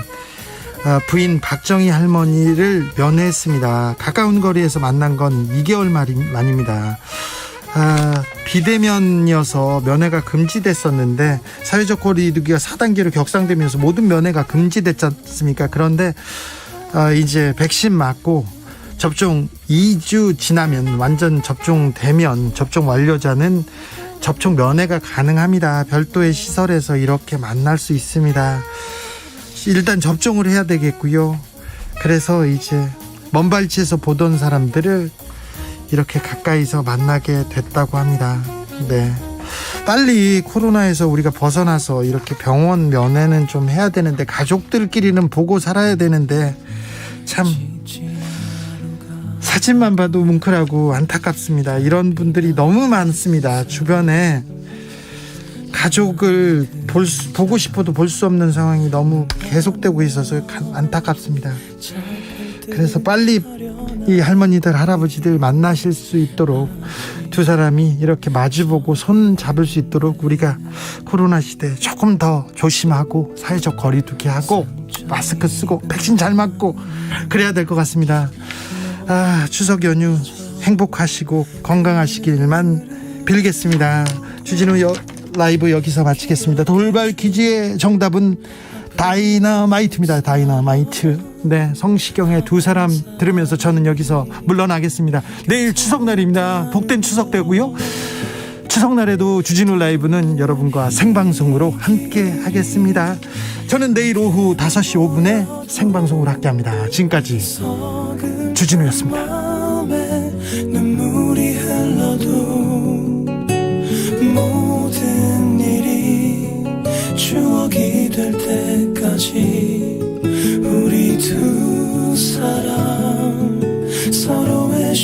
부인 박정희 할머니를 면회했습니다. 가까운 거리에서 만난 건 2개월 만입니다. 비대면이어서 면회가 금지됐었는데 사회적 거리두기가 4단계로 격상되면서 모든 면회가 금지됐지 않습니까? 그런데 이제 백신 맞고 접종 2주 지나면 완전 접종되면 접종 완료자는 접촉 면회가 가능합니다. 별도의 시설에서 이렇게 만날 수 있습니다. 일단 접종을 해야 되겠고요. 그래서 이제 먼 발치에서 보던 사람들을 이렇게 가까이서 만나게 됐다고 합니다. 네. 빨리 코로나에서 우리가 벗어나서 이렇게 병원 면회는 좀 해야 되는데 가족들끼리는 보고 살아야 되는데 참 사진만 봐도 뭉클하고 안타깝습니다. 이런 분들이 너무 많습니다. 주변에 가족을 보고 싶어도 볼 수 없는 상황이 너무 계속되고 있어서 안타깝습니다. 그래서 빨리 이 할머니들 할아버지들 만나실 수 있도록 두 사람이 이렇게 마주보고 손 잡을 수 있도록 우리가 코로나 시대에 조금 더 조심하고 사회적 거리두기 하고 마스크 쓰고 백신 잘 맞고 그래야 될 것 같습니다. 추석 연휴 행복하시고 건강하시길만 빌겠습니다. 주진우 라이브 여기서 마치겠습니다. 돌발 퀴즈의 정답은 다이너마이트입니다. 다이너마이트. 네, 성시경의 두 사람 들으면서 저는 여기서 물러나겠습니다. 내일 추석날입니다. 복된 추석 되고요. 추석날에도 주진우 라이브는 여러분과 생방송으로 함께 하겠습니다. 저는 내일 오후 5시 5분에 생방송으로 함께합니다. 지금까지 주진우였습니다.